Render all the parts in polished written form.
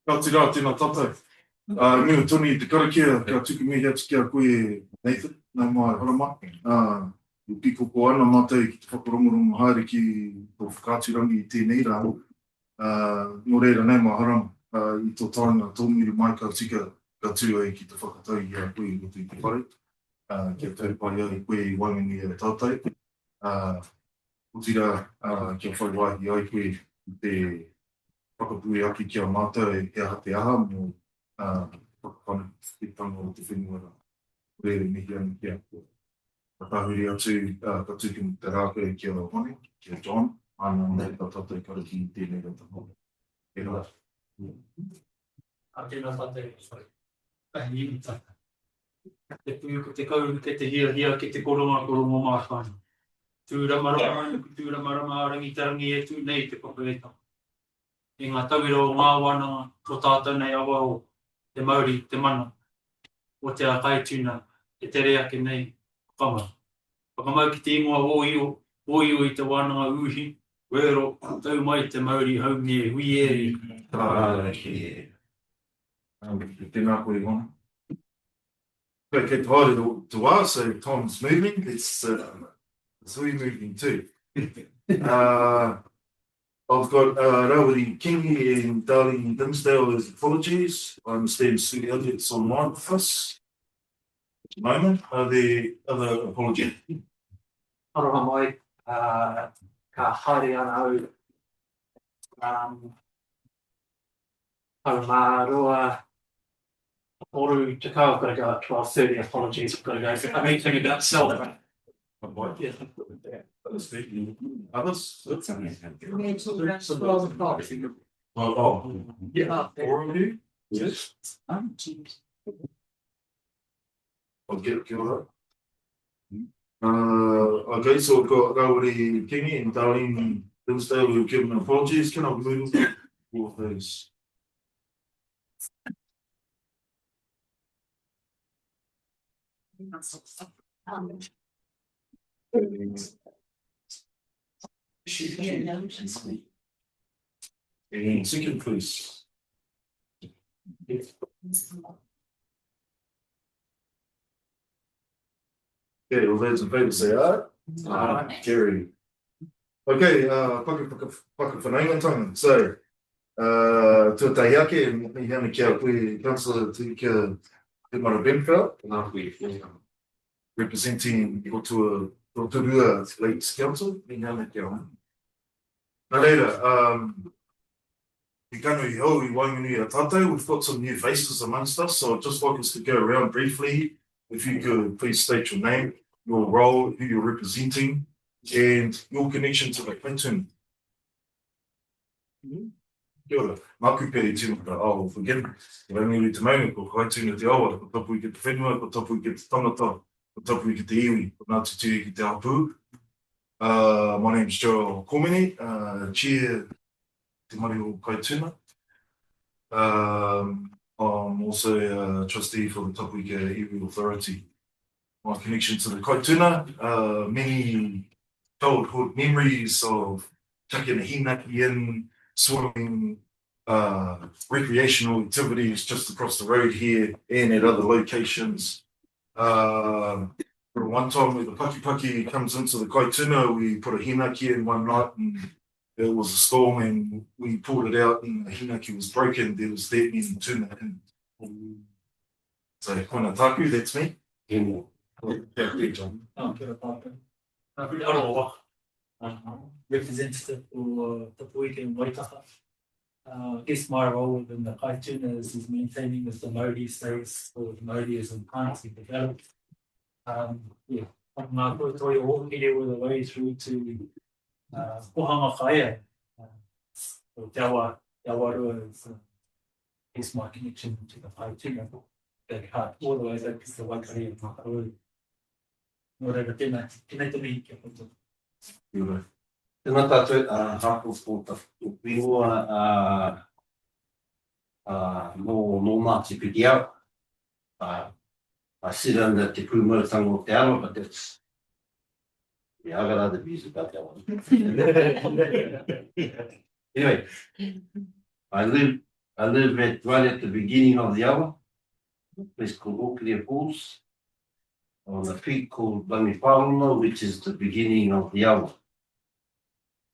Ka tira tēnā tātou. Ngia toni te karakia, ka tuku mihi atu ki a koe Nathan, nā mai harama. I piko ko ana mātai ki te whakarongorongo haere ki tō whakāturangi i tēnei rā. Nō reira nei mai harama. I tō taonga tōmiri mai ka tika ka tū ai ki te whakatau i a koe i roto i te whare. Kia tau pai ai koe i wangangi a tātai. Ko tira kia whai wahi ai koe i te whakapui aki kia mātou e hea te aha mō whakapana te tanga o te whenua rā. Rere mihi anu kia koe. Whakahuri atu ka tuku mo te rākau kia hone, kia John, ana nei ka tātou karaki i tēnei rata hone. E rā. Tēnā tātou, sorry. Kahi iwi tata. Te pui ko te kauru ke te hia ke te koronga māwhāni. Tūra marama rangitarangi e tū nei te whakaeta. I ngā tauira o ngā wānanga ko tātou nei awa o te Mauri, te mana, o te a Kaituna, e tere ake nei whakama. Whakamau ki te ingoa oio i te wānanga uhi, wero tau mai te Mauri haungi e hui eri. Tēnā koe i hona. Kei te haere to wā, so time's moving, it's we moving too. I've got Rawiri Kingi and Darling Dimsdale as apologies. I understand Sue Elliott's online with us at the moment. Are there other apologies? Aroha mai, ka haere ana au Marua, Maru, te kao, I've got to go at 12:30, apologies, I've got to go for a meeting about Selma. Yeah. Others? Yeah. Four of you? Yes. I'll get that. Okay, so we've got Rawiri Kingi and Darlene Dimsdale who've given apologies. Can I move all of those? And second, please. Okay, all those in favour say aye. Aye. Carry. Okay, whakawhanaingatanga. So, tuatahi ake, mihi ana kia koe Councillor Tika Te Maru Benfeld, representing Rotorua Lakes Council, mihi ana kia hone. Nā reira, I kanu I hau I wainganui a tātou, we've got some new faces amongst us, so I'd just like us to go around briefly. If you could please state your name, your role, who you're representing, and your connection to the Kaituna. Kia ora, maku pere tīmata ao, forget, rangiru te maunga, ko Kaituna te awa, ko tapu I ki te whenua, ko tapu I ki te tangata, ko tapu I ki te iwi, ko nā tutu I ki te apu. My name's Joel Komene, Chair Te Maru o Kaituna. I'm also a trustee for the Tapuika Iwi Authority. My connection to the Kaituna, many childhood memories of taking a hinaki in, swimming, recreational activities just across the road here and at other locations. One time when the Paki comes into the Kaituna, we put a hinaki in one night and there was a storm and we pulled it out and the hinaki was broken. There was that many tuna in. So, koina taku, that's me. Representative for Tapuika and Waitaka. I guess my role within the Kaituna is maintaining the Maori status for the Maori as enhancing development. Yeah, I'm going to all here with the way through to Pohanga Kaya. So Te Awarua is my connection to the Kaituna. That heart all the way back to the Wakari and Maru. No reira tēnā te mihi kia poto. Tēnā tātou hāko spōta whenua no Māti Piki au. I sit under Te Pūmaratanga o Te Awa, but that's yeah, I got other views about that one. Anyway, I live I live right at the beginning of the hour, a place called Oakley Falls, on a creek called Bamiwhaunga, which is the beginning of the hour.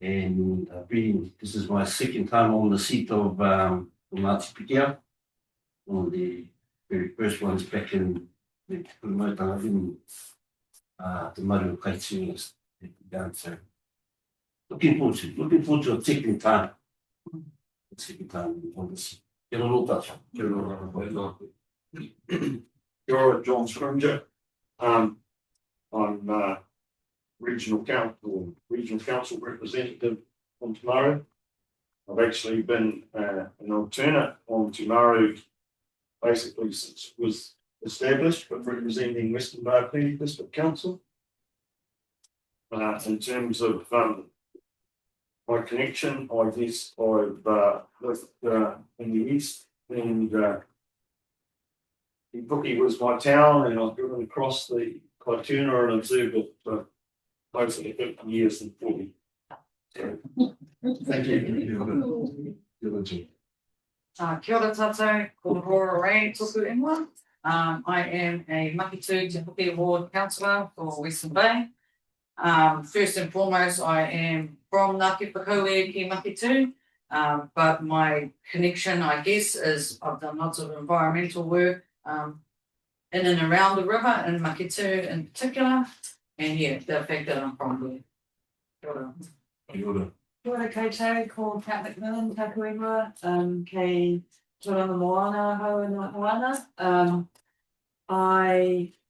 And this is my second time on the seat of the Ngāti Pikia. One of the very first ones back in the Maru Kaituna. So looking forward to a second time. On the seat. Get a little touch. You're John Scrimger. I'm regional council representative on Te Maru. I've actually been an alternate on Te Maru basically since it was established, but representing Western Bay Plenty District Council. In terms of my connection, I guess I've lived in the east, and Ipuki was my town, and I've driven across the Kaituna and observed it for closer to 50 years than 40. So, thank you. Kia ora tātou, ko Aurora Ray, tōku ingoa. I am a Makitu Te Puke Ward councillor for Western Bay. First and foremost, I am from Ngāti Whakaue ki Makitu, but my connection, I guess, is I've done lots of environmental work in and around the river, in Makitu in particular, and yeah, the fact that I'm from there. Kia ora. Kia ora koutou, ko Kat McMillan, taku ingoa, kei Toranga Moana, hau ina Moana.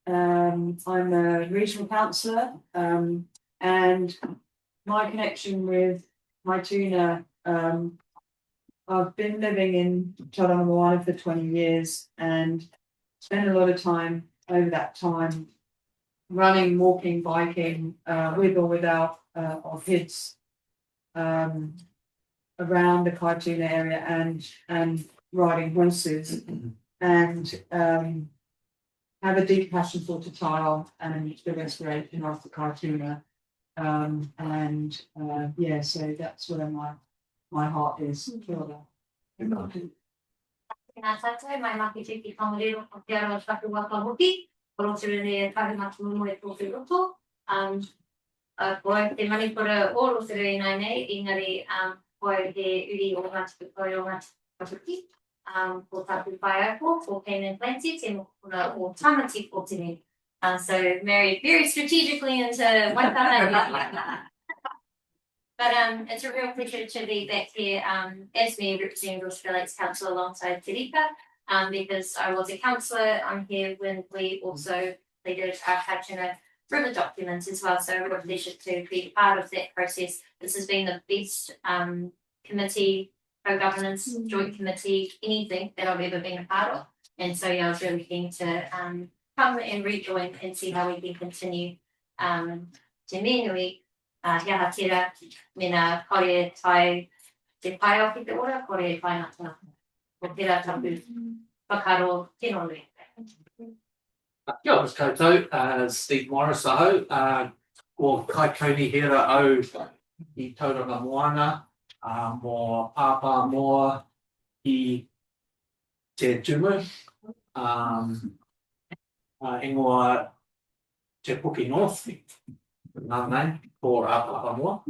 I'm a regional councillor, and my connection with Kaituna, I've been living in Toranga Moana for 20 years and spent a lot of time over that time running, walking, biking, with or without our kids around the Kaituna area and riding horses, and have a deep passion for Te Taro and the restoration of the Kaituna. Yeah, so that's where my heart is. Kia ora. Tēnā tātou, mai maki te ki whangarero o te aroa taku waka hoki, koroturu ne kahi matu mumu e tōku roto. Koe te manipura o roturu e nai nei, engari koe he uri o Ngāti Whakaue o Ngāti Whakapuki, ko tāku whai ako, ko Canaan Plenty, te mokura o Tamati ko tene. So married very strategically into Waitara. But it's a real pleasure to be back here as me representing Roosevelt Lakes Council alongside Te Rika, because I was a councillor. I'm here when we also leaded our Kaituna River document as well. So a real pleasure to be part of that process. This has been the best committee, co-governance, joint committee, anything that I've ever been a part of. And so yeah, I was really keen to come and rejoin and see how we can continue te menui. Hea hatira, mena kore tai te pai o ki te ora, kore pai nata. Ko tera tapu whakaro tino nui. Kia ora koutou, Steve Morris aho, ko Kaituni hera au I Tauranga Moana, mō Pāpā Moa I te tumu, ingoa te Puki North, nā nei, ko Pāpā Moa.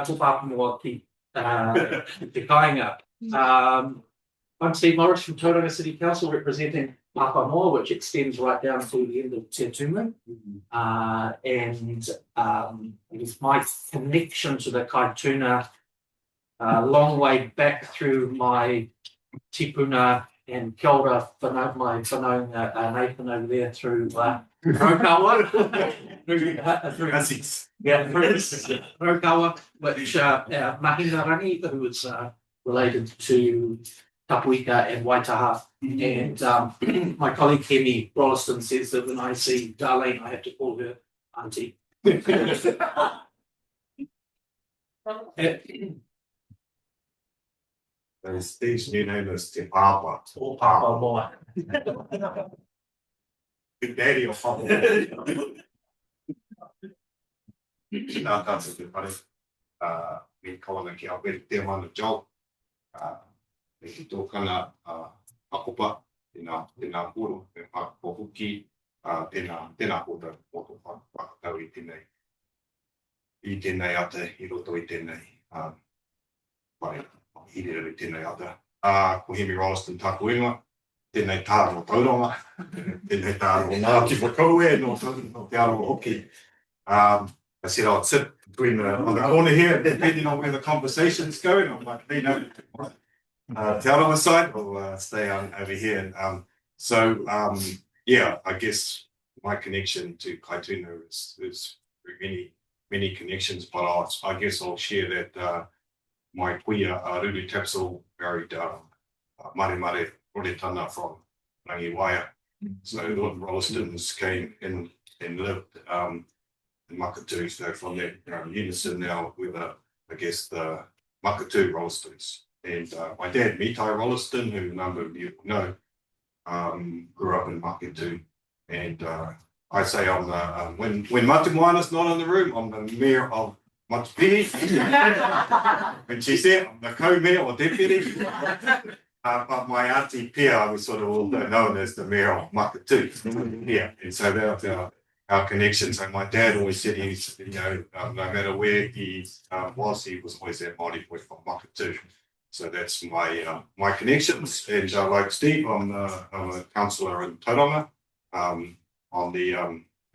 Ko Pāpā Moa ki te kāinga. I'm Steve Morris from Tauranga City Council representing Pāpā Moa, which extends right down to the end of Te Tumu. And it is my connection to the Kaituna a long way back through my tipuna and kia ora whanau, my whanau Nathan over there through Rokawa. through Rokawa, which Mahina Rangi, who is related to Tapuika and Waitaha. And my colleague Kemi Rolliston says that when I see Darlene, I have to call her auntie. And Steve's new name is Te Papa. Or Pāpā Moa. Big Daddy or Papa. Nā tātou te pare. Me kawana ki a weri te mana job. Me ki tōkana akopa, tēnā poro, me whakapo huki, tēnā pōta poto whakatau i tēnei ata, i roto i tēnei pare, i rere tēnei ata. Ko Hemi Rolliston tāku ingoa, tēnei tāro tauranga, tēnei tāro Ngāti Whakaue, no te aro hoki. I said I'd sit between on the corner here, depending on where the conversation's going. I'm like, hey, no, te aro side, or stay on over here. Yeah, I guess my connection to Kaituna is many connections, but I guess I'll share that my kuia Ruru Tapsel married Mare Roretana from Rangiwaia. So the Rollistons came in and lived in Makatu. So from that unison now with I guess the Makatu Rollistons. And my dad, Mitai Rolliston, who a number of you know, grew up in Makatu. And I say I'm the when Matamoana's not in the room, I'm the mayor of Matapini. When she said I'm the co-mayor or deputy. But my auntie Pia was sort of all known as the mayor of Makatu. Yeah, and so that's our connection. So my dad always said he's, no matter where he was always that Māori boy from Makatu. So that's my connections. And like Steve, I'm a councillor in Tauranga. On the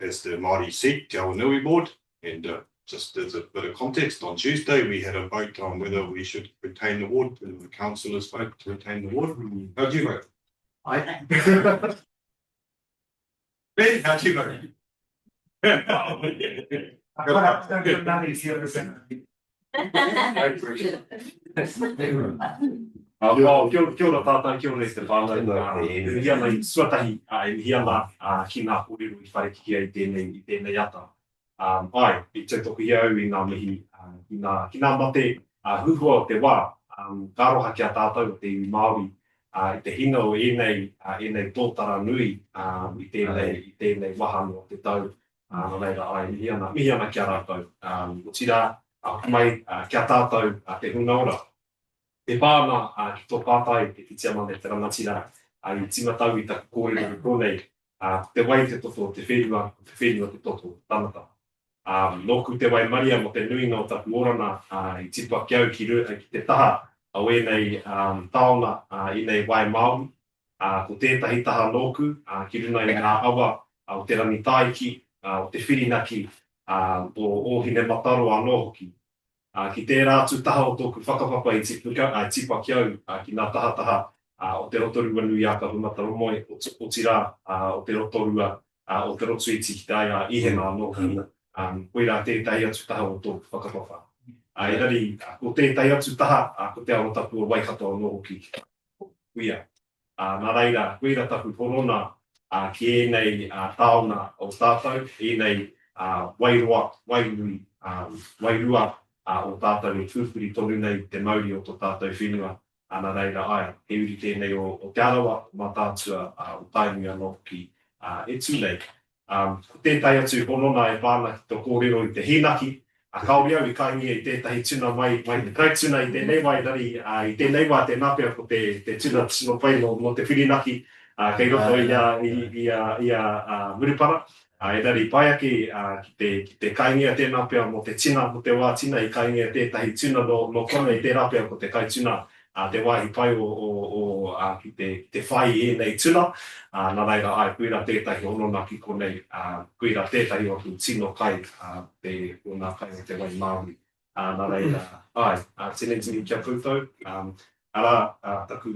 as the Māori seat, Te Awanui board, and just as a bit of context, on Tuesday we had a vote on whether we should retain the ward. The councillors vote to retain the ward. How'd you vote? Ben, how'd you vote? Kia ora tātai, kia ora te whānau. Hiana I suatahi, hiana ki ngā pōrero I whare ki ai tēnei ata. Ai, I te toku I au I ngā mihi, ki ngā mate huhua o te wā, kāroha kia tātou o te iwi Māori, I te hina o enei tōtara nui I tēnei wahano o te tau. Reira, ai, mihiana kia rātou. O tira, mai kia tātou te hunaora. Te pāna ki tō pātai te kitiamane te rangatira I timatau I taku kōrero kōnei te wai te toto, te whenua te toto, tāmata. Nōku te wai maria mo te nui no taku orana I tipua ki au ki te taha au enei taona I nei wai Māori. Ko tētahi taha nōku ki runa I ngā awa o te rangi taiki, o te whirinaki, o hine mataro anō hoki. Ki te rātu taha o tōku whakapapa I tipa ki au ki ngā taha o te rotorua nui a ka humata romoi o tira o te rotorua o te rotu iti ki taia ihena anō hoki. Koira tētahi atu taha o tōku whakapapa. Rari, ko tētahi atu taha ko te arotapu o waikato anō hoki. Kuia. Nā reira, koira taku porona ki enei taona o tātou, enei wairua o tātou I tūpuri toru nei te mauri o tō tātou whenua. Nā reira ai, he uri tēnei o te arawa, mā tātua o tainui anō ki e tū nei. Ko tētai atu honona e pāna ki tō kōrero I te hinaki, kaori au I kaingi I tētahi tuna mai te kaituna I tēnei wai rari, I tēnei wā te napea ko te tuna tino pai no te whirinaki, kei roto ia murupara. Rari pai ake ki te kaingia tēnā pia mo te tina, mo te wā tina I kaingia tētahi tuna no kona I tērā pia ko te kaituna, te wāhi pai ki te whai nei tuna. Nā reira ai, kuira tētahi honona ki konei, kuira tētahi o tu tino kai, te ona kai o te wai Māori. Nā reira ai, tēnei kia koutou. Ara, taku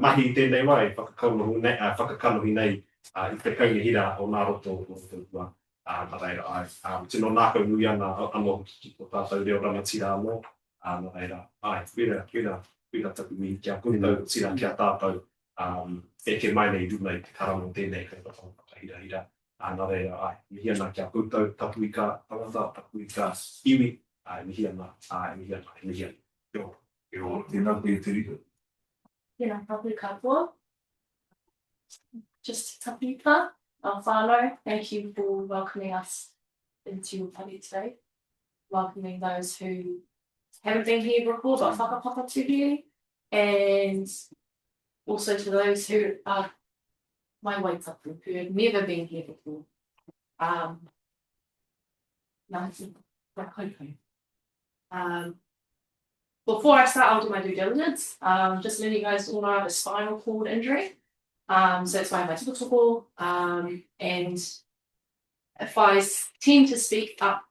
mahi tēnei wai, whakakanohi nei, I te kaungihira o nā roto o te ua. Nā reira ai. Tino nākau nui ana anō ki tō tātou reo rangatira anō. Nā reira ai. Kuira taku mi kia koutou tira kia tātou. Ke mai nei runa I te karamo tēnei kei roto whakahira. Nā reira ai. Mihiana kia koutou taku I ka tangata, taku I ka iwi. Mihiana. Kia ora, tēnā koe te rika. Tēnā tapu katoa. Just tapika, whānau, thank you for welcoming us into your party today. welcoming those who haven't been here before but whakapapa to here, and also to those who are my waitapu, who have never been here before. Before I start, I'll do my due diligence. Just letting you guys all know I have a spinal cord injury. So that's why I have my typical. And if I tend to speak up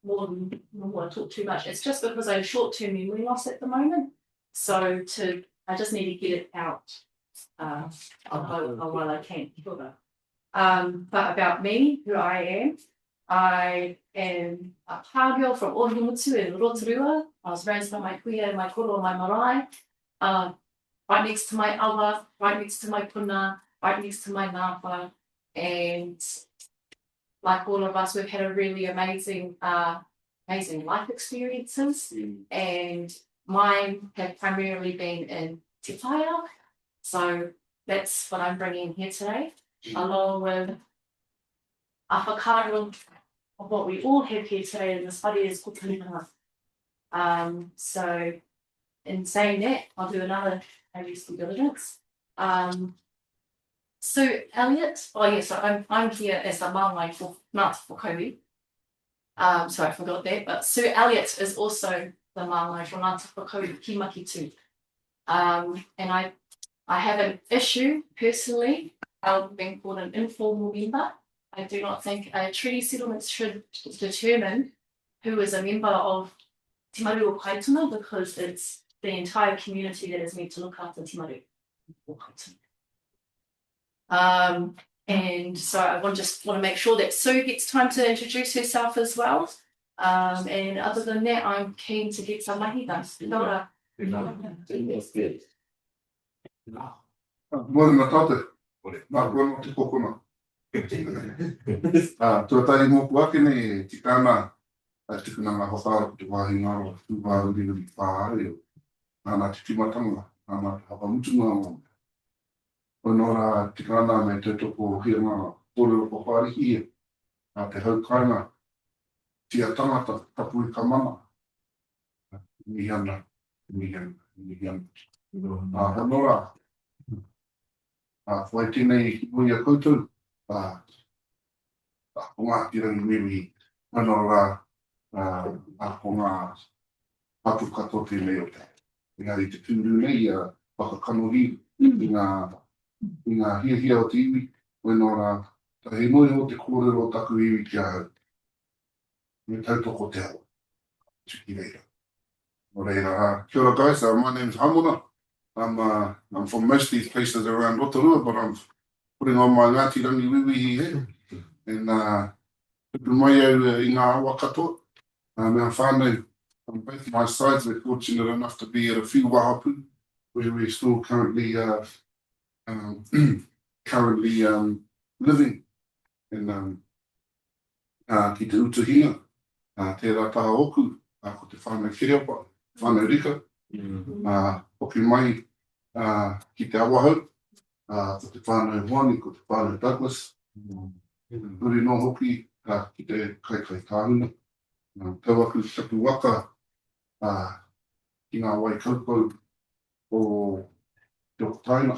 more than normal, I talk too much, it's just because I have short-term memory loss at the moment. So I just need to get it out while I can. But about me, who I am a pāgio from Orimutu in Rotorua. I was raised by my kuia, my koro, my marae. Right next to my awa, right next to my puna, right next to my ngāwha. And like all of us, we've had a really amazing life experiences. And mine have primarily been in Te Whaia. So that's what I'm bringing here today, along with a whakaaro of what we all have here today in this study is called Kaituna. So in saying that, I'll do another due diligence. Sue Elliott, so I'm here as the Māngai for Kobe. So I forgot that, but Sue Elliott is also the Māngai for Ngāti Whakauri ki maki tū. And I have an issue personally being called an informal member. I do not think a treaty settlement should determine who is a member of Te Maru o Kaituna, because it's the entire community that is meant to look after Te Maru o Kaituna. And so I just want to make sure that Sue gets time to introduce herself as well. And other than that, I'm keen to get some mahi done. Morena tātou, nā kua no te kokona. Tuatai mōku ake ne te kāna tikuna ngā whakaaro ko te wāhi ngāro tūwāru rinuri whāare o. Nā te timatanga, nā te hapamutunga o. O nō rā te kāna me te toko hia ngā kōrero ko whārihi e. Nā te haukainga, tia tangata, tapu I ka mana. Mihiana. Hono rā. Whai tēnei mui a koutou. Ko ngā tirangi mimi, hono rā. Ko ngā patu kato tēnei o te. Engari te tūru nei whakakanohi I ngā hia o te iwi. Hono rā, ta he noi o te kōrero taku iwi kia hau. Me tautoko te hau. Tuki reira. Kia ora guys, my name's Hamona. I'm from most of these places around Rotorua, but I'm putting on my Ngāti Rangi Wiwi here. And tupu mai au I ngā awa katoa. Mea whānau, on both my sides, we're fortunate enough to be at a few wahapu, where we're still currently living in ki te utuhina, tērā taha oku, ko te whānau Kiriapa, whānau Rika, hoki mai ki te awahau, ko te whānau Moani, ko te whānau Douglas, nuri no hoki ki te Kaikai Kāhuna, tau aku tapu waka ki ngā wai kaupau o te Okataina,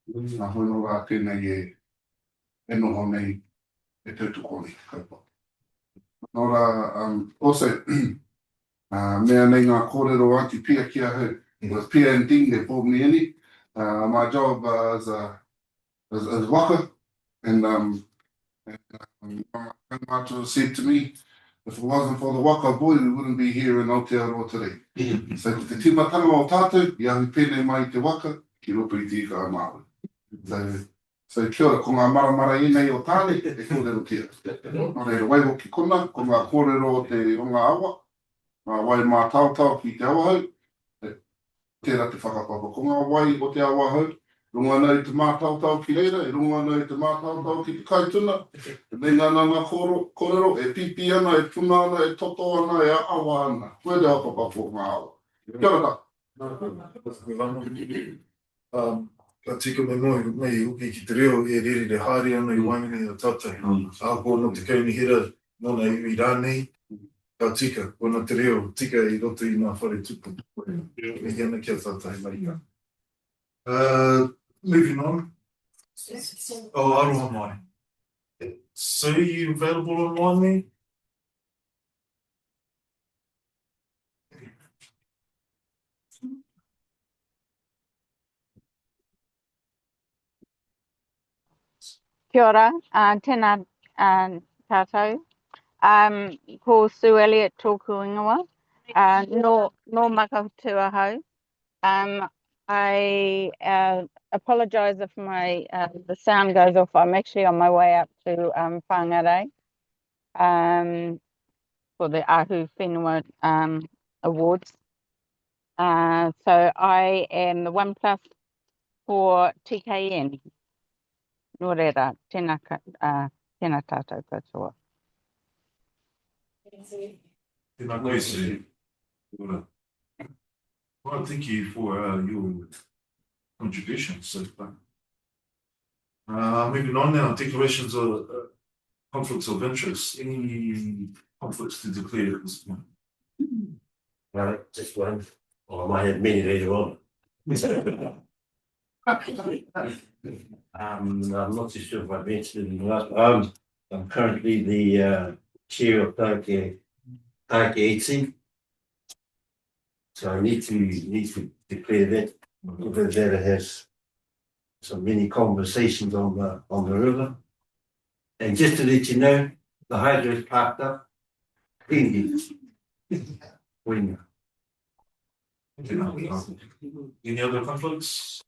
nā hono rā tēnei e noho nei e tautoko nei te kaupau. Nō rā, also, mea nei ngā kōrero anti pia kia hau. It was Pia and Ding that brought me in. My job as waka, and my said to me, if it wasn't for the waka boy, we wouldn't be here in Aotearoa today. So te timatanga o tātou, I ahi pēnei mai te waka, ki roto I tika Maru. So kia ora, ko ngā maramara inei o tāne, e kōrero kia. Nō reira, wai hoki kona, ko ngā kōrero o te o ngā awa, ngā wai mā tautau ki te awahau, tērā te whakapapa. Ko ngā wai o te awahau, runga nei te mātautau ki reira, e runga nei te mātautau ki te Kaituna, nei ngā kōrero, e pipi ana, e tuna ana, e toto ana, e awa ana. Koe te apapapa ngā awa. Kia ora tā. Ka tika me mai uki ki te reo e rere re haere ana I waimene o tātou. Ko no te kaunihira nona iwi rānei. Ka tika, kona te reo, tika I roto I ngā whare tupu. Me hiana kia tātai marika. Moving on. Oh, aroha mai. So are you available online there? Kia ora, tēnā tātou. Ko Sue Elliott tōku ingoa, no makatua hau. I apologise if my the sound goes off. I'm actually on my way up to Whangarei for the Ahu Whenua Awards. So I am the 1+ for TKN. Nō reira, tēnā tātou katoa. Tēnā koe, Sue. Well, thank you for your contribution so far. Moving on now, declarations of conflicts of interest. Any conflicts to declare at this point? No, just one. Or I might have many later on. I'm not too sure if I mentioned it in the last. I'm currently the chair of Taike Iti. So I need to declare that, because that has so many conversations on the river. And just to let you know, the hydro is parked up. Any other conflicts?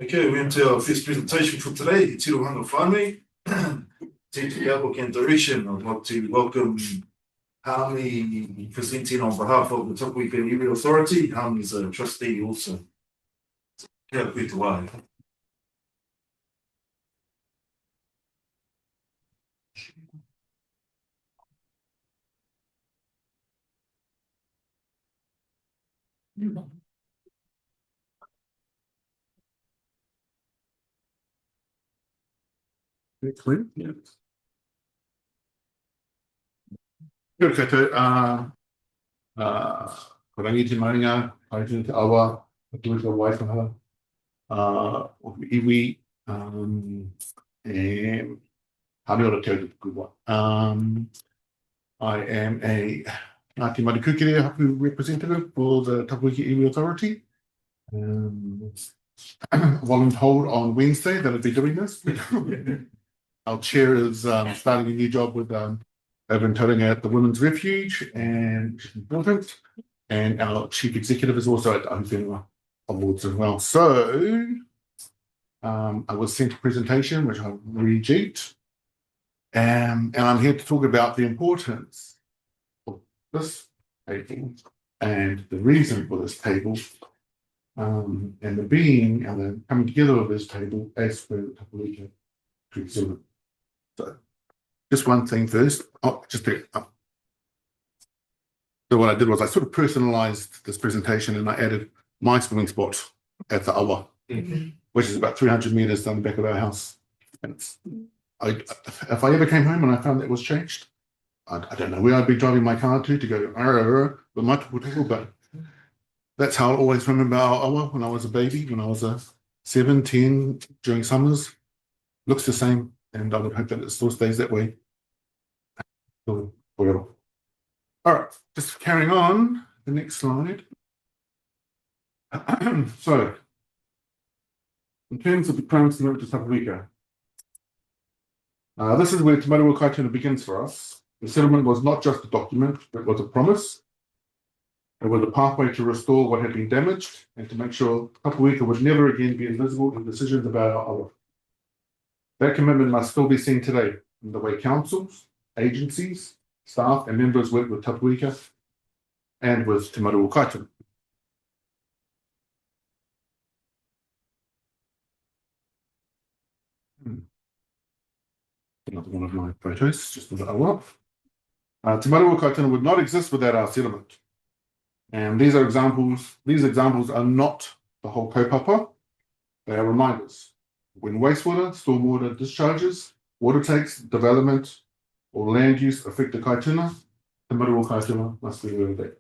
Okay, we're into our first presentation for today, Tirohanga Whānui. Take the outlook and direction. I'd like to welcome Hami presenting on behalf of the Tapuika Iwi Authority. Hami is a trustee also. Kia koe te wāhi. Clear? Yeah. Good koutou, ko rangi te maringa, Kaituna te awa, Kaituna te waiwhaha, o iwi, and hane ora te kua. I am a Ngāti Marikukere Hapu representative for the Tapuiki Iwi Authority. Volunteered on Wednesday that I'd be doing this. Our chair is starting a new job with over in Tauranga at the Women's Refuge, and which is important. And our chief executive is also at the Ahu Whenua Awards as well. So I was sent a presentation which I reject, and I'm here to talk about the importance of this table and the reason for this table, and the being and the coming together of this table as per the Tapuika Treaty. So just one thing first. So what I did was I sort of personalized this presentation, and I added my swimming spot at the awa, which is about 300 meters down the back of our house. And if I ever came home and I found that was changed, I don't know where I'd be driving my car to go with my tupu, but that's how I always remember our awa when I was a baby, when I was 7, 10 during summers. Looks the same, and I would hope that it still stays that way. So, whatever. All right, just carrying on, the next slide. So, in terms of the Crown Settlement to Tapuika, this is where Te Maru o Kaituna begins for us. The settlement was not just a document, it was a promise. It was a pathway to restore what had been damaged and to make sure Tapuika would never again be invisible in decisions about our awa. That commitment must still be seen today in the way councils, agencies, staff and members work with Tapuika and with Te Maru o Kaituna. Another one of my photos, just a little awa. Te Maru o Kaituna would not exist without our settlement. And these examples are not the whole kaupapa, they are reminders. When wastewater, stormwater discharges, water takes, development, or land use affect the Kaituna, the Maru o Kaituna must be aware of that.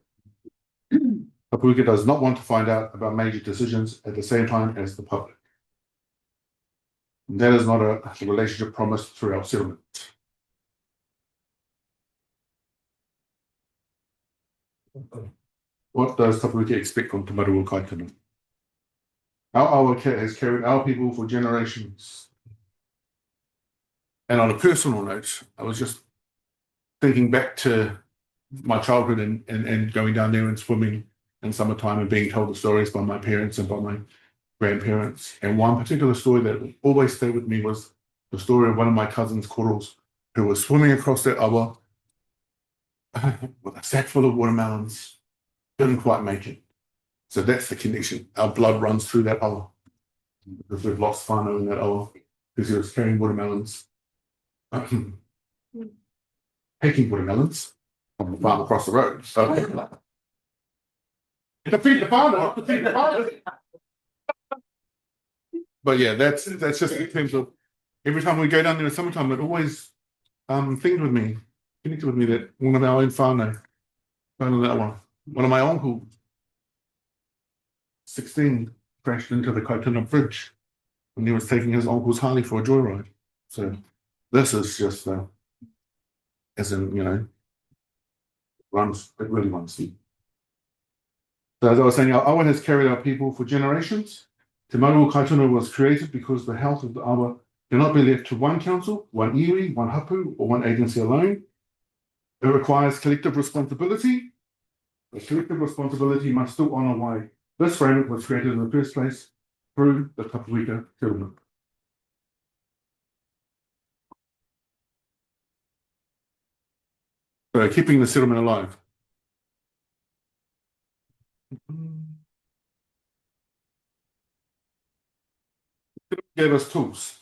Tapuika does not want to find out about major decisions at the same time as the public. That is not a relationship promised through our settlement. What does Tapuika expect from Te Maru o Kaituna? Our awa has carried our people for generations. And on a personal note, I was just thinking back to my childhood and going down there and swimming in summertime and being told the stories by my parents and by my grandparents. And one particular story that always stayed with me was the story of one of my cousins, Korals, who was swimming across that awa with a sack full of watermelons, didn't quite make it. So that's the connection. Our blood runs through that awa because we've lost whānau in that awa because he was carrying watermelons, taking watermelons from the farm across the road. So, defeat the farmer, defeat the farmer. But yeah, that's just in terms of every time we go down there in summertime, it always connected with me that one of our own whānau, one of my uncle, 16, crashed into the Kaituna bridge when he was taking his uncle's Harley for a joyride. So this is just, as in, it really runs deep. So as I was saying, our awa has carried our people for generations. Te Maru o Kaituna was created because the health of the awa cannot be left to one council, one iwi, one hapu, or one agency alone. It requires collective responsibility. The collective responsibility must still honour why this framework was created in the first place through the Tapuika settlement. So keeping the settlement alive. It gave us tools.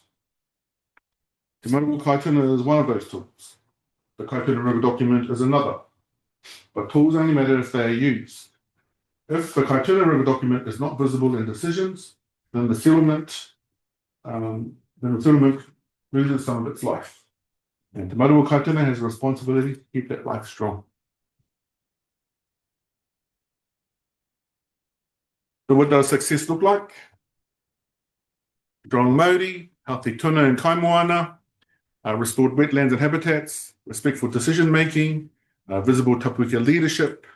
Te Maru o Kaituna is one of those tools. The Kaituna River document is another. But tools only matter if they are used. If the Kaituna River document is not visible in decisions, then the settlement loses some of its life. And Te Maru o Kaituna has a responsibility to keep that life strong. So what does success look like? Strong Māori, healthy tuna and kaimoana, restored wetlands and habitats, respectful decision making, visible Tapuika leadership,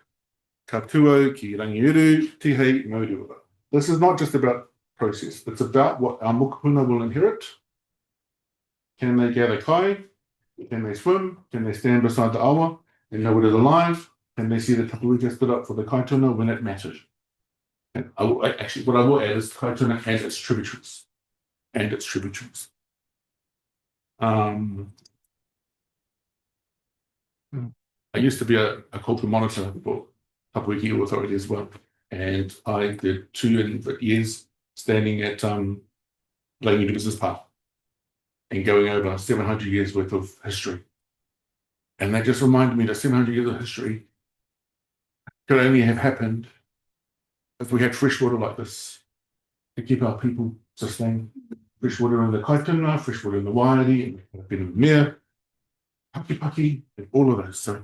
katoa, ki rangiuru, tihei, mauriura. This is not just about process, it's about what our mokopuna will inherit. Can they gather kai? Can they swim? Can they stand beside the awa and know it is alive? Can they see the Tapuika stood up for the Kaituna when it mattered? And what I will add is Kaituna and its tributaries. I used to be a cultural monitor for Tapuiki Authority as well, and I did 2 years standing at Langi Business Park and going over 700 years worth of history. And that just reminded me that 700 years of history could only have happened if we had fresh water like this to keep our people sustained. Fresh water in the Kaituna, fresh water in the Waiari, and a bit of mere, Paki, and all of those. So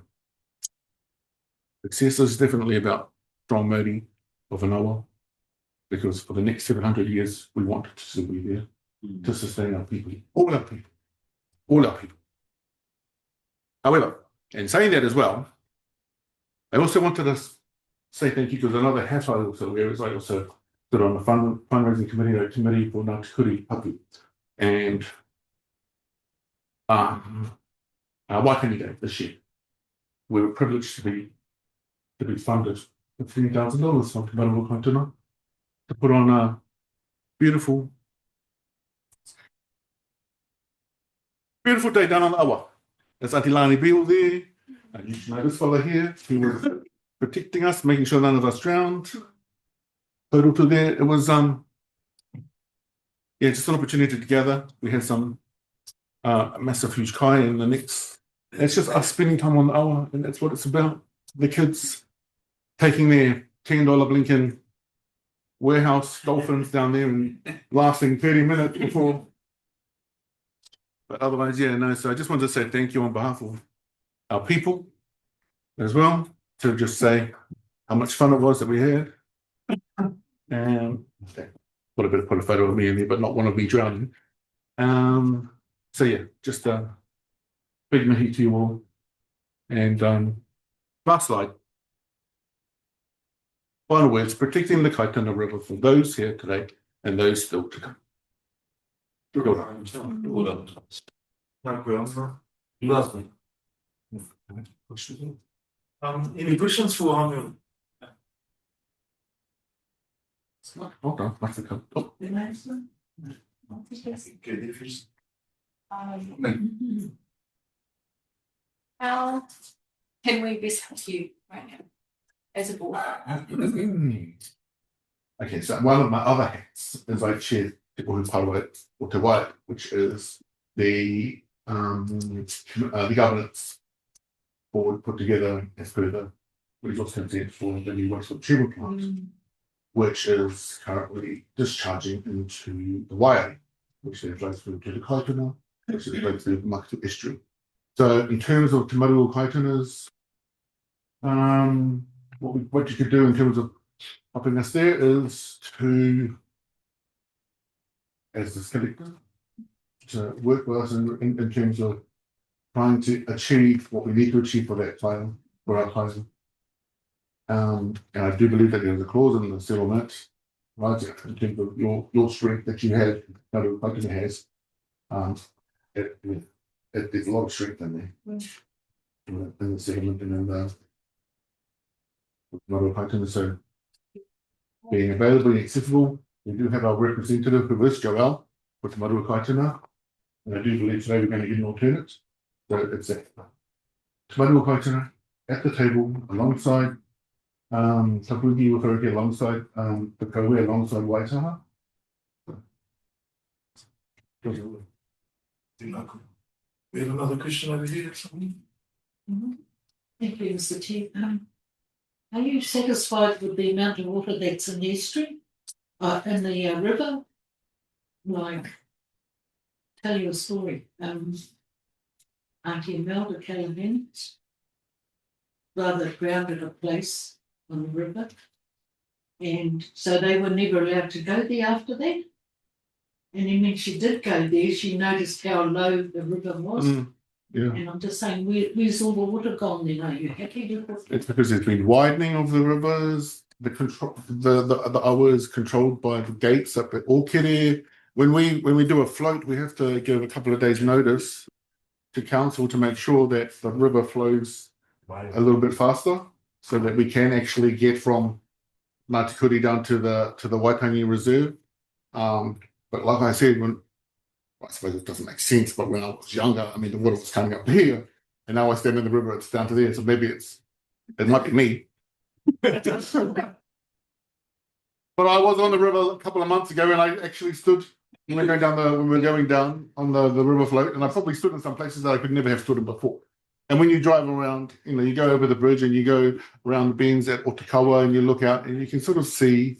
success is definitely about strong Māori of an awa, because for the next 700 years, we want it to still be there to sustain our people, all our people. However, in saying that as well, I also wanted to say thank you because another hat I also wear is I also stood on the fundraising committee for Ngāti Kuri Hapu. And Waikani Day this year, we were privileged to be funded with $3,000 from Te Maru o Kaituna to put on a beautiful day down on the awa. There's Auntie Lani Beale there, and you should know this fella here, who was protecting us, making sure none of us drowned. Total to there, it was just an opportunity to gather. We had some massive huge kai in the next. It's just us spending time on the awa, and that's what it's about. The kids taking their $10 blinking warehouse dolphins down there and lasting 30 minutes before. But otherwise, yeah, no. So I just wanted to say thank you on behalf of our people as well, to just say how much fun it was that we had. And put a photo of me in there, but not one of me drowning. So yeah, just big mahi to you all. And last slide. Final words, protecting the Kaituna River for those here today and those still to come. Any questions for Hanu? Hold on, what's the code? Oh, How can we best help you right now as a board? okay, so one of my other hats is I chair Te Kohu Parawai or Te Wai, which is the governance board put together as per the resource consent for the new Westwood Treatment Plant, which is currently discharging into the Waiari, which then flows through to the Kaituna, which then flows through the Makitu estuary. So in terms of Te Maru Kaitunas, what you could do in terms of helping us there is to, as the collector, to work with us in terms of trying to achieve what we need to achieve for that time, for our time. And I do believe that there's a clause in the settlement, right, in terms of your strength that you have, that the Kaituna has. There's a lot of strength in there in the settlement and in the Maru Kaituna. So being available and accessible, we do have our representative who is Joel with Maru Kaituna, and I do believe today we're going to get an alternate. So it's at Maru Kaituna at the table alongside Tapuki with Haruki alongside the Kowe alongside Waitaha. We have another question over here. Thank you, Mr. Chair. Are you satisfied with the amount of water that's in the estuary, in the river? Like, tell you a story. Auntie Imelda Callahan rather grounded a place on the river, and so they were never allowed to go there after that. And then when she did go there, she noticed how low the river was. Yeah. And I'm just saying, where's all the water gone then? Are you happy with it? It's because there's been widening of the rivers. The control, the hours controlled by the gates up at Okere. When we do a float, we have to give a couple of days' notice to council to make sure that the river flows a little bit faster, so that we can actually get from Ngāti Kuri down to the Waitangi Reserve. But like I said, I suppose it doesn't make sense, but when I was younger, I mean, the water was coming up here, and now I stand in the river, it's down to there. So maybe it might be me. But I was on the river a couple of months ago, and I actually stood when we were going down on the river float, and I probably stood in some places that I could never have stood in before. And when you drive around, you go over the bridge and you go around the bends at Otakawa, and you look out, and you can sort of see,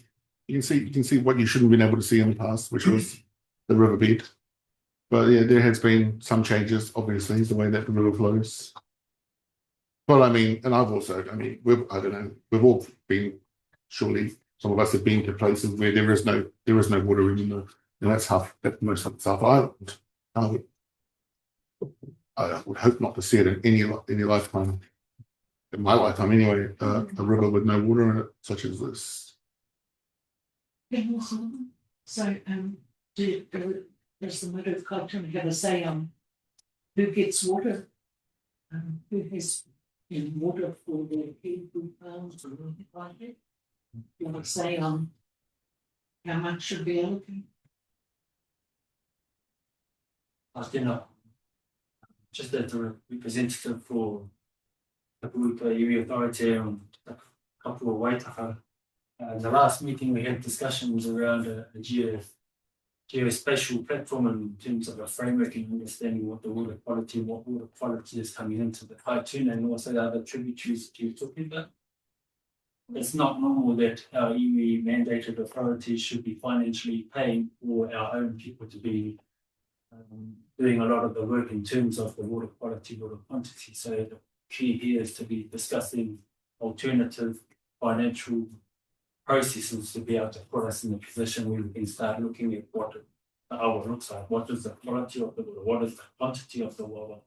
you can see what you shouldn't have been able to see in the past, which was the riverbed. But yeah, there has been some changes, obviously, the way that the river flows. But I mean, and I've also, we've all been, surely some of us have been to places where there is no water anymore, and that's most of the South Island. I would hope not to see it in any lifetime, in my lifetime anyway, a river with no water in it, such as this. So, does the Maru Kaituna have a say on who gets water? Who has water for their people farms or anything like that? Do you want to say on how much should be allocated? Just as a representative for the Puuka Area Authority and a couple of Waitaha. In the last meeting, we had discussions around a geospatial platform in terms of a framework and understanding what the water quality and what water quality is coming into the Kaituna and also the other tributaries that you're talking about. it's not normal that our iwi mandated authorities should be financially paying for our own people to be doing a lot of the work in terms of the water quality, water quantity. So the key here is to be discussing alternative financial processes to be able to put us in a position where we can start looking at what the hour looks like. What is the quality of the water? What is the quantity of the water?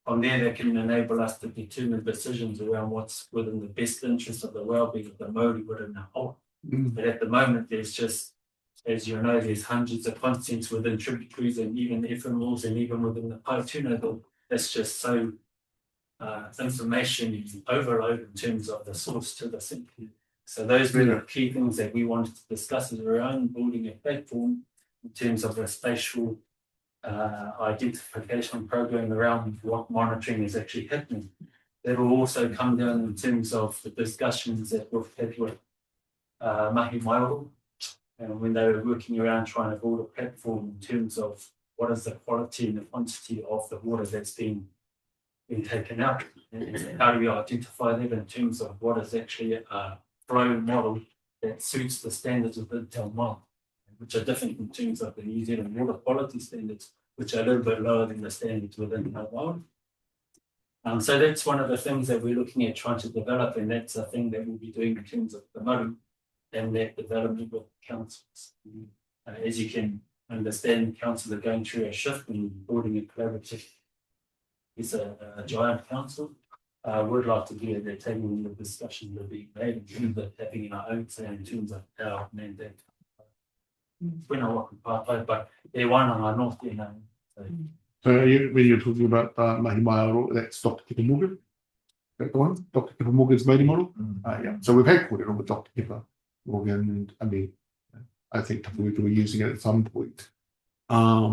From there, that can enable us to determine decisions around what's within the best interest of the well-being of the Maori within the whole. But at the moment, there's just, as you know, there's hundreds of contents within tributaries and even FMLs and even within the Kaituna. That's just so information overload in terms of the source to the sink. So those were the key things that we wanted to discuss around building a platform in terms of a spatial identification program around what monitoring is actually happening. That will also come down in terms of the discussions that we've had with Maru, and when they were working around trying to build a platform in terms of what is the quality and the quantity of the water that's been taken out, and how do we identify that in terms of what is actually a flow model that suits the standards of the Te Mao, which are different in terms of the New Zealand water quality standards, which are a little bit lower than the standards within Te Mao. So that's one of the things that we're looking at trying to develop, and that's a thing that we'll be doing in terms of the Maru and that development with councils. As you can understand, councils are going through a shift and building a collaborative. It's a giant council. We'd like to get they're taking the discussion that being made in terms of having our own say in terms of our mandate. We know what we part, but they're one on our north, you know. So when you're talking about Mahi Maru, that's Dr. Kipper Morgan. That's the one, Dr. Kipper Morgan's maiden model. Yeah. So we've had quarter on with Dr. Kipper Morgan, and I mean, I think we were using it at some point. Yeah,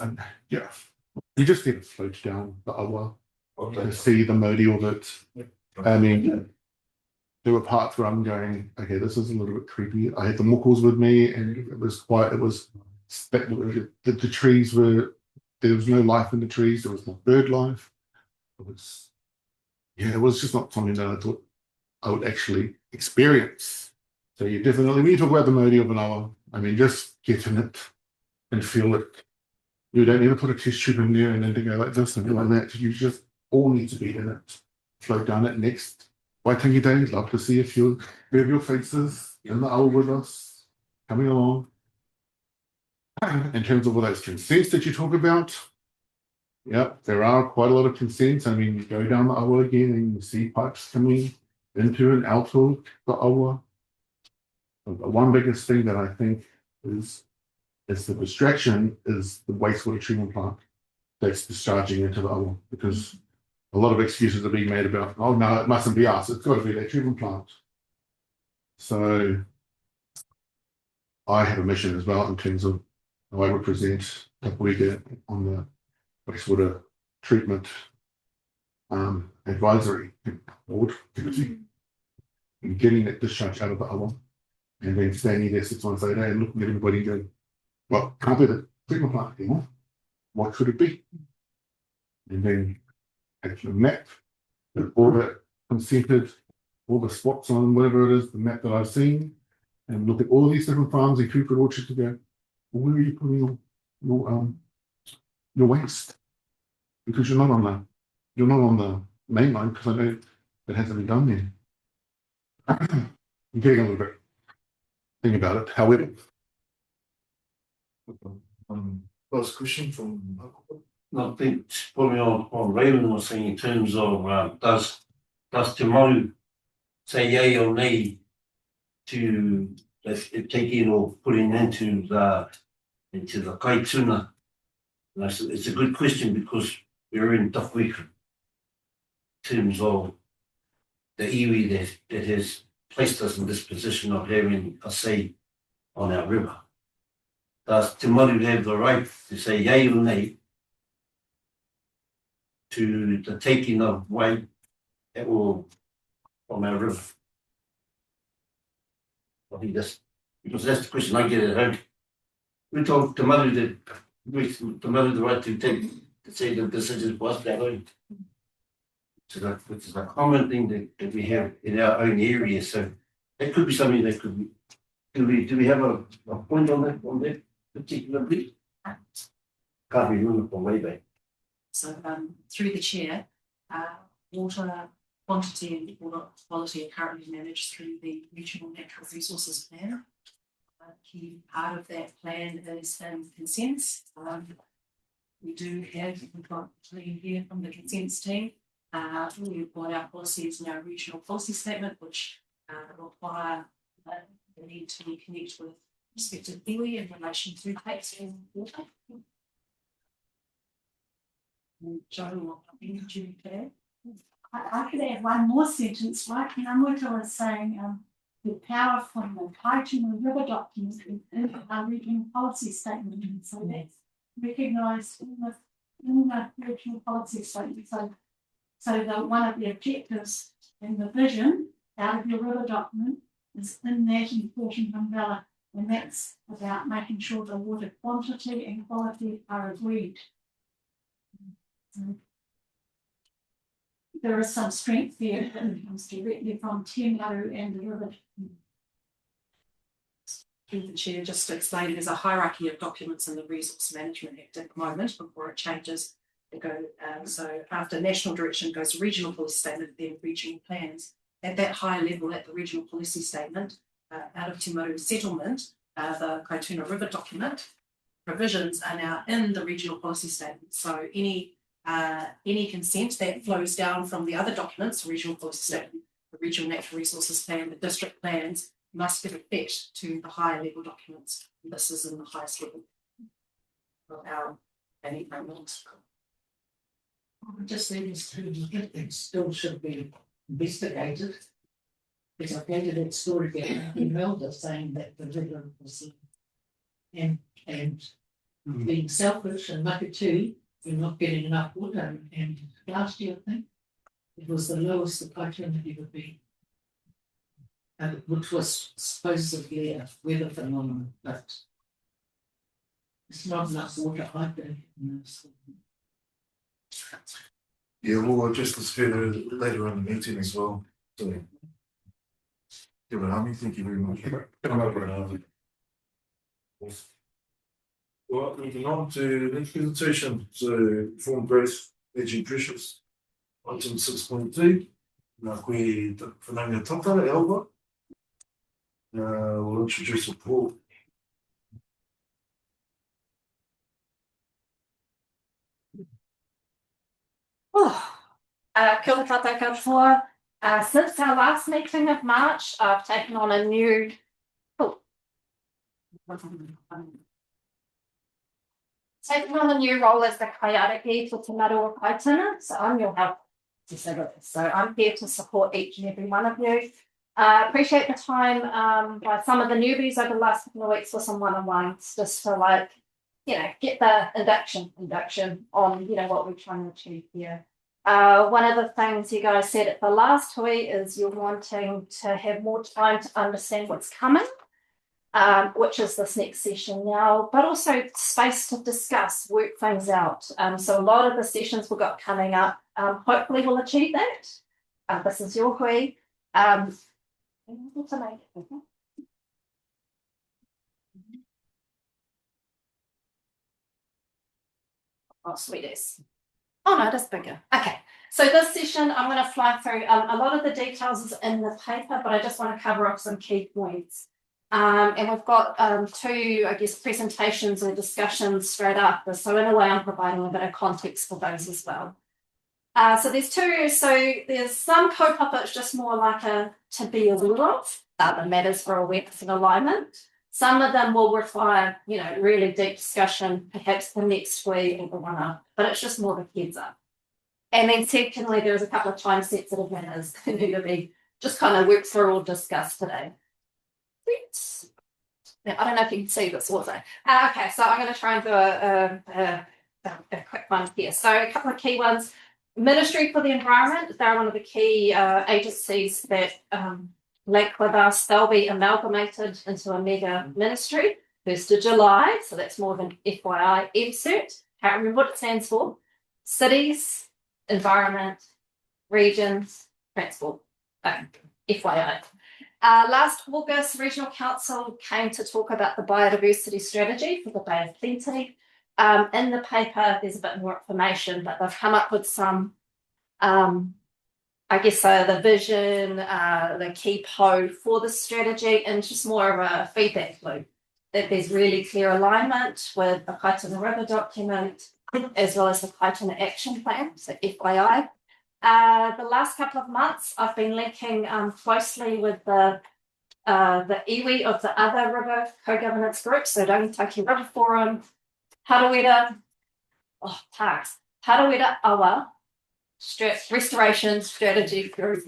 and yeah, you just get it float down the awa to see the modi of it. I mean, there were parts where I'm going, okay, this is a little bit creepy. I had the muckles with me, and it was the trees were, there was no life in the trees, there was no bird life. It was just not something that I thought I would actually experience. So you definitely, when you talk about the modi of an hour, I mean, just get in it and feel it. You don't need to put a test tube in there and then to go like this and like that. You just all need to be in it. Float down it next. Waitangi Day, love to see a few of your faces in the hour with us, coming along. In terms of all those consents that you talk about, yep, there are quite a lot of consents. I mean, you go down the hour again and you see pipes coming into and out of the hour. The one biggest thing that I think is the distraction is the wastewater treatment plant that's discharging into the hour, because a lot of excuses are being made about, oh no, it mustn't be us, it's got to be that treatment plant. So I have a mission as well in terms of how I represent Tapuiga on the wastewater treatment advisory board, and getting that discharge out of the hour, and then standing there 6 months later and looking at everybody and going, well, can't be the treatment plant anymore. What could it be? And then actually map with all that consented, all the spots on whatever it is, the map that I've seen, and look at all these different farms and fruit orchards to go, well, where are you putting your waste? Because you're not on the main line, because I know that hasn't been done there. I'm getting a little bit think about it. However, Last question from I think probably on Raymond was saying in terms of does Te Maru say yay or nay to taking or putting into the Kaituna? It's a good question because we're in Tapuiku in terms of the iwi that has placed us in this position of having a say on our river. Does Te Maru have the right to say yay or nay to the taking of way or from our river? I think that's because that's the question I get at home. We told Te Maru that Te Maru the right to say the decisions for us that way. which is a common thing that we have in our own area. So that could be something that could be. Do we have a point on that particular bit? Can't be doing it from way back. So through the chair, water quantity and water quality are currently managed through the Regional Natural Resources Plan. A key part of that plan is consents. We've got clean here from the consents team. We've got our policies in our regional policy statement, which require the need to connect with respective iwi in relation to takes and water. Joe, what do you care? I could add one more sentence, right? Namuta was saying the power from the Kaituna River document in our regional policy statement. And so that's recognised in the regional policy statement. So one of the objectives and the vision out of your river document is in that important umbrella, and that's about making sure the water quantity and quality are agreed. So there is some strength there that comes directly from Maru and the river. Through the chair, just to explain, there's a hierarchy of documents in the Resource Management Act at the moment before it changes. They go, so after national direction goes regional policy statement, then regional plans. At that higher level, at the regional policy statement, out of Te Maru settlement, the Kaituna River document provisions are now in the regional policy statement. So any consent that flows down from the other documents, the regional policy statement, the regional natural resources plan, the district plans, must give effect to the higher level documents. This is in the highest level of our planning framework. Just saying it still should be investigated. Because I've gathered that story again, Imelda saying that the river was and being selfish and Makatui for not getting enough water. And last year, I think, it was the lowest the Kaituna ever been. Which was supposedly a weather phenomenon, but it's not enough water either. Yeah, we'll adjust this further later on in the meeting as well. So, thank you very much. Well, moving on to the next presentation. So, form growth, aging pressures. Item 6.2. Nā koe whananga tata, Elva. We'll introduce a report. Kia ora tātou katoa. Since our last meeting of March, I've taken on a new role as the kaiariki for Te Maru o Kaituna. So I'm your help. So I'm here to support each and every one of you. Appreciate the time by some of the newbies over the last couple of weeks for some one-on-ones, just to get the induction on, what we're trying to achieve here. One of the things you guys said at the last hui is you're wanting to have more time to understand what's coming, which is this next session now, but also space to discuss, work things out. So a lot of the sessions we've got coming up, hopefully we'll achieve that. This is your hui. Oh, sweeties. Oh no, that's bigger. Okay, so this session I'm going to fly through. A lot of the details is in the paper, but I just want to cover off some key points. And we've got two, presentations or discussions straight after. So in a way, I'm providing a bit of context for those as well. So there's two. So there's some kaupapa, it's just more like to be aware of the matters for awareness and alignment. Some of them will require, really deep discussion, perhaps the next week or the one up, but it's just more of a heads up. And then secondly, there's a couple of time sensitive matters that need to be just kind of worked through or discussed today. Now, I don't know if you can see this also. Okay, so I'm going to try and do a quick one here. So a couple of key ones. Ministry for the Environment, they're one of the key agencies that link with us. They'll be amalgamated into a mega ministry, 1st of July. So that's more of an FYI insert. Can't remember what it stands for. Cities, environment, regions, transport. FYI. Last August, Regional Council came to talk about the biodiversity strategy for the Bay of Plenty. In the paper, there's a bit more information, but they've come up with some, the vision, the key po for the strategy, and just more of a feedback loop. That there's really clear alignment with the Kaituna River document, as well as the Kaituna Action Plan, so FYI. The last couple of months, I've been linking closely with the iwi of the other river co-governance groups, so Rangitaki River Forum, Tarawera Awa Restoration Strategy Group.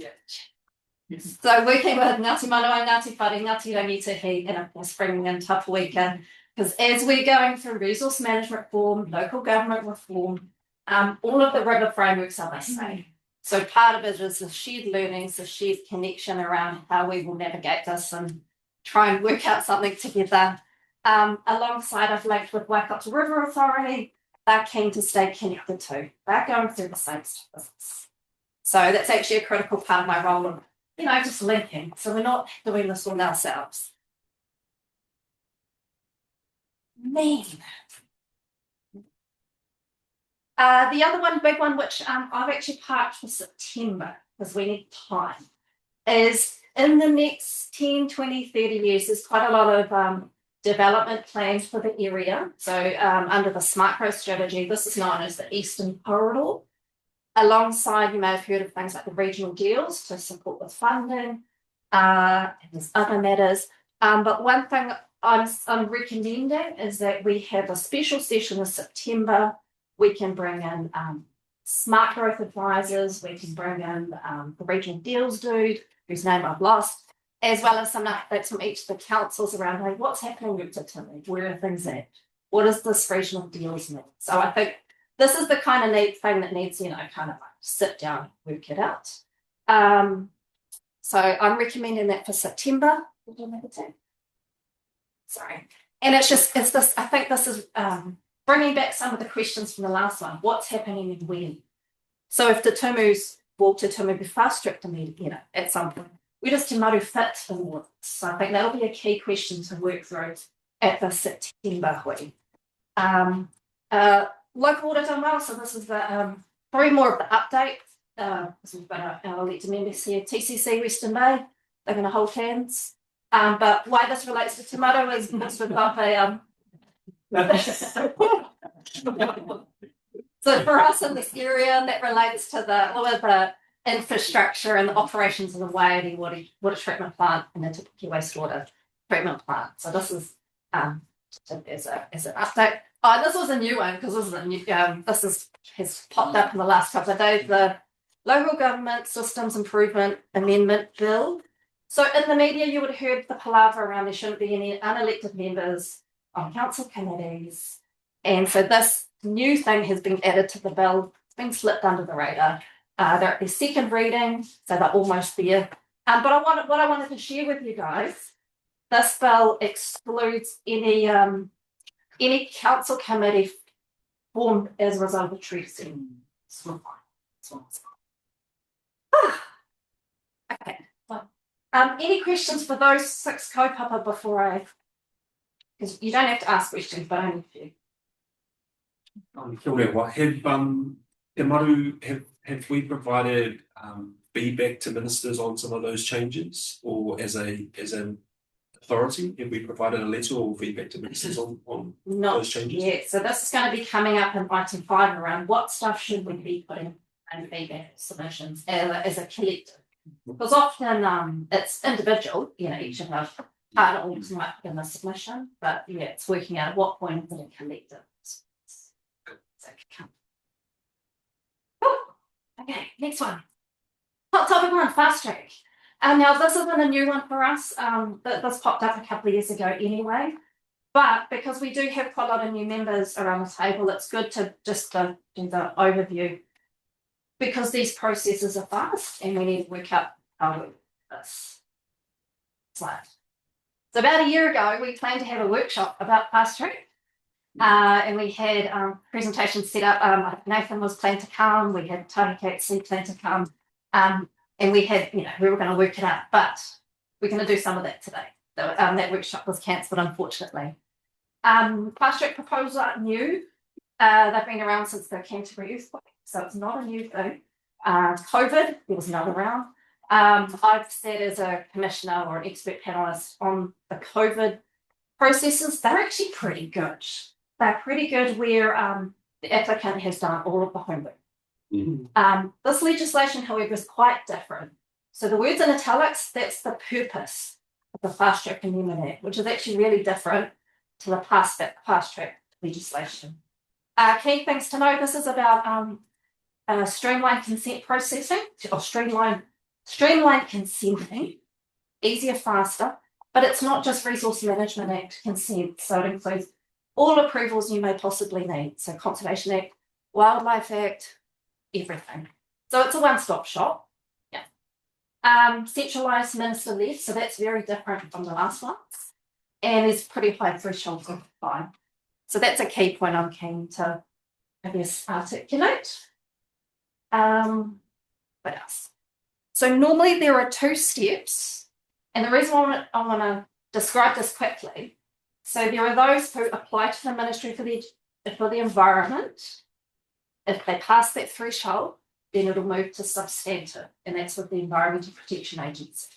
So working with Ngāti Manawa, Ngāti Whare, Ngāti Rangitahi, and of course bringing in Tapuika, because as we're going through resource management reform, local government reform, all of the river frameworks are the same. So part of it is the shared learnings, the shared connection around how we will navigate this and try and work out something together. Alongside, I've linked with Waikato River Authority. They're keen to stay connected too. They're going through the same business. So that's actually a critical part of my role of, just linking. So we're not doing this all ourselves. The other one, big one, which I've actually parked for September because we need time, is in the next 10, 20, 30 years, there's quite a lot of development plans for the area. So under the Smart Growth Strategy, this is known as the Eastern Corridor. Alongside, you may have heard of things like the regional deals to support with funding, and there's other matters. But one thing I'm recommending is that we have a special session in September. We can bring in smart growth advisors. We can bring in the regional deals dude, whose name I've lost, as well as some updates from each of the councils around what's happening with Kaituna, where are things at, what does this regional deals mean? So I think this is the kind of neat thing that needs, kind of sit down, work it out. So I'm recommending that for September. Sorry, and it's this. I think this is. Bringing back some of the questions from the last one, what's happening and when? So if the Tumu's walk to Tumu be fast tracked at some point, where does Te Maru fit in all of this? So I think that'll be a key question to work through at the September hui. Local audit and well, so this is the probably more of the update. Because we've got our elected members here, TCC Western Bay, they're going to hold hands. But why this relates to Te Maru is because we've got a so for us in this area, that relates to all of the infrastructure and the operations of the Waiari water treatment plant and the Te Puke wastewater treatment plant. So this is as an update. Oh, this was a new one because this is a new. Has popped up in the last couple of days. The Local Government Systems Improvement Amendment Bill. So in the media, you would have heard the palaver around there shouldn't be any unelected members on council committees, and so this new thing has been added to the bill. It's been slipped under the radar. They're at their second reading, so they're almost there. But what I wanted to share with you guys, this bill excludes any council committee formed as a result of treaty. Okay. Any questions for those 6 kaupapa before because you don't have to ask questions, but only a few. Kia ora, Te Maru, have we provided feedback to ministers on some of those changes, or as an authority, have we provided a letter or feedback to ministers on those changes? Yeah, so this is going to be coming up in item 5 around what stuff should we be putting in feedback submissions as a collective. Because often it's individual, each of us particles might put in a submission, but it's working out at what point is it collective. Okay, next one. Hot topic 1, fast track. Now this isn't a new one for us. This popped up a couple of years ago anyway. But because we do have quite a lot of new members around the table, it's good to just do the overview. Because these processes are fast and we need to work out how to do this. Slide. So about a year ago, we planned to have a workshop about fast track. And we had presentations set up. Nathan was planned to come. We had Tony Catsey planned to come. And we had, we were going to work it out, but we're going to do some of that today. That workshop was cancelled, unfortunately. Fast track proposals aren't new. They've been around since the Canterbury earthquake, so it's not a new thing. COVID, there was another round. I've said as a commissioner or an expert panelist on the COVID processes, they're actually pretty good. They're pretty good where the applicant has done all of the homework. This legislation, however, is quite different. So the words in italics, that's the purpose of the Fast Track Amendment Act, which is actually really different to the fast track legislation. Key things to know, this is about streamlined consent processing, or streamlined consenting, easier, faster, but it's not just Resource Management Act consent, so it includes all approvals you may possibly need. So Conservation Act, Wildlife Act, everything. So it's a one-stop shop. Yeah. Centralised minister-led, so that's very different from the last ones. And there's pretty high thresholds of fine. So that's a key point I'm keen to, I guess, articulate. What else? So normally there are 2 steps, and the reason I want to describe this quickly. So there are those who apply to the Ministry for the Environment. If they pass that threshold, then it'll move to substantive, and that's with the Environmental Protection Agency.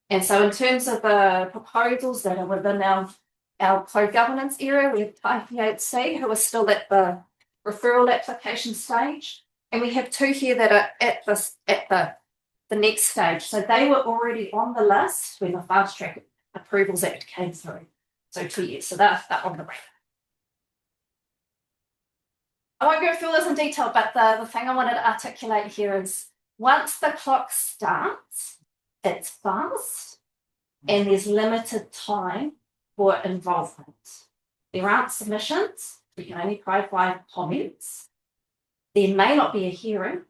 And so in terms of the proposals that are within our co-governance area, we have IPHC who are still at the referral application stage, and we have 2 here that are at the next stage. So they were already on the list when the Fast Track Approvals Act came through. So 2 years, so they're on the way. I won't go through this in detail, but the thing I wanted to articulate here is once the clock starts, it's fast and there's limited time for involvement. There aren't submissions, we can only provide comments. There may not be a hearing.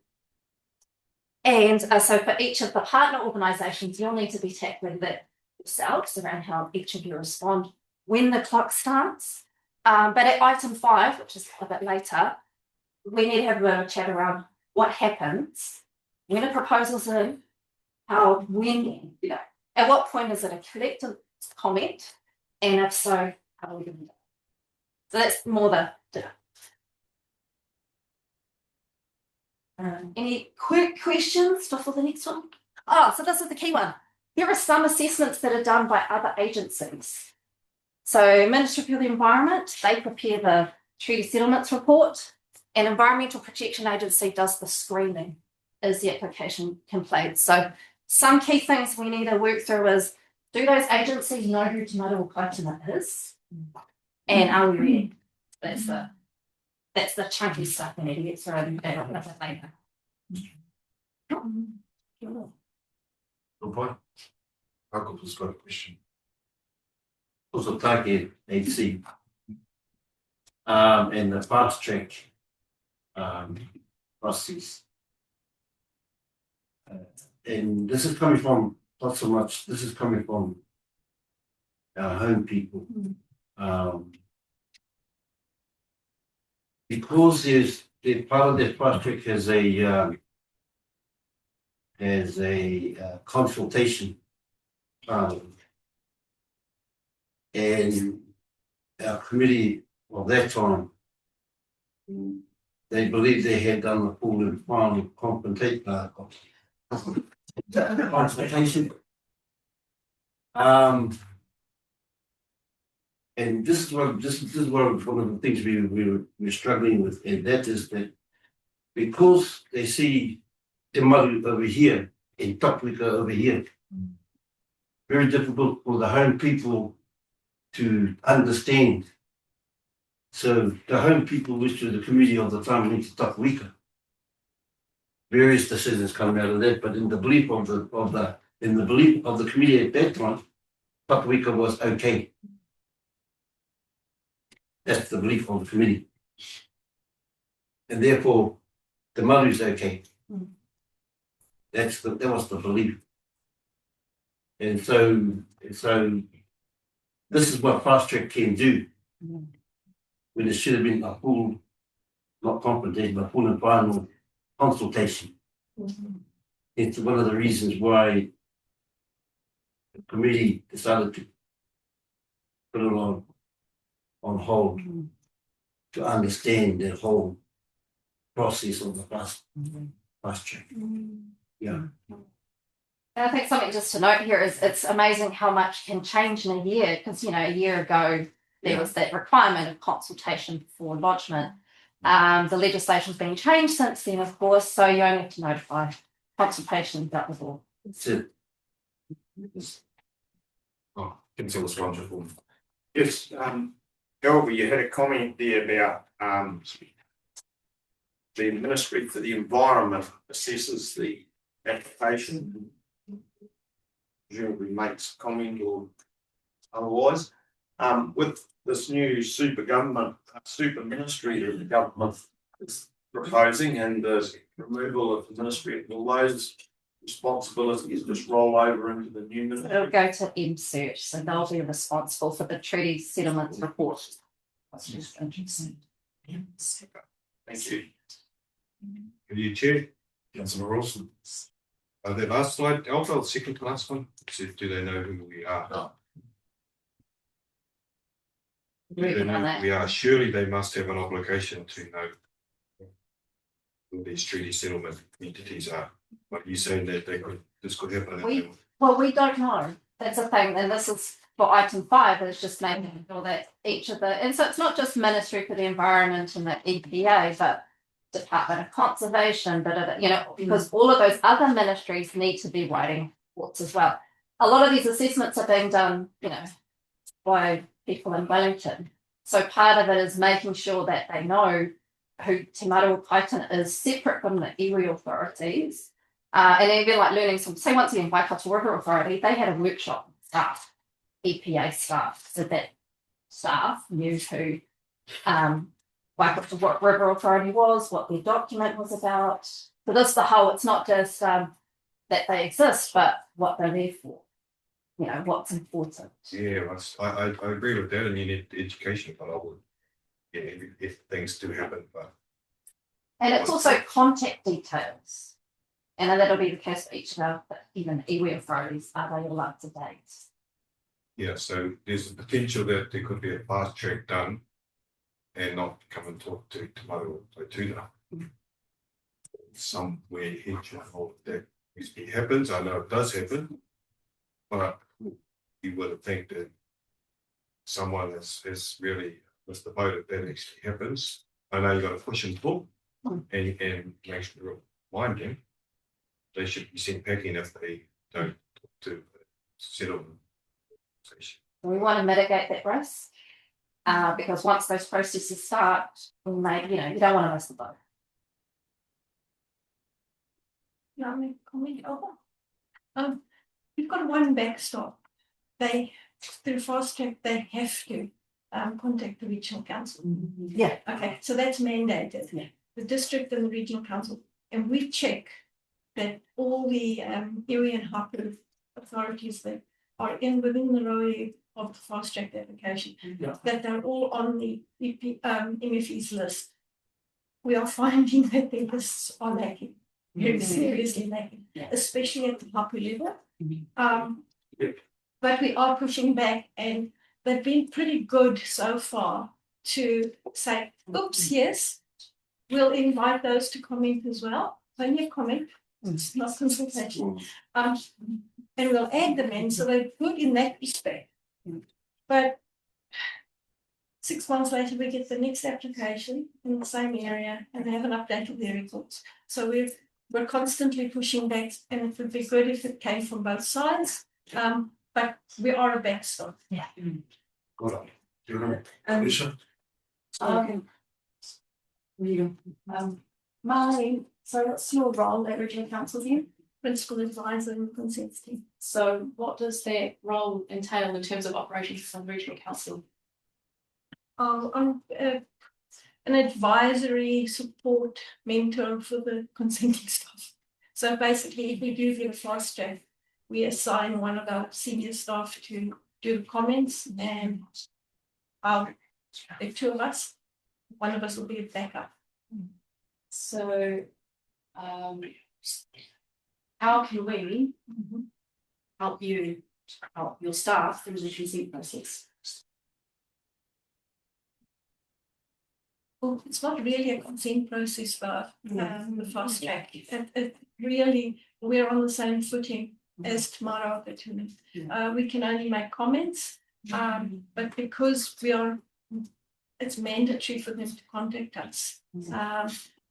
And so for each of the partner organisations, you'll need to be tackling that yourselves around how each of you respond when the clock starts. But at item 5, which is a bit later, we need to have a bit of a chat around what happens when a proposal's in, at what point is it a collective comment, and if so, how are we going to do it? So that's more the any quick questions before the next one? So this is the key one. There are some assessments that are done by other agencies. So Ministry for the Environment, they prepare the Treaty Settlements Report, and Environmental Protection Agency does the screening as the application completes. So some key things we need to work through is, do those agencies know who Te Maru o Kaituna is? And are we ready? That's the chunky stuff we need to get through and a bit later. Good point. I've just got a question. Also, target AC. And the fast track process. And this is coming from, not so much, this is coming from our home people. Because the part of the fast track has a consultation. And our committee of that time, they believed they had done the full and final consultation. And this is one of the things we're struggling with, and that is that because they see Te Maru over here and Tapuika over here, very difficult for the home people to understand. So the home people, which was the community of the time, went to Tapuika. Various decisions come out of that, but in the belief of the community at that time, Tapuika was okay. That's the belief of the committee. And therefore, the Maru is okay. That was the belief. And so this is what fast track can do. When it should have been a full, not confrontation, but full and final consultation. it's one of the reasons why the committee decided to put it on hold to understand the whole process of the fast track. Yeah. And I think something just to note here is it's amazing how much can change in a year, because a year ago there was that requirement of consultation before lodgement. The legislation's been changed since then, of course, so you only have to notify consultation that was all. That's it. Oh, can tell us wonderful. Yes, however, you had a comment there about the Ministry for the Environment assesses the application. Presumably makes comment or otherwise. With this new super ministry that the government is proposing, and the removal of the ministry of all those responsibilities just roll over into the new ministry. It'll go to MSearch, so they'll be responsible for the treaty settlements report. That's just interesting. Thank you. Can you chair? Councillor Wilson. The last slide, Alpha, the second to last one. Do they know who we are? Do they know who we are? Surely they must have an obligation to know who these treaty settlement entities are. But you saying that this could happen? We don't know. That's the thing, and this is for item 5, is just making sure that each of the, and so it's not just Ministry for the Environment and the EPA, but Department of Conservation, but because all of those other ministries need to be writing reports as well. A lot of these assessments are being done, by people in Wellington. So part of it is making sure that they know who Te Maru Kaituna is separate from the iwi authorities. And even like learning some, say once again, Waikato River Authority, they had a workshop with staff, EPA staff, so that staff knew who Waikato River Authority was, what their document was about. So this the whole, it's not just that they exist, but what they're there for. What's important. Yeah, I agree with that, and you need education, but I would, if things do happen, but. And it's also contact details. And then that'll be the case for each of our, even iwi authorities, are they all up to date? Yeah, so there's a potential that there could be a fast track done and not come and talk to Maru or Kaituna. Somewhere here that usually happens. I know it does happen, but you would think that someone is really with the boat if that actually happens. I know you got to push and pull and make sure mind them. They should be sent packing if they don't talk to settlement. We want to mitigate that risk because once those processes start, you don't want to miss the boat. Yeah, I comment over. We've got one backstop. Through fast track, they have to contact the regional council. Yeah. Okay, so that's mandated. Yeah. The district and the regional council, and we check that all the area and Hapu authorities that are within the row of the fast track application, that they're all on the MFE's list. We are finding that their lists are lacking, very seriously lacking, especially at the Hapu level. But we are pushing back, and they've been pretty good so far to say, oops, yes, we'll invite those to comment as well. Only a comment, it's not consultation. And we'll add them in, so they're good in that respect. But 6 months later, we get the next application in the same area, and they haven't updated their reports. So we're constantly pushing back, and it would be good if it came from both sides. But we are a backstop. Yeah. Good on. So what's your role at Regional Council then? Principal advisor and consent team. So what does that role entail in terms of operations from Regional Council? I'm an advisory support mentor for the consenting staff. So basically, if we do get a fast track, we assign one of our senior staff to do the comments, and the two of us, one of us will be a backup. So how can we help you, help your staff through the consent process? Well, it's not really a consent process for the fast track. It really, we're on the same footing as tomorrow. We can only make comments, but because it's mandatory for them to contact us.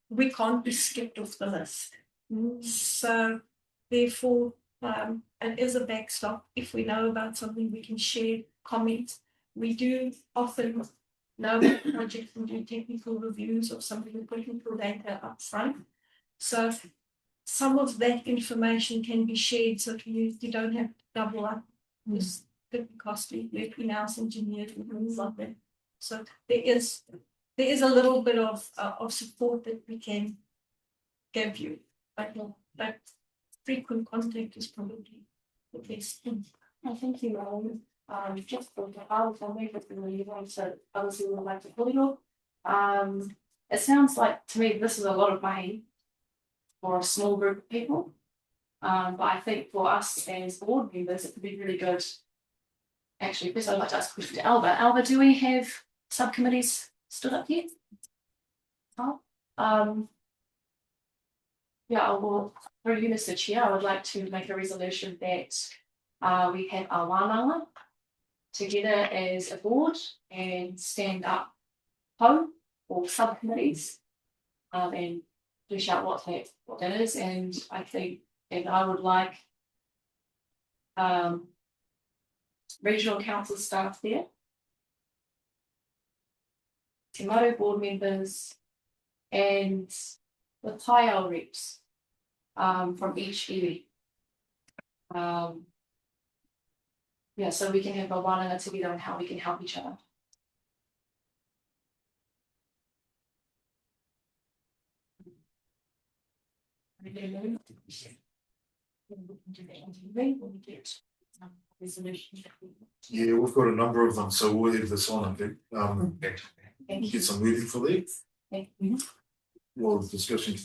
We can't be skipped off the list. So therefore, it is a backstop. If we know about something, we can share, comment. We do often know about projects and do technical reviews of some of the technical data up front. So some of that information can be shared so you don't have to double up. This could be costly. We're in-house engineers and things like that. So there is a little bit of support that we can give you, but frequent contact is probably the best thing. I think you know, just for the house, I make it really want so others who would like to pull it. It sounds like to me this is a lot of money for a small group of people. But I think for us as board members, it could be really good. Actually, first I'd like to ask a question to Alba. Alba, do we have subcommittees stood up yet? Oh, yeah, well, through you, Mr. Chair, I would like to make a resolution that we have our wānanga together as a board and stand up home or subcommittees and flesh out what that is. And I think, and I would like regional council staff there, Te Maru board members, and the Taiao reps from each area. Yeah, so we can have a wānanga together on how we can help each other. Yeah, we've got a number of them, so we'll have this on, I think. We'll get some moving for that. More discussion.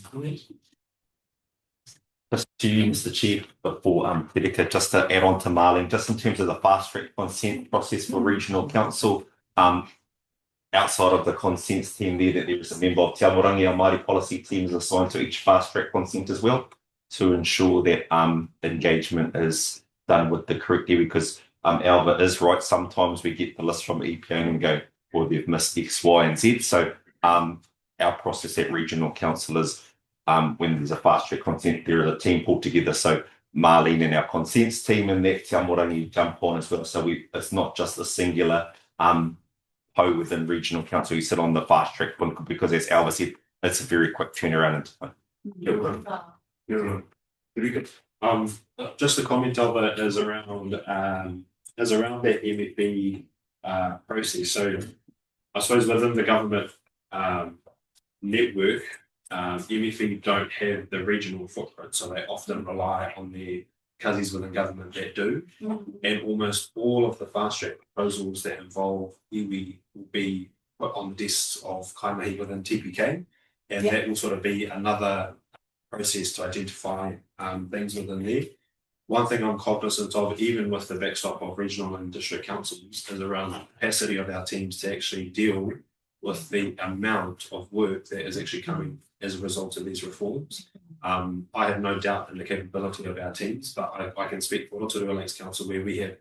Just to you, Mr. Chair, before Terika, just to add on to Marlene, just in terms of the fast track consent process for regional council, outside of the consents team there, that there is a member of Te Amorangi, our Māori policy team is assigned to each fast track consent as well, to ensure that engagement is done with the correct area, because Alva is right, sometimes we get the list from EPA and go, well, they've missed X, Y, and Z. So our process at regional council is when there's a fast track consent, there is a team pulled together. So Marlene and our consents team and that Te Amorangi jump on as well. So it's not just a singular PO within regional council. You sit on the fast track one, because as Alva said, it's a very quick turnaround in time. Very good. Just a comment, Alba, is around that MFB process. So I suppose within the government network, MFB don't have the regional footprint, so they often rely on their cousins within government that do. And almost all of the fast track proposals that involve iwi will be put on the desks of Kaimahi within TPK, and that will sort of be another process to identify things within there. One thing I'm cognizant of, even with the backstop of regional and district councils, is around the capacity of our teams to actually deal with the amount of work that is actually coming as a result of these reforms. I have no doubt in the capability of our teams, but I can speak for Rotorua Lakes Council, where we have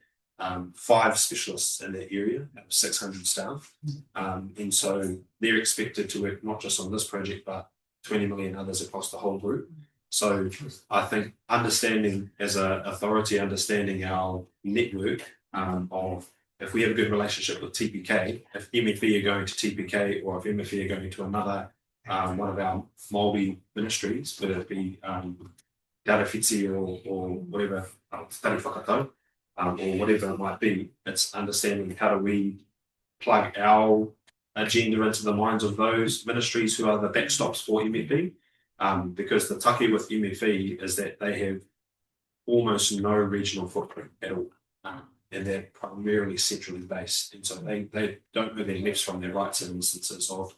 5 specialists in that area, 600 staff. And so they're expected to work not just on this project, but 20 million others across the whole group. So I think understanding as an authority, understanding our network of, if we have a good relationship with TPK, if MFE are going to TPK, or if MFE are going to another one of our Māori ministries, whether it be Darawhiti or whatever, Tari Whakatau, or whatever it might be, it's understanding how do we plug our agenda into the minds of those ministries who are the backstops for MFE. Because the take with MFE is that they have almost no regional footprint at all. And they're primarily centrally based. And so they don't know their lefts from their rights in instances of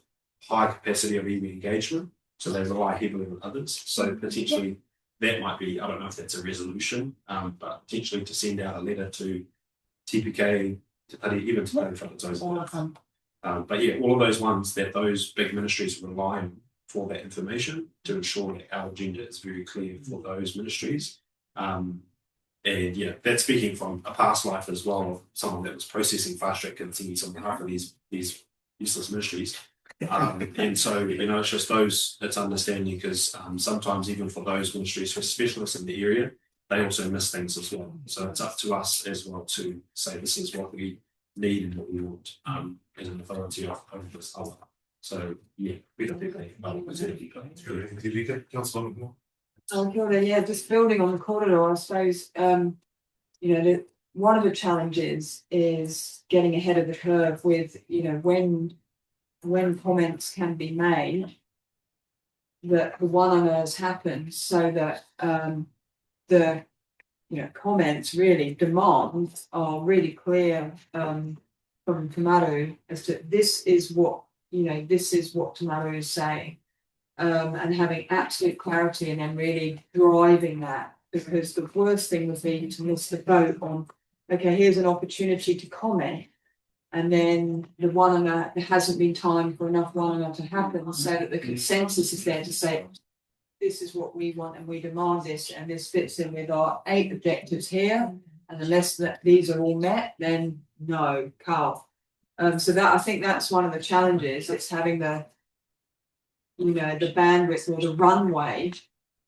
high capacity of EV engagement. So they rely heavily on others. So potentially that might be, I don't know if that's a resolution, but potentially to send out a letter to TPK, even to Whakatau. But yeah, all of those ones that those big ministries rely on for that information to ensure that our agenda is very clear for those ministries. And yeah, that's speaking from a past life as well of someone that was processing fast track consensus on behalf of these useless ministries. And so, it's just those, it's understanding because sometimes even for those ministries, for specialists in the area, they also miss things as well. So it's up to us as well to say this is what we need and what we want as an authority of this other. So yeah, we don't think Kia ora, yeah, just building on the corridor, I suppose, one of the challenges is getting ahead of the curve with, when comments can be made, that the one-oners happen so that the comments really demands are really clear from Te Maru as to this is what Te Maru is saying. And having absolute clarity and then really driving that, because the worst thing would be to miss the boat on, okay, here's an opportunity to comment, and then there hasn't been time for enough one to happen so that the consensus is there to say, this is what we want and we demand this, and this fits in with our 8 objectives here, and unless these are all met, then no, carve. So that I think that's one of the challenges. It's having the bandwidth or the runway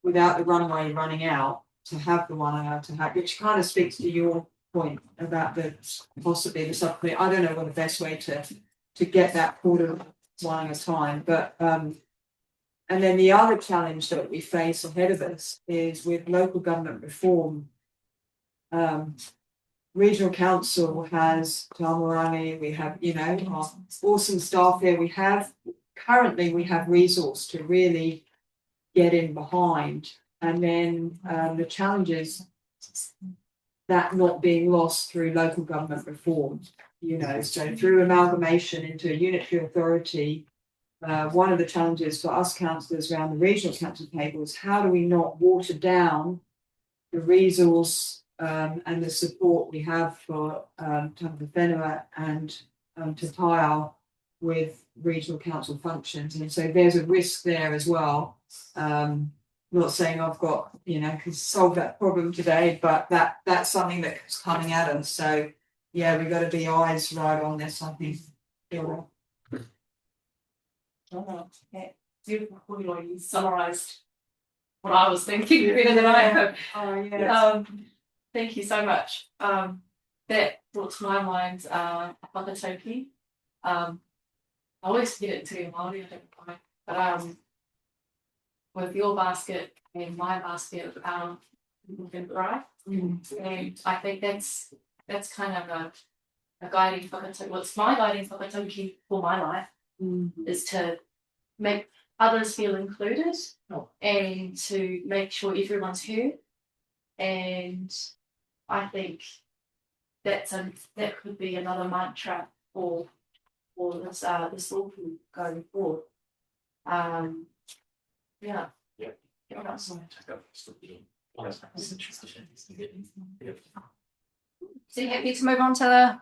without the runway running out to have the one to have, which kind of speaks to your point about possibly the subcommittee. I don't know what the best way to get that quarter one at a time, but and then the other challenge that we face ahead of us is with local government reform. Regional Council has Tamarani, we have, our awesome staff here. Currently we have resource to really get in behind, and then the challenges that not being lost through local government reform, so through amalgamation into a unitary authority. One of the challenges for us councillors around the regional council table is how do we not water down the resource and the support we have for Tangata Whenua and Te Taiao with regional council functions, and so there's a risk there as well. Not saying I've got can solve that problem today, but that's something that's coming at us. So yeah, we've got to be eyes right on this, I think. Yeah, beautiful. You summarised what I was thinking better than I have. Oh yeah. Thank you so much. That brought to my mind whakatauki. I always get it to Māori, I don't know, but with your basket and my basket, right? And I think that's kind of a guiding whakatauki. Well, it's my guiding whakatauki for my life is to make others feel included and to make sure everyone's heard. And I think that could be another mantra for this all going forward. Yeah. So you happy to move on to the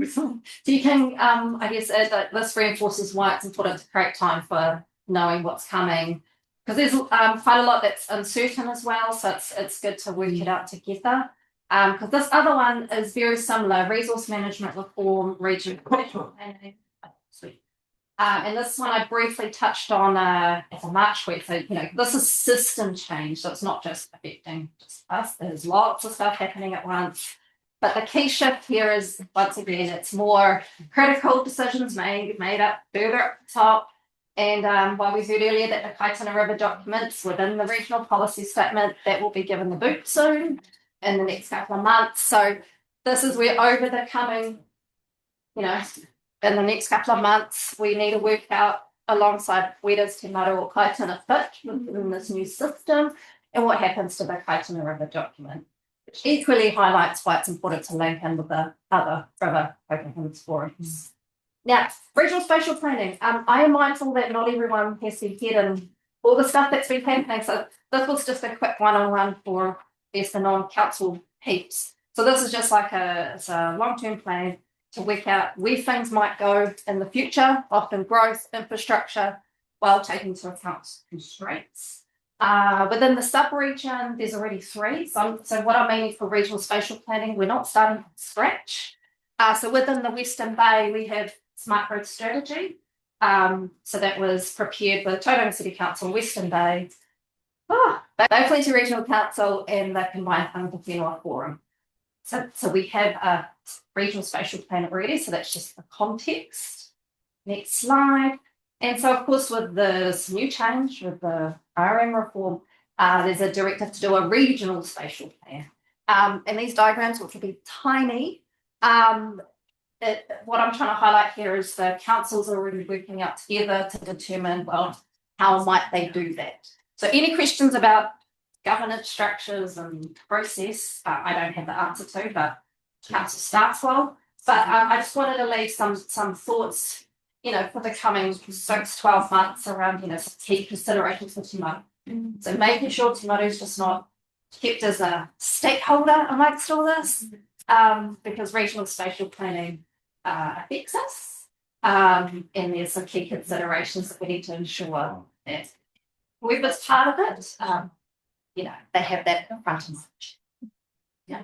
so you can I guess this reinforces why it's important to create time for knowing what's coming, because there's quite a lot that's uncertain as well, so it's good to work it out together. Because this other one is very similar: resource management reform, regional planning. Sweet. And this one I briefly touched on at the March week. So this is system change, so it's not just affecting just us. There's lots of stuff happening at once. But the key shift here is, once again, it's more critical decisions made up further at the top. And while we heard earlier that the Kaituna River documents within the regional policy statement, that will be given the boot soon in the next couple of months. So this is where over the coming, in the next couple of months, we need to work out alongside where does Te Maru or Kaituna fit within this new system and what happens to the Kaituna River document, which equally highlights why it's important to link in with the other river open forums. Now, regional spatial planning. I am mindful that not everyone has their head all the stuff that's been happening. So this was just a quick one-on-one for the non-council peeps. So this is just like it's a long-term plan to work out where things might go in the future, often growth, infrastructure, while taking into account constraints. Within the sub-region, there's already 3. So what I mean for regional spatial planning, we're not starting from scratch. So within the Western Bay, we have smart growth strategy. So that was prepared by the Tauranga City Council, Western Bay, Bay Plenty Regional Council, and the Combined Hunter Whenua Forum. So we have a regional spatial plan already, so that's just the context. Next slide. And so, of course, with this new change, with the RM reform, there's a directive to do a regional spatial plan. And these diagrams, which will be tiny, what I'm trying to highlight here is the councils are already working out together to determine, well, how might they do that? So any questions about governance structures and process, I don't have the answer to, but council starts well. But I just wanted to leave some thoughts, for the coming 6-12 months around, some key considerations for Te Maru. So making sure Te Maru is just not kept as a stakeholder amongst all this, because regional spatial planning affects us, and there's some key considerations that we need to ensure that whoever's part of it, they have that in front of them. Yeah.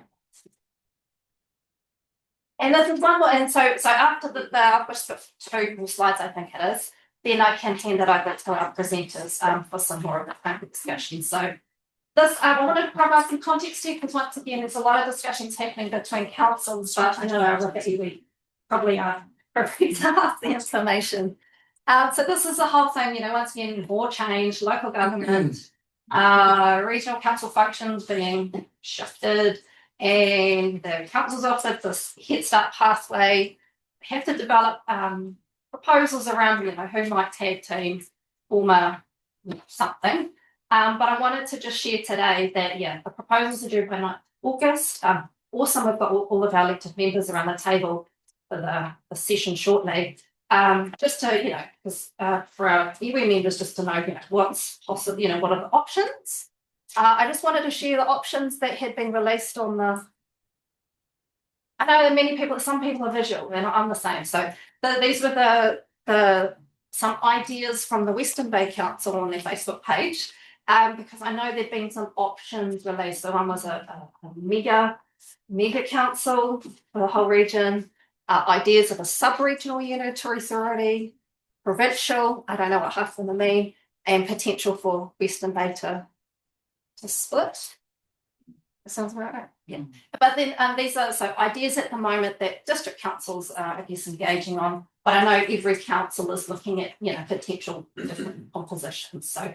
And this is one more, and so after I've just got 2 more slides, I think it is, then I can hand it over to our presenters for some more of the discussion. So this, I wanted to provide some context here, because once again, there's a lot of discussions happening between councils, but I know we probably are privy to half the information. So this is the whole thing, once again, more change, local government, regional council functions being shifted, and the council's offered this Head Start pathway, have to develop proposals around, who might tag team, form something. But I wanted to just share today that, the proposals are due by August. Also, we've got all of our elected members around the table for the session shortly. Just to, because for our iwi members, just to know, what's possible, what are the options. I just wanted to share the options that had been released on I know that some people are visual, and I'm the same. So these were some ideas from the Western Bay Council on their Facebook page, because I know there've been some options released. So one was a mega council for the whole region, ideas of a sub-regional unitary authority, provincial, I don't know what half of them mean, and potential for Western Bay to split. That sounds about right. Yeah. But then these are ideas at the moment that district councils are, engaging on. But I know every council is looking at, potential different compositions. So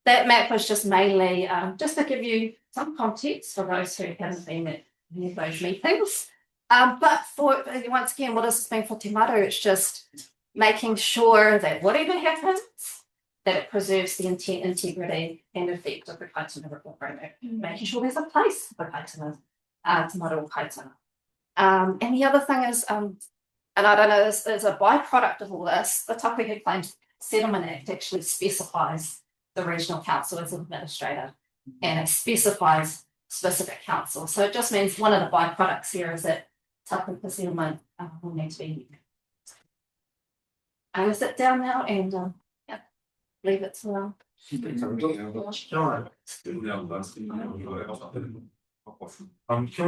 that map was just mainly just to give you some context for those who haven't been at any of those meetings. But for once again, what does this mean for Te Maru? It's just making sure that whatever happens, that it preserves the intent, integrity, and effect of the Kaituna Reform Framework, making sure there's a place for Kaituna, Te Maru Kaituna. And the other thing is, and I don't know, as a byproduct of all this, the Tāpeka Claims Settlement Act actually specifies the regional council as an administrator, and it specifies specific council. So it just means one of the byproducts here is that Tāpeka settlement will need to be. I'm going to sit down now and leave it to them. Can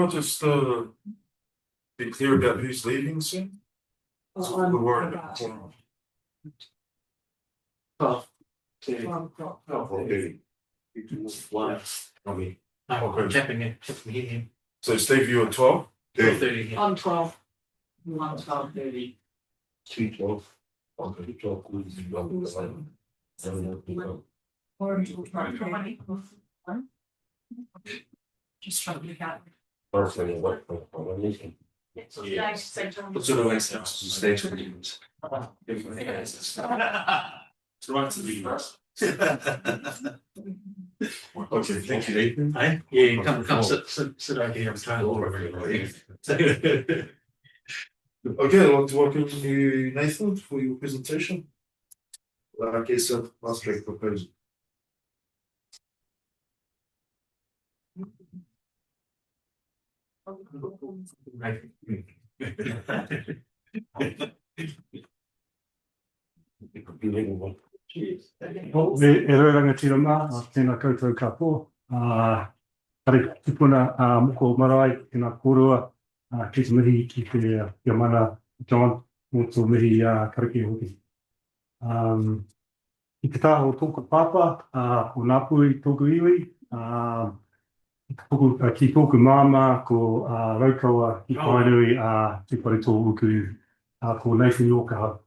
I just be clear about who's leaving soon? We're worried about So Steve, you at 12? 12:30. I'm 12. 12:30. 2:12. Okay, 12. Just trying to look out. What's the next stage for you? Okay, thank you, Nathan. Hi. Yeah, come sit over here. I'm trying to order everybody. Okay, I'd like to welcome you, Nathan, for your presentation. I guess a fast track proposal. E reiranga tirama, tēnā koutou katoa. Kare tupuna moko marae, tēnā kōrua, ki te mihi ki te mana John, mō tō mihi kareke hoki. I te taha o tōka pāpa, ko Ngāpui tōku iwi, ki tōku māma, ko Raukawa i Kainui, te pare tō uku, ko Nathan Yorkaha.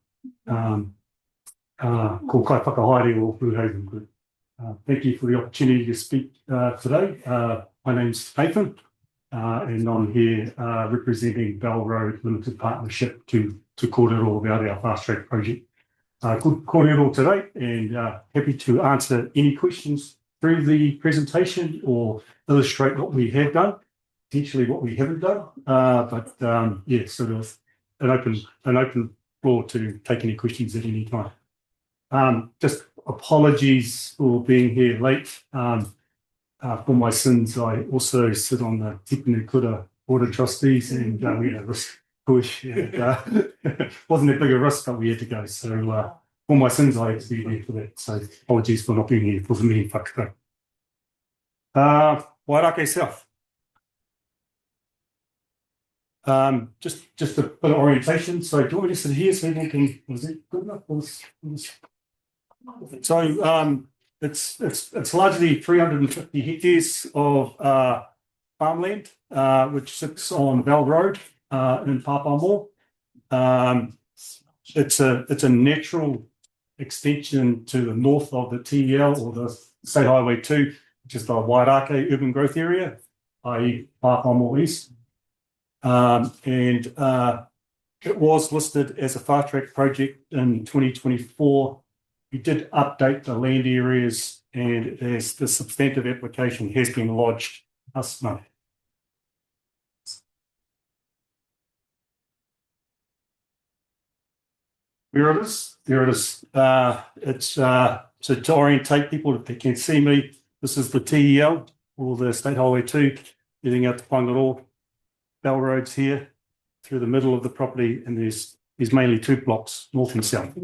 Ko kai whakahaere o Blue Haven Group. Thank you for the opportunity to speak today. My name's Nathan, and I'm here representing Bell Road Limited Partnership to kōrero about our fast track project. Good kōrero today, and happy to answer any questions through the presentation or illustrate what we have done, potentially what we haven't done. Yeah, sort of an open floor to take any questions at any time. Just apologies for being here late. For my sins, I also sit on the Tipene Kura Board of Trustees, and we had a risk push. And, wasn't a bigger risk, but we had to go. So for my sins, I had to be there for that. So apologies for not being here for the meeting. Wairake South. Just a bit of orientation. So do you want me to sit here so you can, was it good enough? So it's largely 350 hectares of farmland, which sits on Bell Road in Papamoa. It's a natural extension to the north of the TEL or the State Highway 2, which is the Wairake urban growth area, i.e. Papamoa East. It was listed as a fast track project in 2024. We did update the land areas, and as the substantive application has been lodged this month. There it is. There it is. It's so to orientate people, if they can see me, this is the TEL or the State Highway 2 heading out to Whangaroa. Bell Road's here through the middle of the property, and there's mainly two blocks, north and south.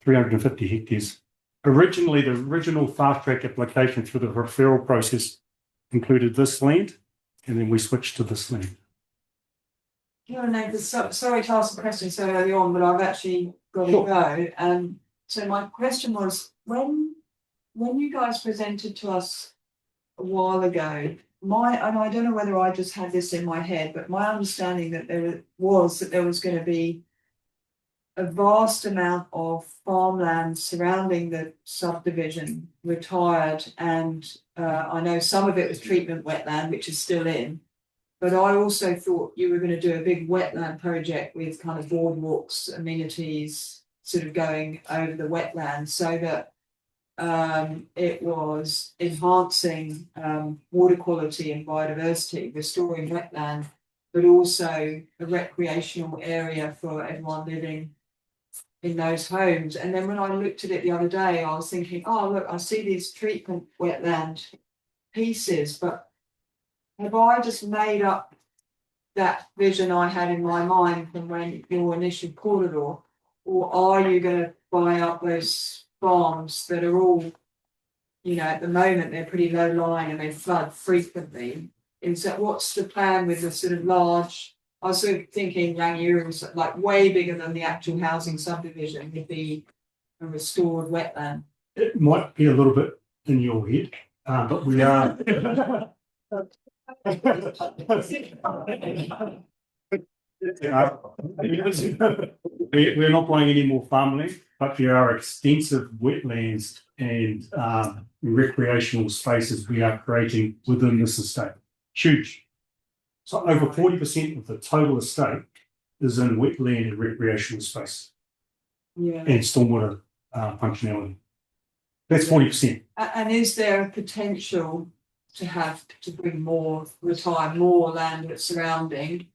350 hectares. Originally, the original fast track application through the referral process included this land, and then we switched to this land. Sorry to ask a question so early on, but I've actually got to go. So my question was, when you guys presented to us a while ago, and I don't know whether I just had this in my head, but my understanding that there was going to be a vast amount of farmland surrounding the subdivision retired, and I know some of it was treatment wetland, which is still in, but I also thought you were going to do a big wetland project with kind of boardwalks, amenities sort of going over the wetland, so that it was enhancing water quality and biodiversity, restoring wetland, but also a recreational area for everyone living in those homes. And then when I looked at it the other day, I was thinking, oh, look, I see these treatment wetland pieces, but have I just made up that vision I had in my mind from when your initial corridor, or are you going to buy up those farms that are all, you know, at the moment they're pretty low lying and they flood frequently? Is that, what's the plan with the sort of large, I was sort of thinking Rangiora was like way bigger than the actual housing subdivision, would be a restored wetland. It might be a little bit in your head, but we are. We're not buying any more farmland, but there are extensive wetlands and recreational spaces we are creating within this estate. Huge. So over 40% of the total estate is in wetland and recreational space. Yeah. And stormwater functionality. That's 40%. And is there a potential to bring retire more land that's surrounding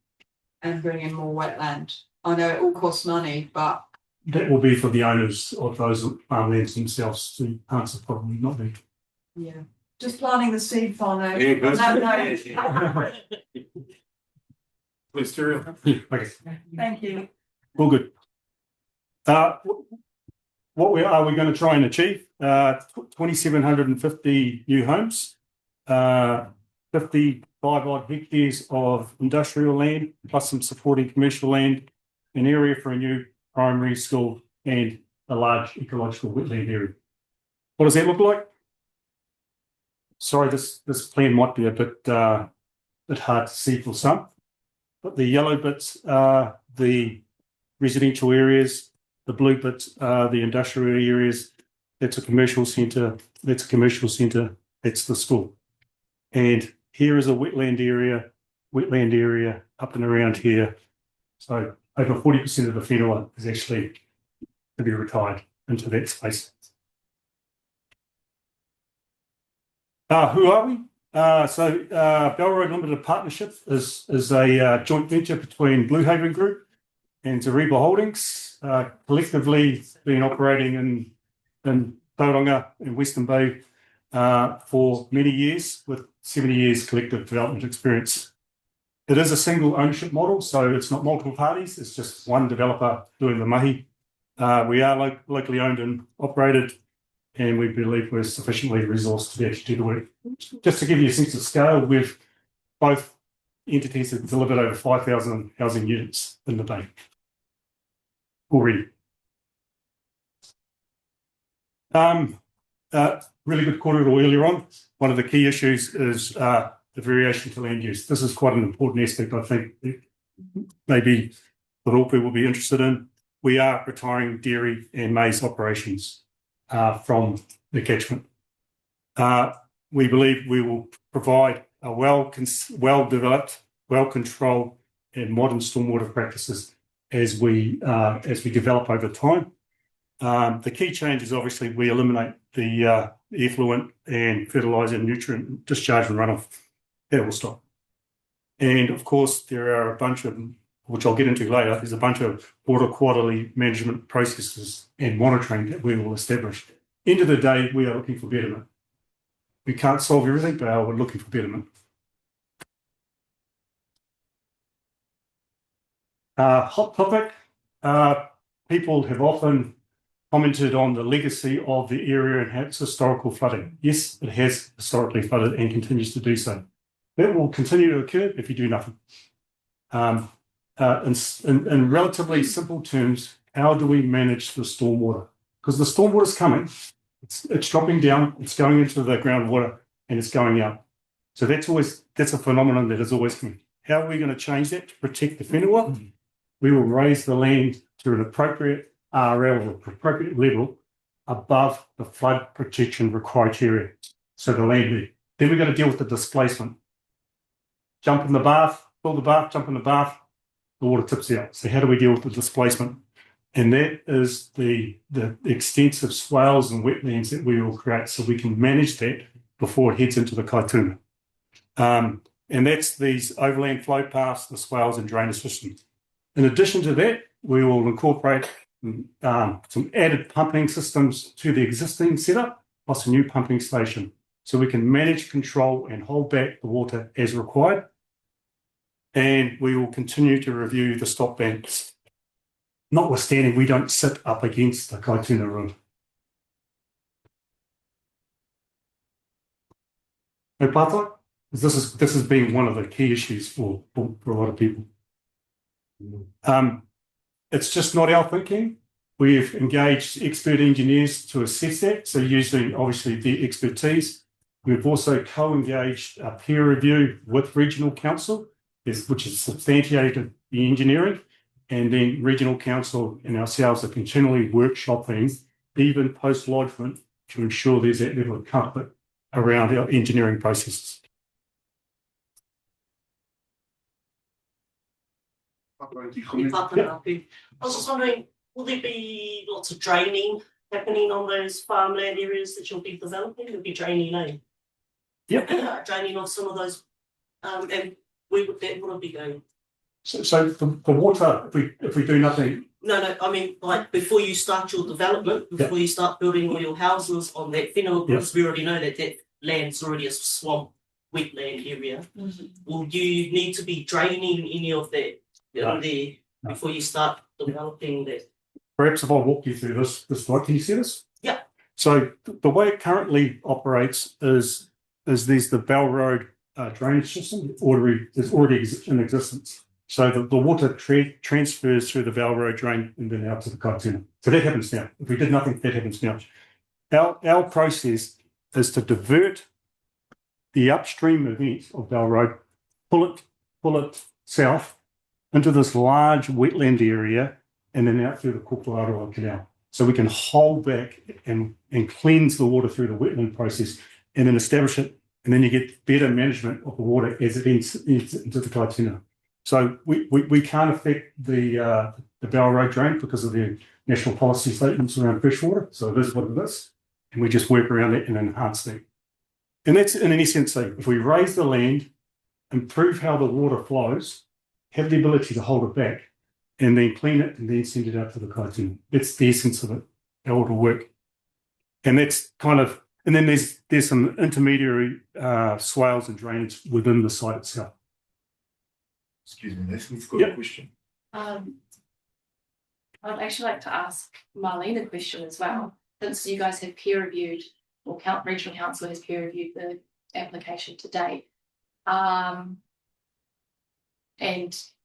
and bring in more wetland? I know it all costs money, but that will be for the owners of those farmlands themselves to answer, probably not me. Yeah. Just planting the seed farm there. Yeah, good. No. Please carry on. Okay, Thank you. all good. What are we going to try and achieve? 2,750 new homes, 55 odd hectares of industrial land, plus some supporting commercial land, an area for a new primary school, and a large ecological wetland area. What does that look like? Sorry, this plan might be a bit hard to see for some, but the yellow bits are the residential areas, the blue bits are the industrial areas. That's a commercial centre. That's a commercial centre. That's the school. And here is a wetland area up and around here. So over 40% of the whenua is actually to be retired into that space. Who are we? Belroad Limited Partnership is a joint venture between Blue Haven Group and Zariba Holdings, collectively been operating in Tauranga and Western Bay for many years, with 70 years collective development experience. It is a single ownership model, so it's not multiple parties, it's just one developer doing the mahi. We are locally owned and operated, and we believe we're sufficiently resourced to actually do the work. Just to give you a sense of scale, we've both entities have delivered over 5,000 housing units in the bay already. Really good quarter earlier on. One of the key issues is the variation to land use. This is quite an important aspect, I think, maybe that all people will be interested in. We are retiring dairy and maize operations from the catchment. We believe we will provide a well-developed, well-controlled and modern stormwater practices as we develop over time. The key change is obviously we eliminate the effluent and fertiliser nutrient discharge and runoff. That will stop. And of course, there are a bunch of, which I'll get into later, there's a bunch of water quality management processes and monitoring that we will establish. End of the day, we are looking for betterment. We can't solve everything, but we're looking for betterment. Hot topic. People have often commented on the legacy of the area and its historical flooding. Yes, it has historically flooded and continues to do so. That will continue to occur if you do nothing. In relatively simple terms, how do we manage the stormwater? Because the stormwater is coming, it's dropping down, it's going into the groundwater, and it's going out. So that's a phenomenon that is always coming. How are we going to change that to protect the whenua? We will raise the land to an appropriate RL, or appropriate level, above the flood protection criteria. So the land there. Then we're going to deal with the displacement. Jump in the bath, fill the bath, jump in the bath, the water tips out. So how do we deal with the displacement? And that is the extensive swales and wetlands that we will create so we can manage that before it heads into the Kaituna. And that's these overland flow paths, the swales and drainage systems. In addition to that, we will incorporate some added pumping systems to the existing setup, plus a new pumping station, so we can manage, control, and hold back the water as required. And we will continue to review the stop banks, notwithstanding we don't sit up against the Kaituna River. No pātai? This has been one of the key issues for a lot of people. It's just not our thinking. We've engaged expert engineers to assess that, so using obviously their expertise. We've also co-engaged a peer review with regional council, which has substantiated the engineering, and then regional council and ourselves are continually workshopping, even post-lodgement, to ensure there's that level of comfort around our engineering processes. I was just wondering, will there be lots of draining happening on those farmland areas that you'll be developing? There'll be draining, eh? Yep. Draining off some of those, and where would that be going? So the water, if we do nothing. No, I mean, like before you start your development, before you start building all your houses on that whenua, because we already know that land's already a swamp wetland area, will you need to be draining any of that in there before you start developing that? Perhaps if I walk you through this slide, can you see this? Yeah. So the way it currently operates is there's the Bell Road drainage system is already in existence. So the water transfers through the Bell Road drain and then out to the Kaituna. So that happens now. If we did nothing, that happens now. Our process is to divert the upstream event of Bell Road, pull it south into this large wetland area and then out through the Kukuaroa Canal. So we can hold back and cleanse the water through the wetland process and then establish it, and then you get better management of the water as it ends into the Kaituna. So we can't affect the Bell Road drain because of the national policy statements around freshwater. So it is what it is, and we just work around it and enhance that. And that's in essence, if we raise the land, improve how the water flows, have the ability to hold it back, and then clean it and then send it out to the Kaituna. That's the essence of it, how it'll work. And that's kind of, and then there's some intermediary swales and drainage within the site itself. Excuse me, Nathan, we've got a question. I'd actually like to ask Marlene a question as well. Since you guys have peer reviewed, or regional council has peer reviewed the application to date, and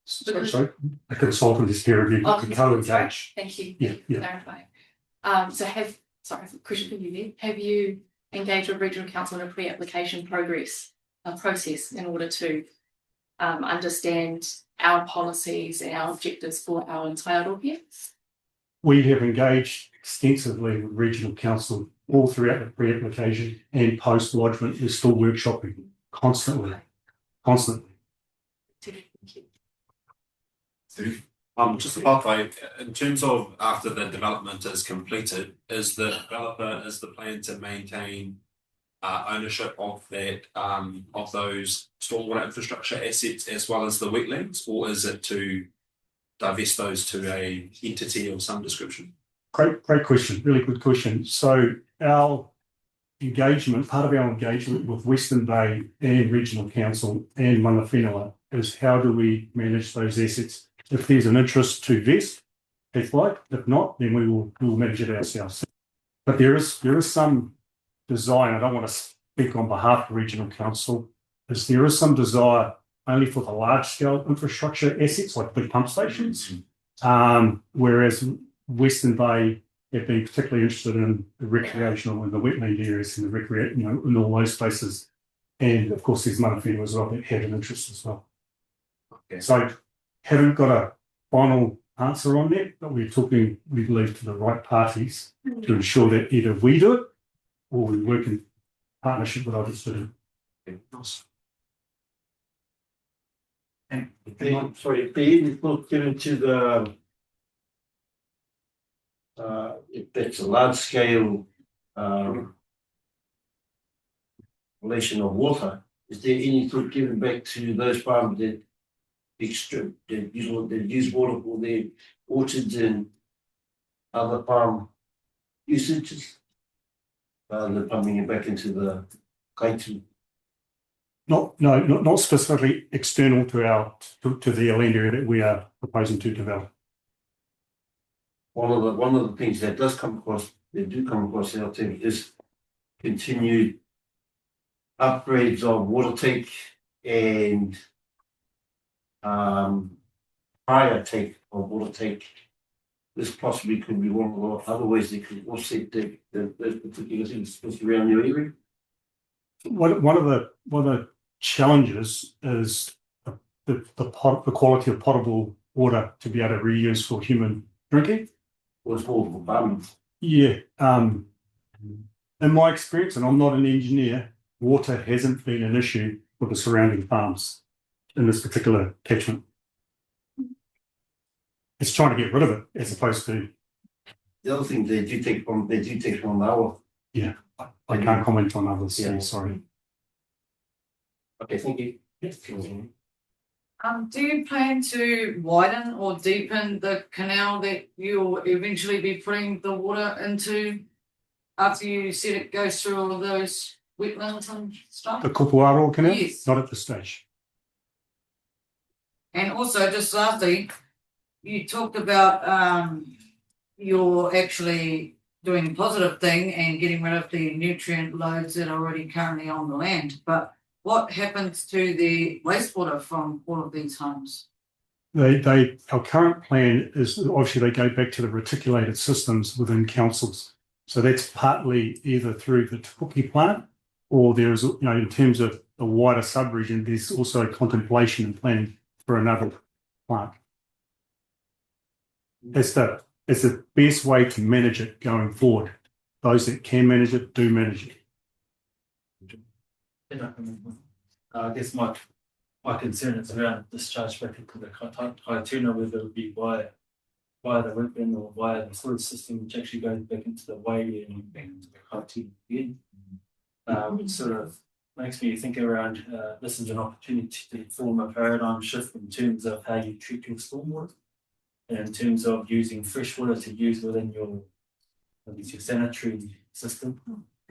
sorry, a consultant is peer reviewed. Co-engage. Thank you. Yeah. Clarifying. Question for you then. Have you engaged with regional council in a pre-application process in order to understand our policies and our objectives for our entitlement here? We have engaged extensively with regional council all throughout the pre-application and post-lodgement. We're still workshopping constantly. Thank you. Steve? Just to clarify, in terms of after the development is completed, is the plan to maintain ownership of that of those stormwater infrastructure assets as well as the wetlands, or is it to divest those to a entity of some description? Great question. Really good question. So our engagement, part of our engagement with Western Bay and Regional Council and Mana Whenua is how do we manage those assets? If there's an interest to vest, that's right. If not, then we will manage it ourselves. But there is some desire, I don't want to speak on behalf of Regional Council, there is some desire only for the large scale infrastructure assets like big pump stations, whereas Western Bay have been particularly interested in the recreational and the wetland areas and the in all those spaces. And of course, there's Mana Whenua as well that have an interest as well. Okay. So haven't got a final answer on that, but we're talking, we believe, to the right parties to ensure that either we do it or we work in partnership with others to do it. Sorry, the input given to the if that's a large scale relation of water, is there any thought given back to those farmers that use water for their orchards and other farm usages, rather than pumping it back into the Kaituna? Not specifically external to the land area that we are proposing to develop. One of the things that do come across our team is continued upgrades of water take and higher take of water take. This possibly could be one of the other ways they could offset those particular things, especially around your area. One of the challenges is the quality of potable water to be able to reuse for human drinking. What's called farming. Yeah. In my experience, and I'm not an engineer, water hasn't been an issue for the surrounding farms in this particular catchment. It's trying to get rid of it as opposed to. The other thing they do take from our. Yeah, I can't comment on others. Yeah. Sorry. Okay, thank you. Yes. Do you plan to widen or deepen the canal that you'll eventually be putting the water into after you said it goes through all of those wetlands and stuff? The Kupuaro Canal? Yes. Not at this stage. And also, just lastly, you talked about you're actually doing a positive thing and getting rid of the nutrient loads that are already currently on the land. But what happens to the wastewater from all of these homes? Our current plan is obviously they go back to the reticulated systems within councils. So that's partly either through the Te Puke plant, or there is, in terms of the wider sub-region, there's also contemplation and planning for another plant. It's the best way to manage it going forward. Those that can manage it, do manage it. I guess my concern is around discharge back into the Kaituna, whether it be via the wetland or via the sewage system, which actually goes back into the way and back into the Kaituna again. Which sort of makes me think around this is an opportunity to form a paradigm shift in terms of how you treat your stormwater, and in terms of using fresh water to use within your sanitary system.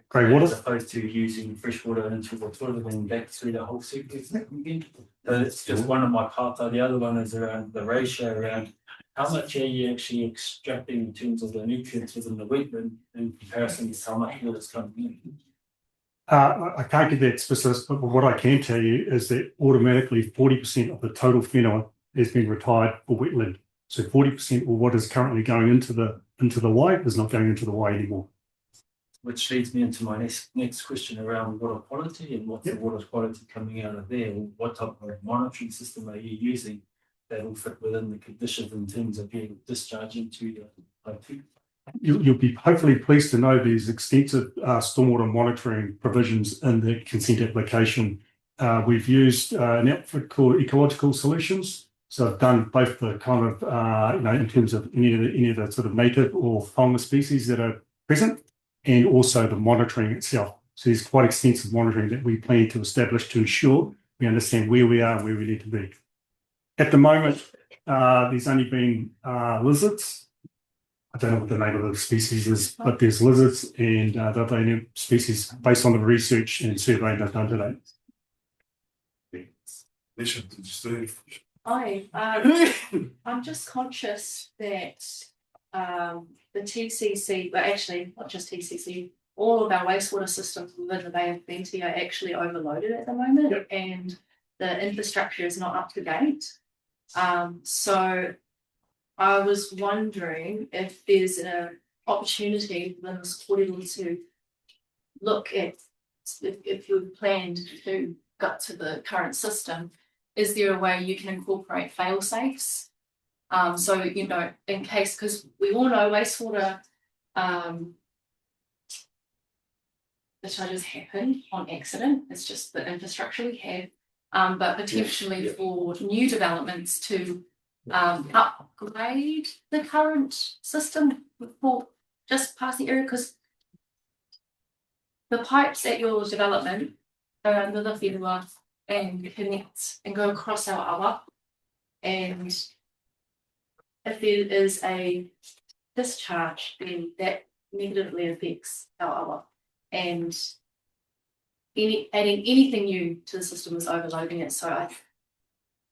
Grey as opposed to using fresh water into the toilet and back through the whole circuit again. So it's just one of my parts. The other one is around the ratio around how much are you actually extracting in terms of the nutrients within the wetland in comparison to how much water is coming in. I can't get that specific, but what I can tell you is that automatically 40% of the total whenua has been retired for wetland. So 40% of what is currently going into the Y is not going into the Y anymore. Which leads me into my next question around water quality and what's the water quality coming out of there? What type of monitoring system are you using that will fit within the conditions in terms of being discharged into the Kaituna? You'll be hopefully pleased to know there's extensive stormwater monitoring provisions in the consent application. We've used an outfit called Ecological Solutions. So I've done both the kind of, in terms of any of the sort of native or fauna species that are present, and also the monitoring itself. So there's quite extensive monitoring that we plan to establish to ensure we understand where we are and where we need to be. At the moment, there's only been lizards. I don't know what the name of the species is, but there's lizards and the other species based on the research and survey they've done today. I'm just conscious that the TCC, but actually not just TCC, all of our wastewater systems within the Bay of Plenty are actually overloaded at the moment, and the infrastructure is not up to date. So I was wondering if there's an opportunity within this corridor to look at if you've planned to gut to the current system. Is there a way you can incorporate fail safes? So, in case, because we all know wastewater discharges happen on accident. It's just the infrastructure we have. But potentially for new developments to upgrade the current system for just past the area, because the pipes at your development go under the whenua and connect and go across our awa, and if there is a discharge, then that negatively affects our awa, and adding anything new to the system is overloading it. So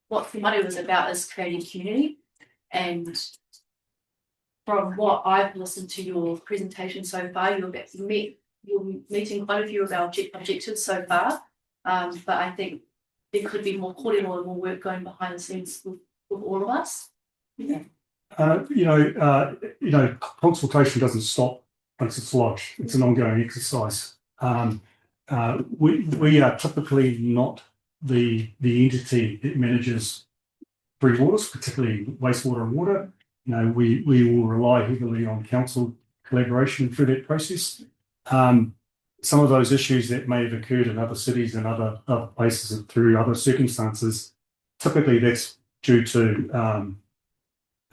what Maru was about is creating community, and from what I've listened to your presentation so far, you're meeting quite a few of our objectives so far, but I think there could be more kōrero and more work going behind the scenes with all of us. Yeah. Consultation doesn't stop once it's lodged. It's an ongoing exercise. We are typically not the entity that manages free waters, particularly wastewater and water. We will rely heavily on council collaboration through that process. Some of those issues that may have occurred in other cities and other places and through other circumstances, typically that's due to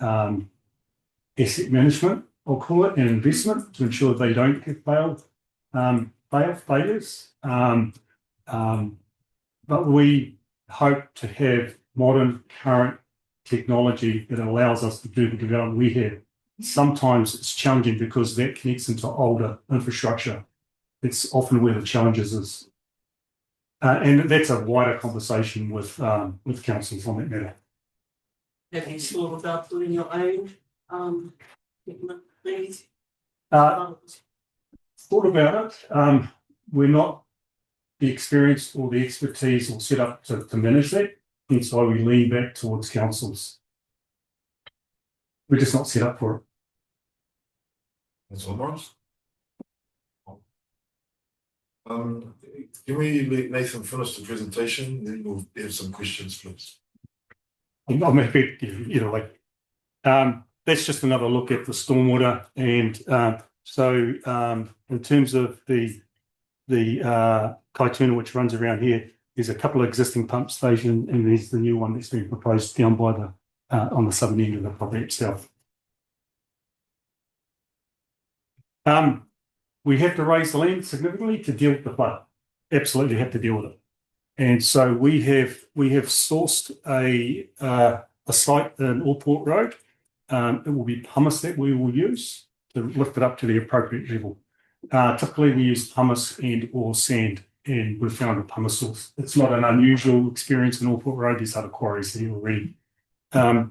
asset management, I'll call it, and investment to ensure they don't have failures. But we hope to have modern, current technology that allows us to do the development we have. Sometimes it's challenging because that connects into older infrastructure it's often where the challenges is. And that's a wider conversation with councils on that matter. Have you thought about doing your own things? Thought about it. We're not the experience or the expertise or set up to manage that. Hence why we lean back towards councils. We're just not set up for it. That's all, Morris. Can we let Nathan finish the presentation? Then we'll have some questions, please. I'm happy either way. That's just another look at the stormwater, and in terms of the Kaituna which runs around here, there's a couple of existing pump stations, and there's the new one that's been proposed down by the on the southern end of the property itself. We have to raise the land significantly to deal with the flood. Absolutely have to deal with it. And so we have sourced a site in Allport Road. It will be pumice that we will use to lift it up to the appropriate level. Typically we use pumice and or sand, and we've found a pumice source. It's not an unusual experience in Allport Road. There's other quarries here already. The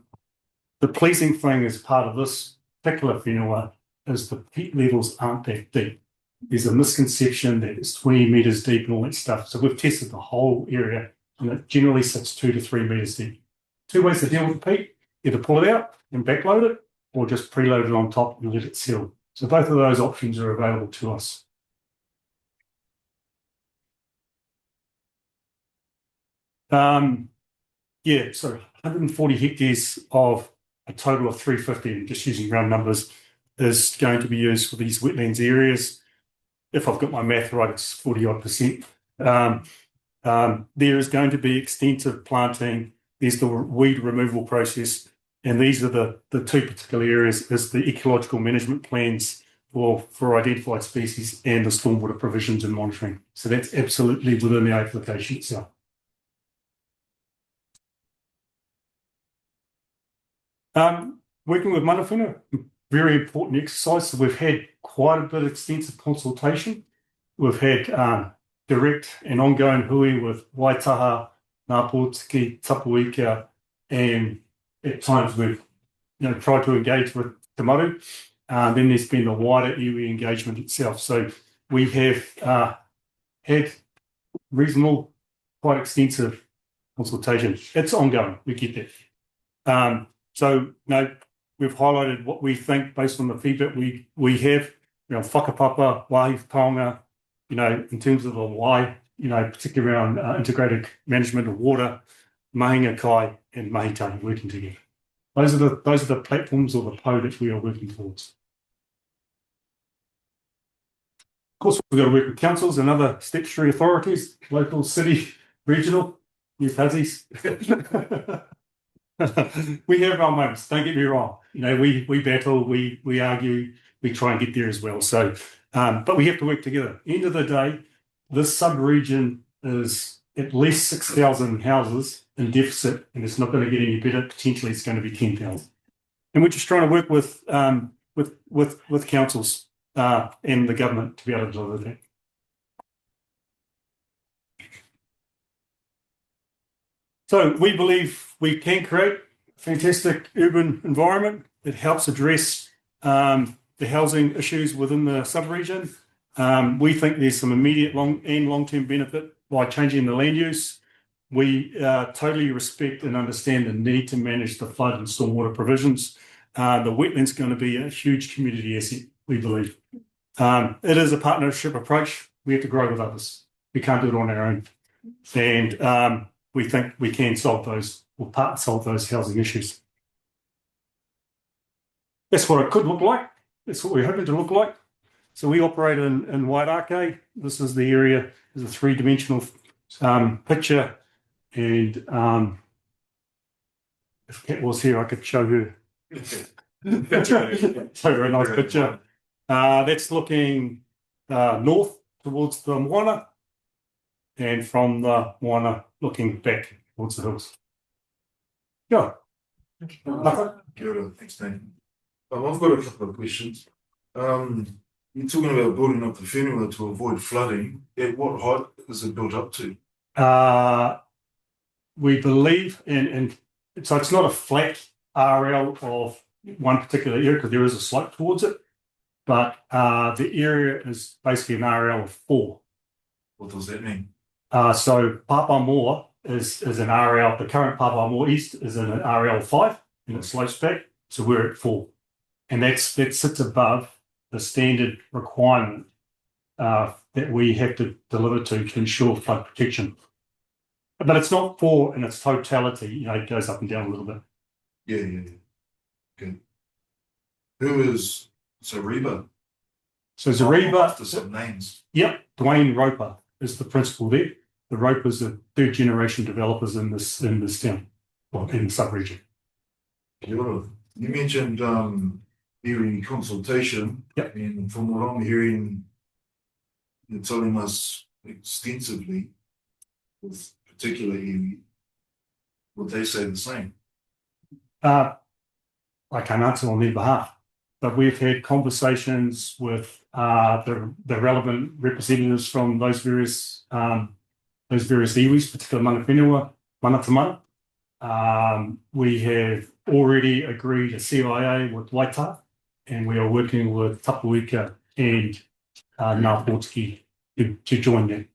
pleasing thing as part of this particular whenua is the peat levels aren't that deep. There's a misconception that it's 20 metres deep and all that stuff. So we've tested the whole area, and it generally sits 2 to 3 metres deep. Two ways to deal with the peat: either pull it out and backload it, or just preload it on top and let it settle. So both of those options are available to us. So 140 hectares of a total of 350, just using round numbers, is going to be used for these wetlands areas. If I've got my math right, it's 40-odd%. There is going to be extensive planting. There's the weed removal process, and these are the two particular areas: is the ecological management plans for identified species and the stormwater provisions and monitoring. So that's absolutely within the application itself. Working with mana whenua, very important exercise. So we've had quite a bit of extensive consultation. We've had direct and ongoing hui with Waitaha, Ngāpōtiki, Tapuika, and at times we've tried to engage with Te Maru. Then there's been the wider iwi engagement itself. So we have had reasonable, quite extensive consultation. It's ongoing, we get that. We've highlighted what we think based on the feedback we have, whakapapa, wāhi taonga, in terms of the why, particularly around integrated management of water, mahinga kai and mahitahi working together. Those are the platforms or the po that we are working towards. Of course, we've got to work with councils and other statutory authorities, local, city, regional, New Fuzzies. We have our moments, don't get me wrong. We battle, we argue, we try and get there as well. So, but we have to work together. End of the day, this sub-region is at least 6,000 houses in deficit, and it's not going to get any better. Potentially, it's going to be 10,000. And we're just trying to work with councils and the government to be able to deliver that. So we believe we can create a fantastic urban environment that helps address the housing issues within the sub-region. We think there's some immediate long-term benefit by changing the land use. We totally respect and understand the need to manage the flood and stormwater provisions. The wetland's going to be a huge community asset, we believe. It is a partnership approach. We have to grow with others. We can't do it on our own. And we think we can solve those housing issues. That's what it could look like. That's what we're hoping to look like. So we operate in Wairakei. This is the area. There's a three-dimensional picture. And if Kat was here, I could show her. Show her a nice picture. That's looking north towards the moana, and from the moana looking back towards the hills. Yeah. Thanks, Nathan. I've got a couple of questions. You're talking about building up the whenua to avoid flooding. At what height is it built up to? We believe so it's not a flat RL of one particular area because there is a slope towards it, but the area is basically an RL of 4. What does that mean? So Papamoa is an RL, the current Papamoa East is in an RL 5 and it slopes back, so we're at 4. And that sits above the standard requirement that we have to deliver to ensure flood protection. But it's not 4 in its totality, it goes up and down a little bit. Yeah. Okay. Who is Zariba? So Zariba, after some names. Yep, Dwayne Roper is the principal there. The Ropers are 3rd generation developers in this town, or in the sub-region. You mentioned hearing consultation. Yep. And from what I'm hearing, you're telling us extensively, with particularly, would they say the same? I can't answer on their behalf, but we've had conversations with the relevant representatives from those various iwis, particularly mana whenua, mana tamara. We have already agreed a CIA with Waitara, and we are working with Tapuika and Ngā Pōtiki to join them.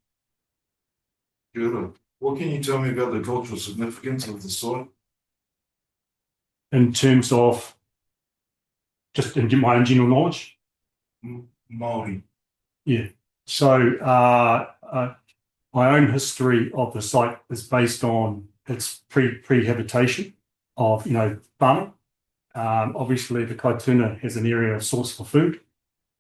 Good. What can you tell me about the cultural significance of the site? In terms of just in my own general knowledge? Māori. Yeah. So my own history of the site is based on its pre-habitation of, farming. Obviously, the Kaituna has an area of source for food,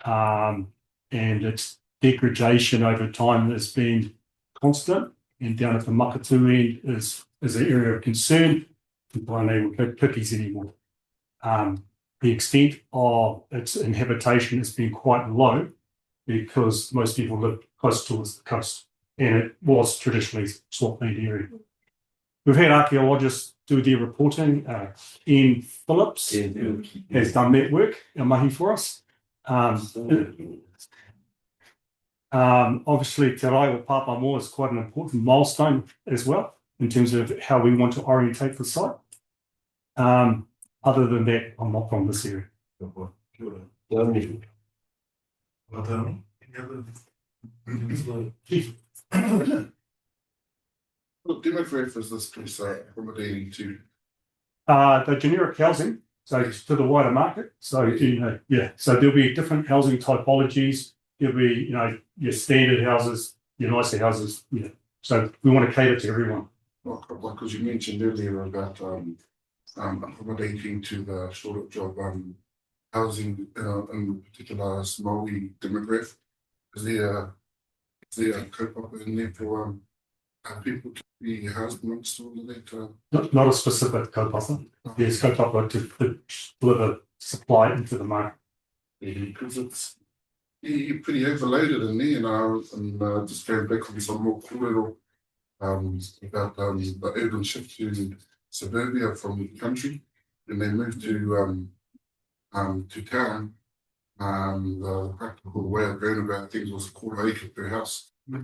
and its degradation over time has been constant. And down at the Makatu end is an area of concern. People aren't able to pick pickies anymore. The extent of its inhabitation has been quite low because most people live close towards the coast, and it was traditionally swampland area. We've had archaeologists do their reporting. Ian Phillips has done that work, our mahi for us. Obviously, Te Rai with Papamoa is quite an important milestone as well in terms of how we want to orientate the site. Other than that, I'm not from this area. What demographic is this place accommodating to? The generic housing, so to the wider market. So, so there'll be different housing typologies. There'll be, your standard houses, your nicer houses. So we want to cater to everyone. Well, because you mentioned earlier about accommodating to the shortage of housing, in particular Maori demographic. Is there a cope-up in there for people to be housed amongst all of that? Not a specific kaupapa. There's kaupapa to deliver supply into the market. Because you're pretty overloaded in there, and just going back on some more kōrero about the urban shift to suburbia from the country, and they moved to town. The practical way of going about things was a quarter acre per house, so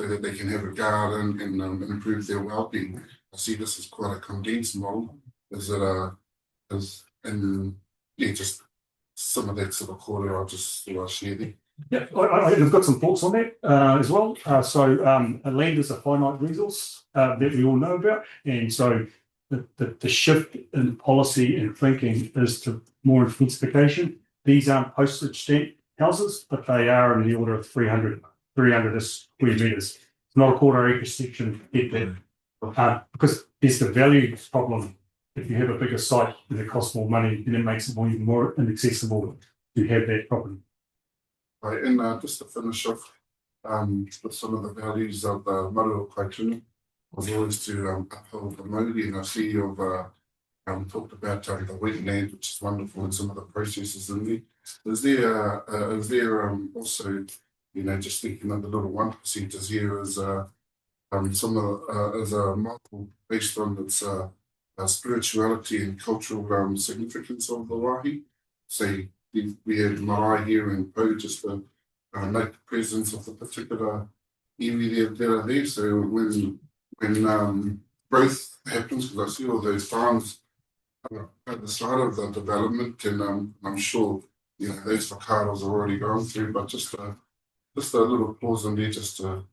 that they can have a garden and improve their well-being. I see this as quite a condensed model. Just some of that sort of quarter I'll just share there. Yeah, I've got some thoughts on that as well. So land is a finite resource that we all know about, and so the shift in policy and thinking is to more intensification. These aren't postage stamp houses, but they are in the order of 300 square meters. It's not a quarter acre section yet there, because there's the value problem. If you have a bigger site and it costs more money, then it makes it even more inaccessible to have that property. Right, and just to finish off with some of the values of Maru Kaituna, was always to uphold the Māori, and I see you've talked about the wetland, which is wonderful, and some of the processes in there. Is there also, just thinking of the little 1%ers here as some of as a model based on its spirituality and cultural significance of the wāhi, say we had marae here in Pau just to note the presence of the particular iwi that are there. So when growth happens, because I see all those farms at the start of the development, and I'm sure those whakaraos are already going through, but just a little pause in there just to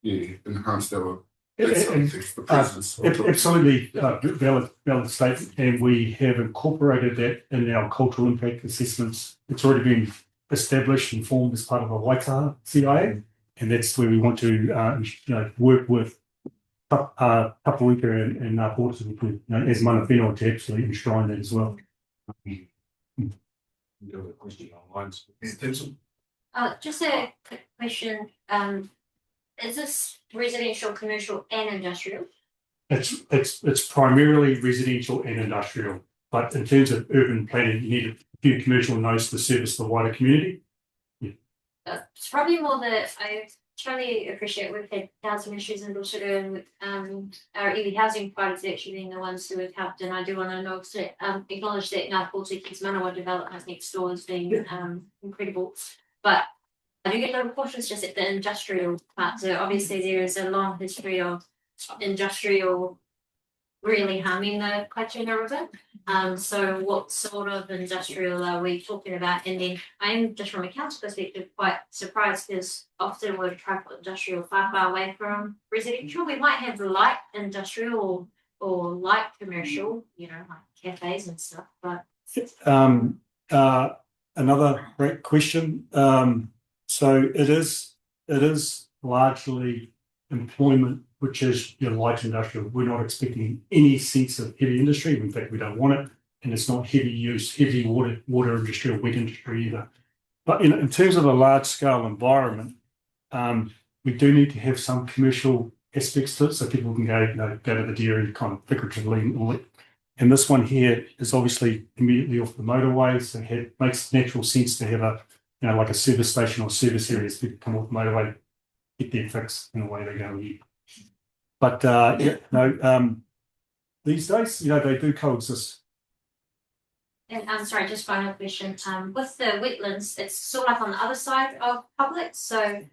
enhance our the presence. Absolutely valid statement, and we have incorporated that in our cultural impact assessments. It's already been established and formed as part of a Waikaha CIA, and that's where we want to work with Papawika and Portsmouth as mana whenua to actually enshrine that as well. Just a quick question. Is this residential, commercial, and industrial? It's primarily residential and industrial, but in terms of urban planning, you need a few commercial nodes to service the wider community. It's probably more that I totally appreciate we've had housing issues in Rotorua, and our EV housing providers actually being the ones who have helped, and I do want to acknowledge that Ngā Pōteki's Manawa development next door has been incredible. But I do get a little cautious just at the industrial part. So obviously there is a long history of industrial really harming the Kaituna River. So what sort of industrial are we talking about? And then I'm just from a council perspective quite surprised because often we're trying to put industrial far away from residential. We might have light industrial or light commercial, like cafes and stuff, but another great question. So it is largely employment, which is your light industrial. We're not expecting any sense of heavy industry. In fact, we don't want it, and it's not heavy use, heavy water industry or wet industry either. But in terms of a large scale environment, we do need to have some commercial aspects to it, so people can go to the dairy kind of figuratively. And this one here is obviously immediately off the motorway, so it makes natural sense to have a like a service station or service areas. People come off the motorway, get their fix, and away they go. But these days, they do coexist. And I'm sorry, just final question. With the wetlands, it's sort of like on the other side of public, so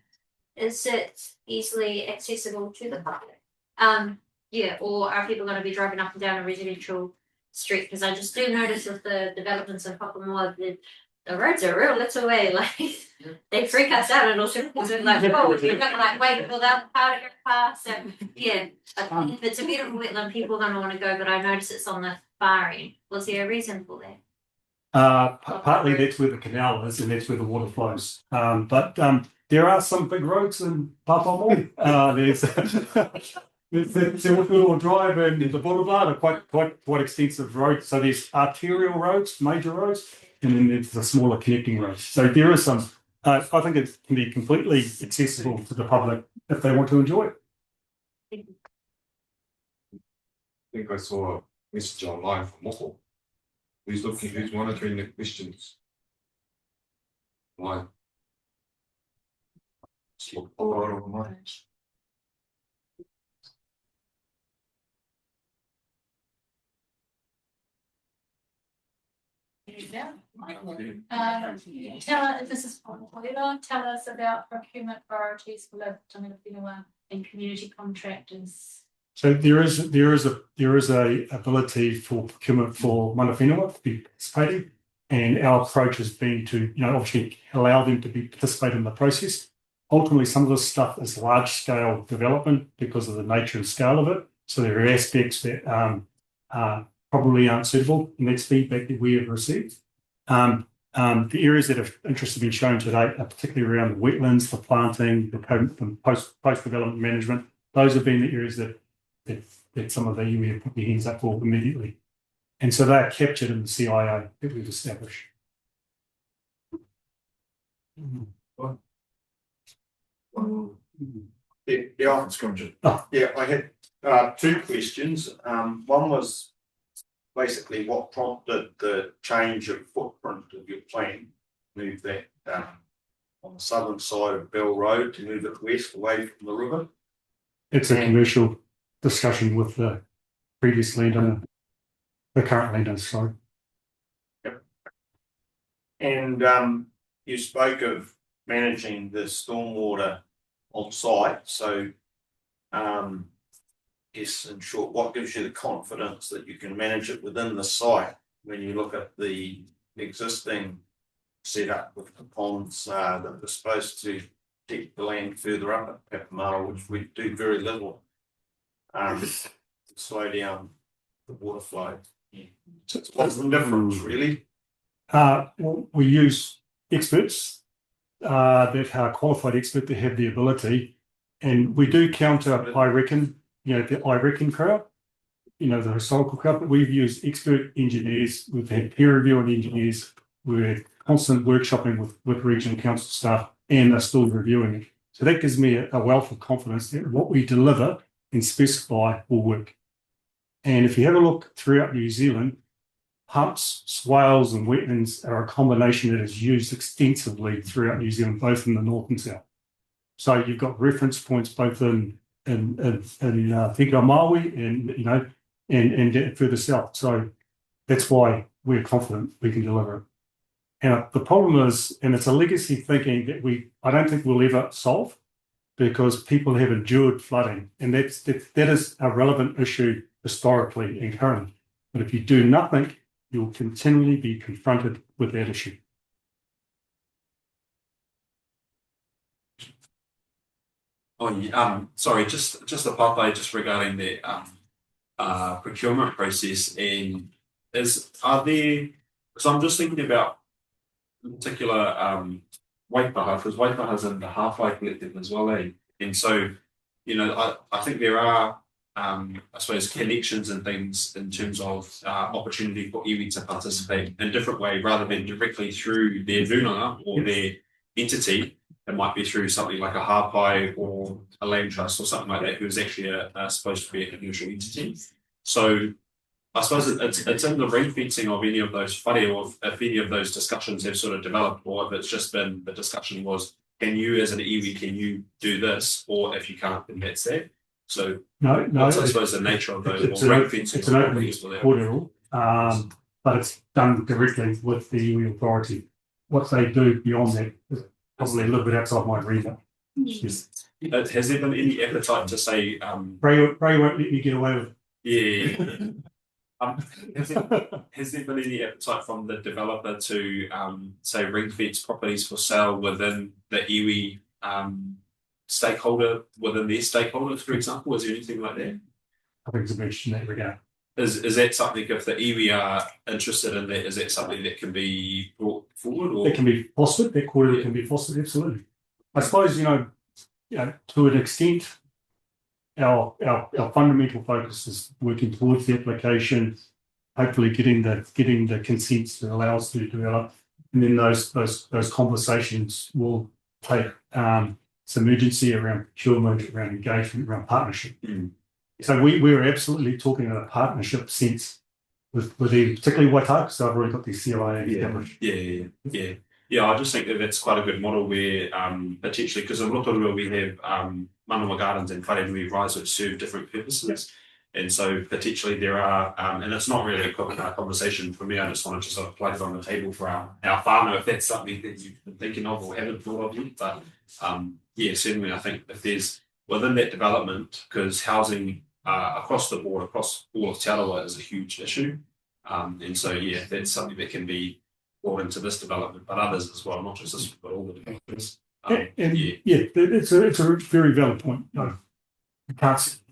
is it easily accessible to the public? Or are people going to be driving up and down a residential street? Because I just do notice with the developments in Papamoa, the roads are real little way, they freak us out and also you're not gonna wait for the car to go past. So if it's a beautiful wetland, people are gonna want to go, but I notice it's on the far end. Was there a reason for that? Partly that's where the canal is and that's where the water flows. But there are some big roads in Papamoa. There's Te Whakuro Drive and the Boulevard are quite extensive roads. So there's arterial roads, major roads, and then there's the smaller connecting roads. So there is some. I think it can be completely accessible to the public if they want to enjoy it. I think I saw a message online from Moko. Who's monitoring the questions? Why? This is tell us about procurement priorities for local Tangata Whenua and community contractors. So there is a ability for procurement for mana whenua to be participating, and our approach has been to obviously allow them to participate in the process. Ultimately, some of this stuff is large scale development because of the nature and scale of it. So there are aspects that probably aren't suitable, and that's feedback that we have received. The areas that have interest have been shown today are particularly around the wetlands, the planting, the post-development management. Those have been the areas that some of the iwi have put their hands up for immediately. And so they are captured in the CIA that we've established. I had two questions. One was basically what prompted the change of footprint of your plan, move that on the southern side of Bell Road to move it west away from the river. It's a commercial discussion with the previous landowner, the current landowner, sorry. Yep. And you spoke of managing the stormwater on site. So guess in short, what gives you the confidence that you can manage it within the site when you look at the existing setup with the ponds that are supposed to keep the land further up at Maru, which we do very little to slow down the water flow. So what's the difference really? Well, we use experts that are qualified experts that have the ability, and we do counter, I reckon, the I reckon crowd, the historical crowd, but we've used expert engineers, we've had peer reviewing engineers, we're constant workshopping with regional council staff, and they're still reviewing it. So that gives me a wealth of confidence that what we deliver and specify will work. And if you have a look throughout New Zealand, humps, swales, and wetlands are a combination that is used extensively throughout New Zealand, both in the north and south. So you've got reference points both in Whika Maui and further south. So that's why we're confident we can deliver it. And the problem is, and it's a legacy thinking that I don't think we'll ever solve, because people have endured flooding, and that is a relevant issue historically and currently. But if you do nothing, you'll continually be confronted with that issue. Sorry, just a pathway just regarding the procurement process, and so I'm just thinking about in particular Waipaha, because Waipaha's in the halfway collective as well, eh? And so, I think there are I suppose connections and things in terms of opportunity for iwi to participate in a different way rather than directly through their vunanga or their entity. It might be through something like a hāpai or a land trust or something like that, who is actually supposed to be a commercial entity. So I suppose it's in the ring fencing of any of those whare, or if any of those discussions have sort of developed, or if it's just been the discussion was, can you as an iwi, can you do this? Or if you can't, then that's that. So what's, I suppose, the nature of those ring fencing? It's an open portal, but it's done directly with the iwi authority. What they do beyond that is probably a little bit outside my remit. Yes. Has there been any appetite to say Ray won't let me get away with it. Yeah. Has there been any appetite from the developer to say ring fence properties for sale within the iwi stakeholder, within their stakeholders, for example? Is there anything like that? I think it's a mention in that regard. Is that something, if the iwi are interested in that, is that something that can be brought forward? Or? It can be fostered, that quarterly can be fostered, absolutely. I suppose, to an extent, our fundamental focus is working towards the application, hopefully getting the consents to allow us to develop, and then those conversations will take some urgency around procurement, around engagement, around partnership. Mm. So we're absolutely talking in a partnership sense with them, particularly Waitaka, because I've already got the CLIA established. Yeah, I just think that that's quite a good model where potentially, because in Rotorua we have Manawa Gardens and Wharenui Rise which serve different purposes. And so potentially there are, and it's not really a conversation for me, I just wanted to sort of plug it on the table for our whānau, if that's something that you've been thinking of or haven't thought of yet. But certainly I think if there's within that development, because housing across the board, across all of Te Arawa is a huge issue. And so, that's something that can be brought into this development, but others as well, not just this, but all the developments. It's a very valid point. No,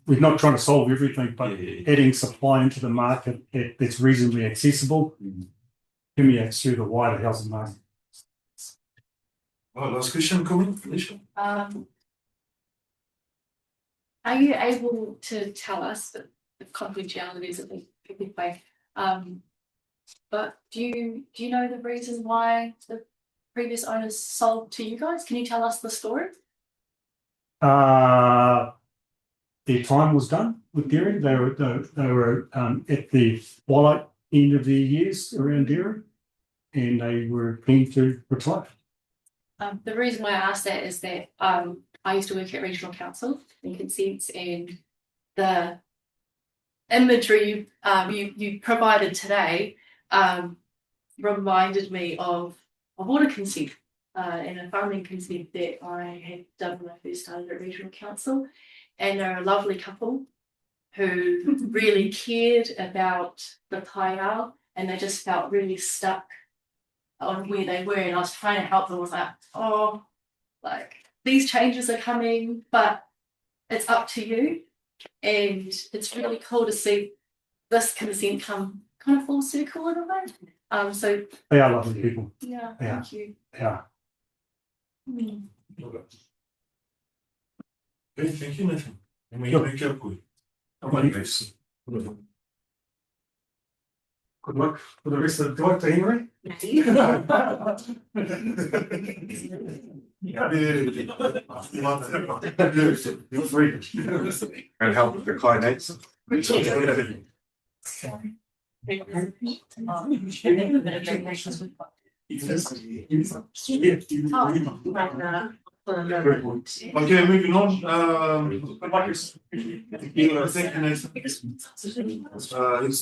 we're not trying to solve everything, but adding supply into the market that's reasonably accessible permeates through the wider housing market. Last question, comment, Felicia? Are you able to tell us, the confidentiality is a big way, but do you know the reason why the previous owners sold to you guys? Can you tell us the story? Their time was done with dairy. They were at the twilight end of their years around dairy, and they were keen to retire. The reason why I asked that is that I used to work at regional council in consents, and the imagery you provided today reminded me of water consent and a farming consent that I had done when I first started at regional council, and they're a lovely couple who really cared about the kaiao, and they just felt really stuck on where they were, and I was trying to help them. I was like, oh, like these changes are coming, but it's up to you. And it's really cool to see this consent come kind of full circle in a way. So They are lovely people. yeah, Yeah. thank you. Yeah. Mm. Okay, thank you, Nathan. And we make up with. How about this? Good luck for the rest of the work, anyway. And help with the clients. Okay, moving on. Thank you, Nathan. It's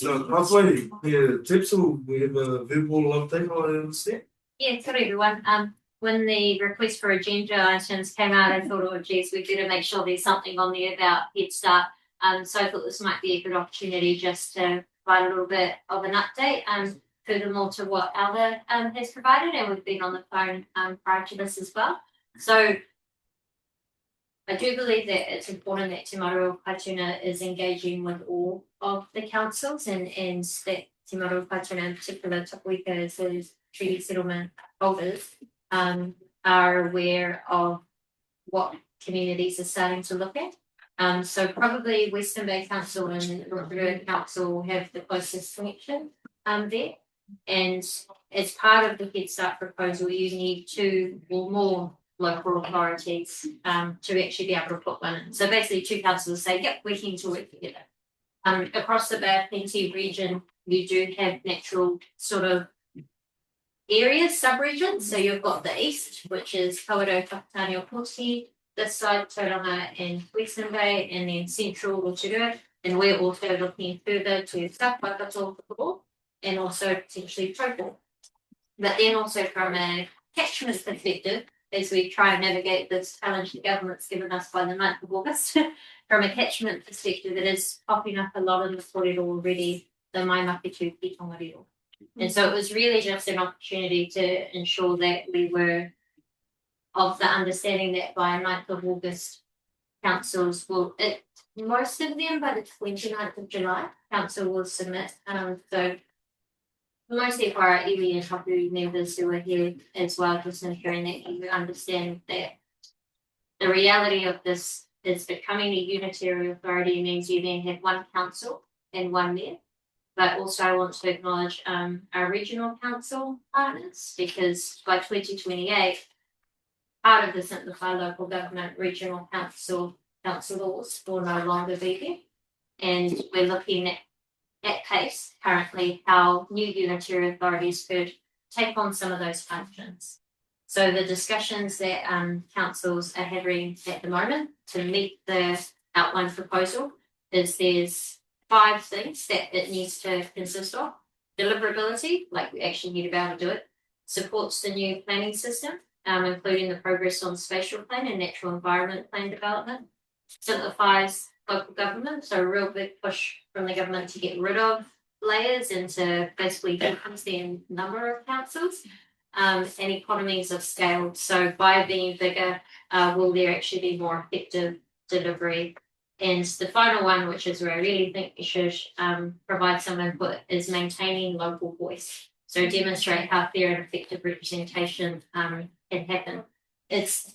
the pathway here, Tipsel. We have a verbal update, I understand. Yeah, sorry everyone. When the request for agenda items came out, I thought, oh geez, we better make sure there's something on there about Head Start. So I thought this might be a good opportunity just to provide a little bit of an update. Furthermore to what Alva has provided, and we've been on the phone prior to this as well. So I do believe that it's important that Te Maru Kaituna is engaging with all of the councils, and that Te Maru Kaituna, in particular Tapuika, as those treaty settlement holders, are aware of what communities are starting to look at. So probably Western Bay Council and Rotorua Council have the closest connection there. And as part of the Head Start proposal, you need 2 or more local authorities to actually be able to put one in. So basically 2 councils say, yep, we're keen to work together. Across the Bay of Plenty region, you do have natural sort of areas, sub-regions. So you've got the east, which is Kawerau, Whakatane, or Poti, this side, Tauranga and Western Bay, and then central Rotorua. And we're also looking further to South Waikato, and also potentially Taupo. But then also from a catchment perspective, as we try and navigate this challenge the government's given us by the month of August, from a catchment perspective, it is popping up a lot in the korero already, the Mai Makitu Ki Tongariro. And so it was really just an opportunity to ensure that we were of the understanding that by 9th of August, councils will, most of them by the 29th of July, council will submit. So mostly for our iwi and hapu members who are here as well, just ensuring that you understand that the reality of this is becoming a unitary authority means you then have 1 council and 1 mayor. But also I want to acknowledge our regional council partners, because by 2028, part of the simplified local government regional councillors will no longer be there. And we're looking at pace currently how new unitary authorities could take on some of those functions. So the discussions that councils are having at the moment to meet the outline proposal is there's 5 things that it needs to consist of. Deliverability, like we actually need to be able to do it, supports the new planning system, including the progress on spatial plan and natural environment plan development, simplifies local government, so a real big push from the government to get rid of layers and to basically decrease the number of councils, and economies of scale. So by being bigger, will there actually be more effective delivery? And the final one, which is where I really think we should provide some input, is maintaining local voice. So demonstrate how fair and effective representation can happen. It's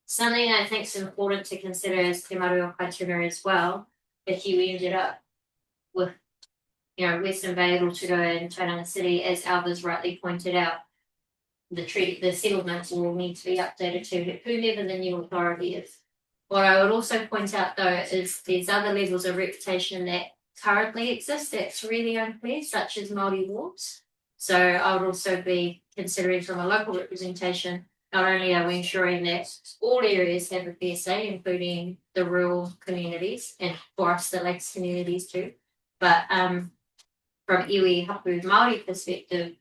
something I think is important to consider as Te Maru Kaituna as well. If you ended up with, Western Bay, Rotorua and Tauranga City, as Alva's rightly pointed out, the settlements will need to be updated to whoever the new authority is. What I would also point out though is there's other levels of reputation that currently exist that's really unclear, such as Māori wards. So I would also be considering from a local representation, not only are we ensuring that all areas have a fair say, including the rural communities and for us the lakes communities too, but from iwi hapu Māori perspective,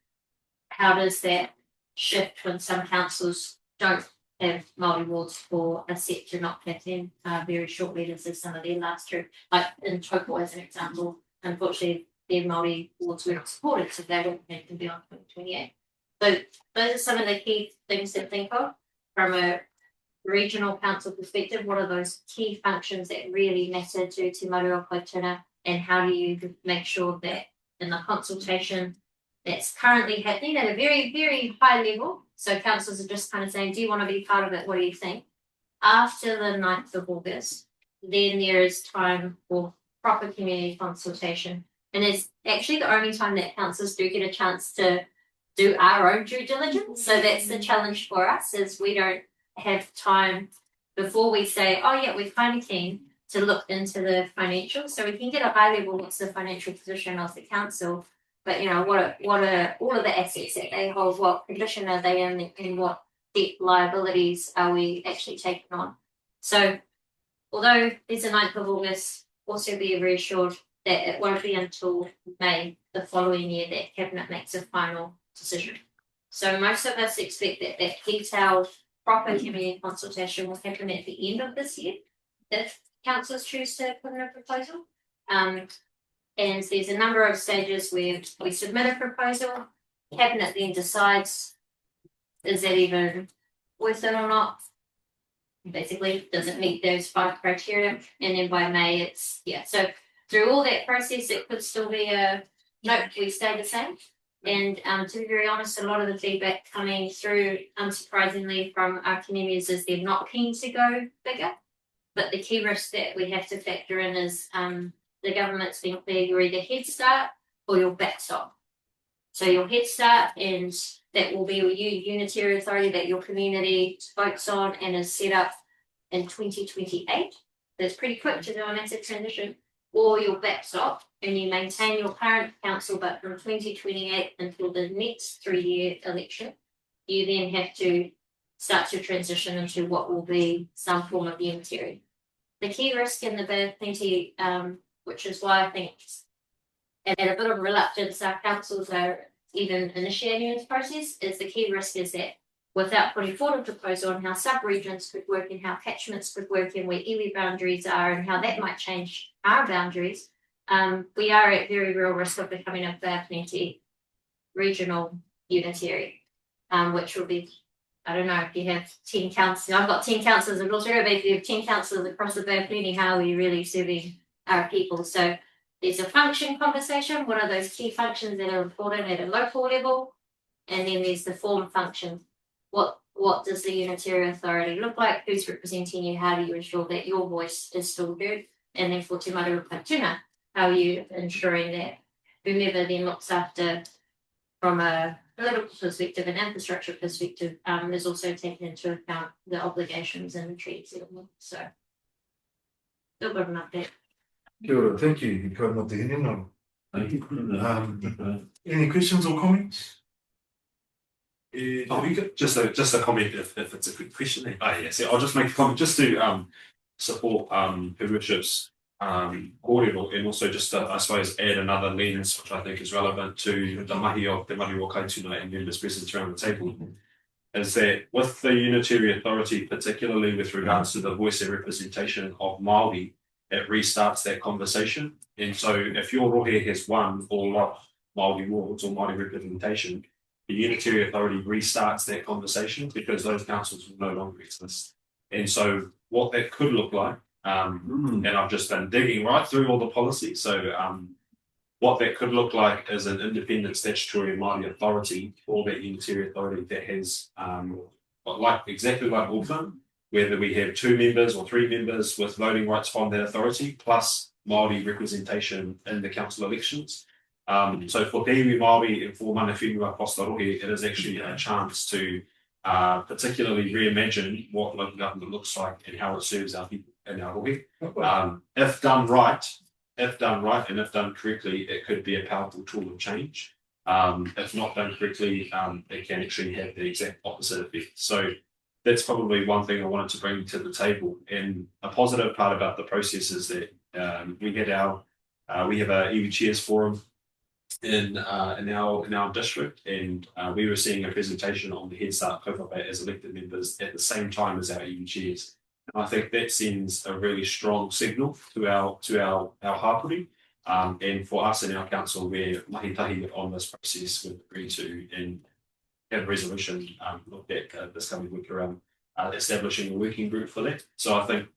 how does that shift when some councils don't have Māori wards or are set to not have them very shortly. This is some of their last true, like in Taupo as an example. Unfortunately, their Māori wards were not supported, so they won't have them beyond 2028. So those are some of the key things to think of from a regional council perspective. What are those key functions that really matter to Te Maru o Kaituna, and how do you make sure that in the consultation that's currently happening at a very, very high level, so councils are just kind of saying, do you want to be part of it? What do you think? After the 9th of August, then there is time for proper community consultation. And it's actually the only time that councils do get a chance to do our own due diligence. So that's the challenge for us, is we don't have time before we say, oh yeah, we're kind of keen to look into the financials. So we can get a high level, what's the financial position of the council, but you know, what are all of the assets that they hold, what condition are they in, and what debt liabilities are we actually taking on. So although there's a 9th of August, also be reassured that it won't be until May the following year that Cabinet makes a final decision. So most of us expect that detailed proper community consultation will happen at the end of this year if councils choose to put in a proposal. And there's a number of stages where we submit a proposal, Cabinet then decides, is that even worth it or not? Basically, does it meet those 5 criteria? And then by May, it's, yeah. So through all that process, it could still be a, nope, we stay the same. And to be very honest, a lot of the feedback coming through, unsurprisingly, from our communities is they're not keen to go bigger. But the key risk that we have to factor in is the government's been clear, you're either Head Start or your backstop. So your Head Start, and that will be your unitary authority that your community votes on and is set up in 2028. That's pretty quick to do a massive transition. Or your backstop, and you maintain your current council, but from 2028 until the next 3-year election, you then have to start to transition into what will be some form of unitary. The key risk in the Bay of Plenty, which is why I think at a bit of reluctance our councils are even initiating this process, is the key risk is that without putting forward a proposal on how sub-regions could work and how catchments could work and where iwi boundaries are and how that might change our boundaries, we are at very real risk of becoming a Bay of Plenty regional unitary, which will be, I don't know, if you have 10 councils, I've got 10 councils in Australia, but if you have 10 councils across the Bay of Plenty, how are we really serving our people? So there's a function conversation. What are those key functions that are important at a local level? And then there's the form function. What does the unitary authority look like? Who's representing you? How do you ensure that your voice is still heard? And then for Te Maru o Kaituna, how are you ensuring that whomever then looks after from a political perspective and infrastructure perspective is also taking into account the obligations and the treaty settlement. So a little bit of an update. Kia ora, thank you. Thank you. Any questions or comments? Just a comment if it's a good question. Yes, I'll just make a comment just to support Her Worship's cordial, and also just to, I suppose, add another lens which I think is relevant to the mahi of Te Maru o Kaituna and members present around the table, is that with the unitary authority, particularly with regards to the voice and representation of Māori, it restarts that conversation. And so if your rohe has won or lost Māori wards or Māori representation, the unitary authority restarts that conversation because those councils will no longer exist. And so what that could look like, and I've just been digging right through all the policies. So what that could look like is an independent statutory Māori authority or that unitary authority that has, exactly like Auckland, whether we have 2 members or 3 members with voting rights from that authority, plus Māori representation in the council elections. So for Te Iwi Māori and for mana whenua across the rohe, it is actually a chance to particularly reimagine what local government looks like and how it serves our people in our rohe. If done right, and if done correctly, it could be a powerful tool of change. If not done correctly, it can actually have the exact opposite effect. So that's probably one thing I wanted to bring to the table. And a positive part about the process is that we have a Iwi Chairs Forum in our district, and we were seeing a presentation on the Head Start kaupapa as elected members at the same time as our EU chairs. And I think that sends a really strong signal to our hapuri. And for us in our council, we're mahi-tahi on this process. We've agreed to and have a resolution looked at this coming week around establishing a working group for that. So I think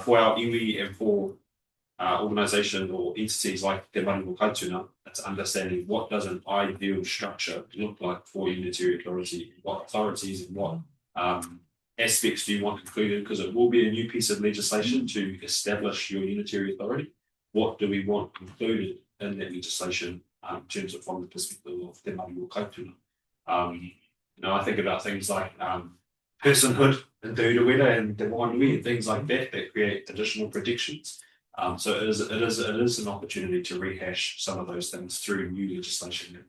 for our iwi and for organisation or entities like Te Maru Kaituna, it's understanding what does an ideal structure look like for unitary authority, what authorities and what aspects do you want included, because it will be a new piece of legislation to establish your unitary authority. What do we want included in that legislation in terms of from the perspective of Te Maru Kaituna? I think about things like personhood and Te Uruwera and Te Wānui and things like that create additional protections. So it is an opportunity to rehash some of those things through new legislation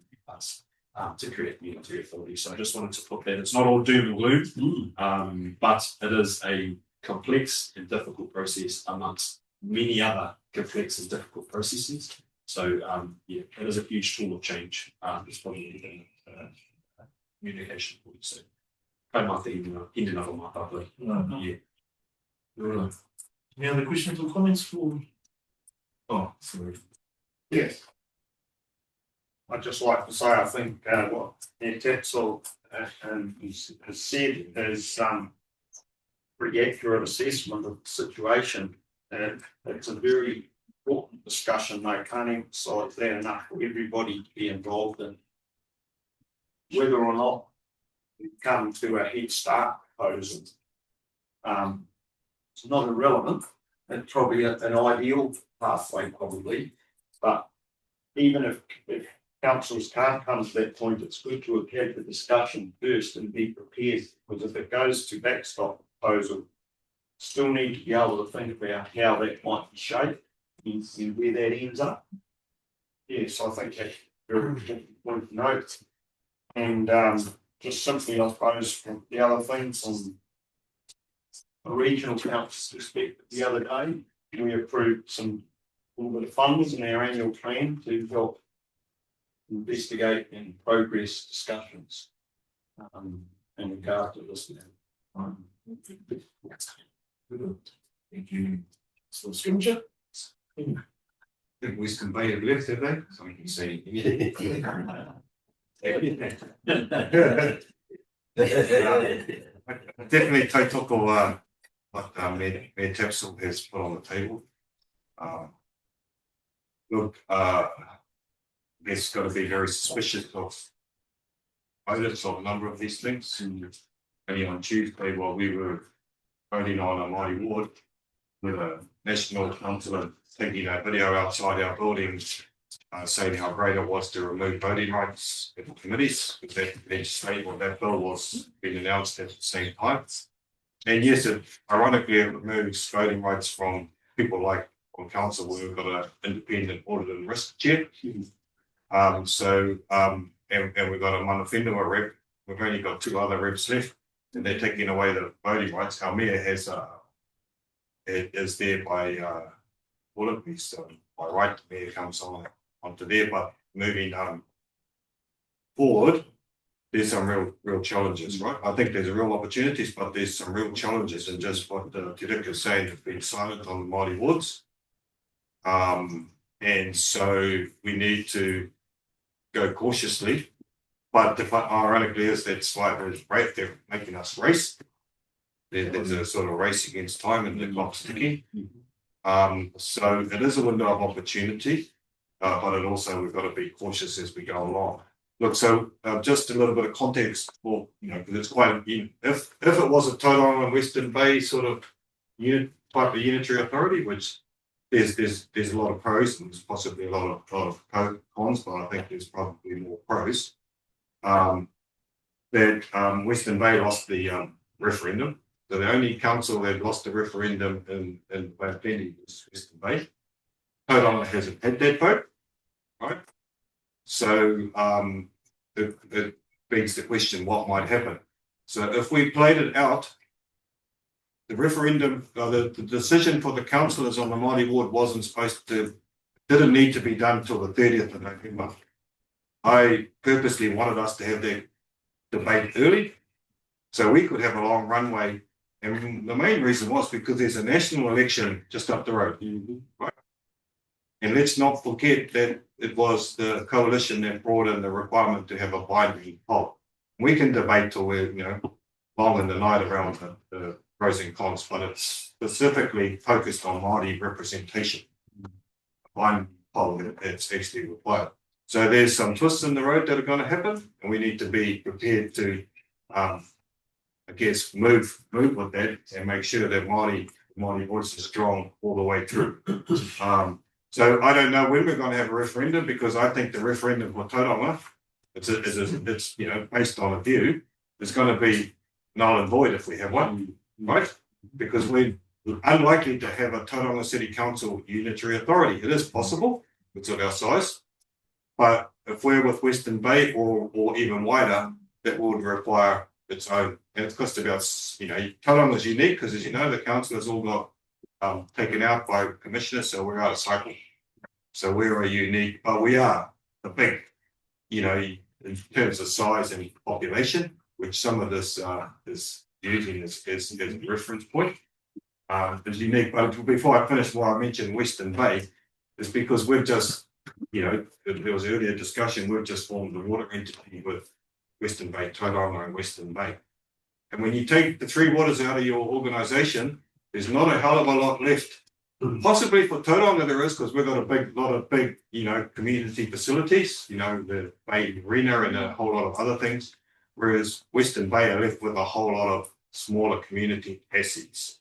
to create unitary authority. So I just wanted to put that. It's not all doom and gloom, but it is a complex and difficult process amongst many other complex and difficult processes. So it is a huge tool of change. It's probably communication point. So Any other questions or comments for? Oh, sorry. Yes. I'd just like to say, I think what Tetzel has said is pretty accurate assessment of the situation. And it's a very important discussion. I can't emphasise that enough for everybody to be involved in. Whether or not we come to a Head Start proposal, it's not irrelevant. It's probably an ideal pathway, probably. But even if councils can't come to that point, it's good to have had the discussion first and be prepared. Because if it goes to backstop proposal, still need to be able to think about how that might be shaped and where that ends up. Yes, I think that's a very important point to note. And just simply, I suppose, from the other thing from a regional council's perspective, the other day we approved a little bit of funds in our annual plan to help investigate and progress discussions in regard to this now. Thank you. So, Scripture. I think Western Bay have left, have they? So we can see. Definitely take tautoko what Mayor Tapsell has put on the table. Look, there's got to be very suspicious of motives of a number of these things. Only on Tuesday, while we were voting on a mighty ward with a national councillor taking a video outside our buildings saying how great it was to remove voting rights in committees, because that legislation or that bill was being announced at the same time. And yes, ironically, it removes voting rights from people like on council where we've got an independent audit and risk chair. And we've got a Manawhenua rep. We've only got 2 other reps left, and they're taking away the voting rights. Our mayor has is there by all of these by right. The mayor comes onto there, but moving forward, there's some real challenges, right? I think there's real opportunities, but there's some real challenges, and just what Te Rika is saying, have been silent on the mighty woods. And so we need to go cautiously, but ironically is that's why they're making us race. There's a sort of race against time and the clock's ticking. So it is a window of opportunity, but it also we've got to be cautious as we go along. Look, so just a little bit of context for, because it's quite, if it was a Tauranga and Western Bay sort of type of unitary authority, which there's a lot of pros and there's possibly a lot of cons, but I think there's probably more pros. That Western Bay lost the referendum. So the only council that lost the referendum in plenty was Western Bay. Tauranga hasn't had that vote, right? So it begs the question, what might happen? So if we played it out, the referendum, the decision for the councillors on the mighty ward wasn't supposed to didn't need to be done till the 30th of November. I purposely wanted us to have that debate early so we could have a long runway. And the main reason was because there's a national election just up the road. Right? And let's not forget that it was the coalition that brought in the requirement to have a binding poll. We can debate till we're, long in the night around the pros and cons, but it's specifically focused on Māori representation. A binding poll that's actually required. So there's some twists in the road that are going to happen, and we need to be prepared to, move with that and make sure that Māori voice is strong all the way through. So I don't know when we're going to have a referendum, because I think the referendum for Tauranga, it's based on a view, it's going to be null and void if we have one, right? Because we're unlikely to have a Tauranga City Council unitary authority. It is possible, it's of our size, but if we're with Western Bay or even wider, that would require its own. And it's cost about, Tauranga is unique because, as you know, the council has all got taken out by commissioners, so we're out of cycle. So we're a unique, but we are a big, in terms of size and population, which some of this is using as a reference point. Is unique. But before I finish, why I mentioned Western Bay is because we've just, there was earlier discussion, we've just formed a water entity with Western Bay, Tauranga and Western Bay. And when you take the three waters out of your organisation, there's not a hell of a lot left. Possibly for Tauranga there is, because we've got a lot of big, community facilities, the Bay Arena and a whole lot of other things. Whereas Western Bay are left with a whole lot of smaller community assets.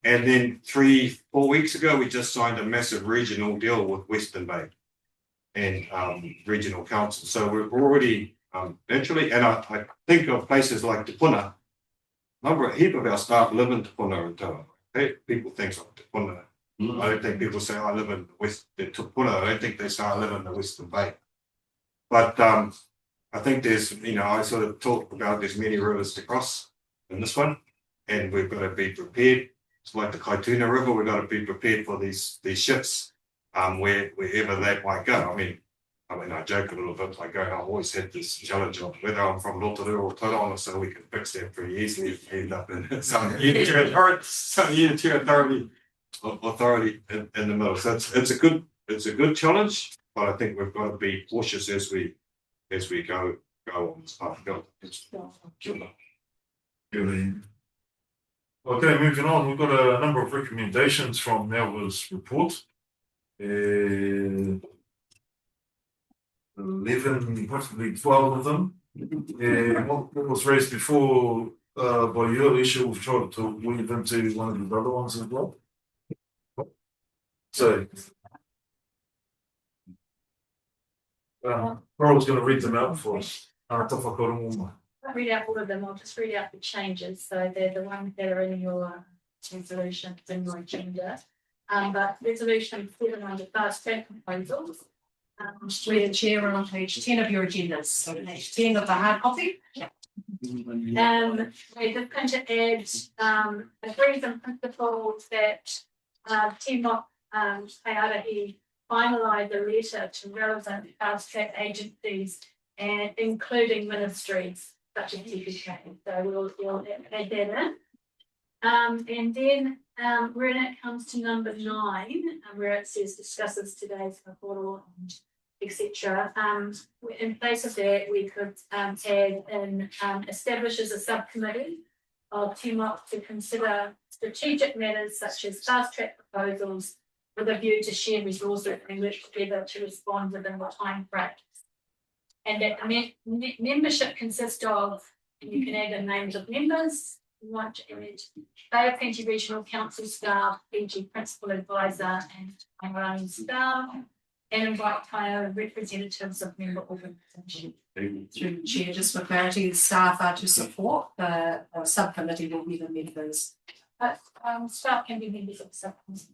And then 3-4 weeks ago, we just signed a massive regional deal with Western Bay and regional council. So we're already naturally, and I think of places like Te Puna. A heap of our staff live in Te Puna and Tauranga. People think of Te Puna. I don't think people say I live in Te Puna. I don't think they say I live in the Western Bay. But I think there's, I sort of talk about there's many rivers to cross in this one, and we've got to be prepared. It's like the Kaituna River, we've got to be prepared for these ships, wherever that might go. I mean, I joke a little bit. I've always had this challenge of whether I'm from Rotorua or Tauranga, so we can fix that pretty easily if we end up in some unitary authority in the middle. So it's a good challenge, but I think we've got to be cautious as we go on this path. Okay, moving on, we've got a number of recommendations from Melba's report. 11, possibly 12 of them. What was raised before by your issue, we've tried to weave into one of the other ones as well. So, Carl's going to read them out for us. Read out all of them. I'll just read out the changes. So they're the ones that are in your resolution, in your agenda. But resolution 7 under fast track proposals. Through the chair, we're on page 10 of your agendas. So page 10 of the hard copy. Yeah. We're just going to add agrees in principle that Timok Kaiarahi finalise a letter to relevant fast track agencies and including ministries such as TPK. So we'll add that in. And then when it comes to number 9, where it says discusses today's portal and etc. In place of that, we could add in establishes a subcommittee of Timok to consider strategic matters such as fast track proposals with a view to share resources and work together to respond within the time frame. And that membership consists of, you can add the names of members, you want to add Bay of Plenty Regional Council staff, PG Principal Advisor and Maru staff, and invite representatives of member organisations. Through the chair, just for clarity, the staff are to support, the subcommittee will be the members. Staff can be members of the subcommittee.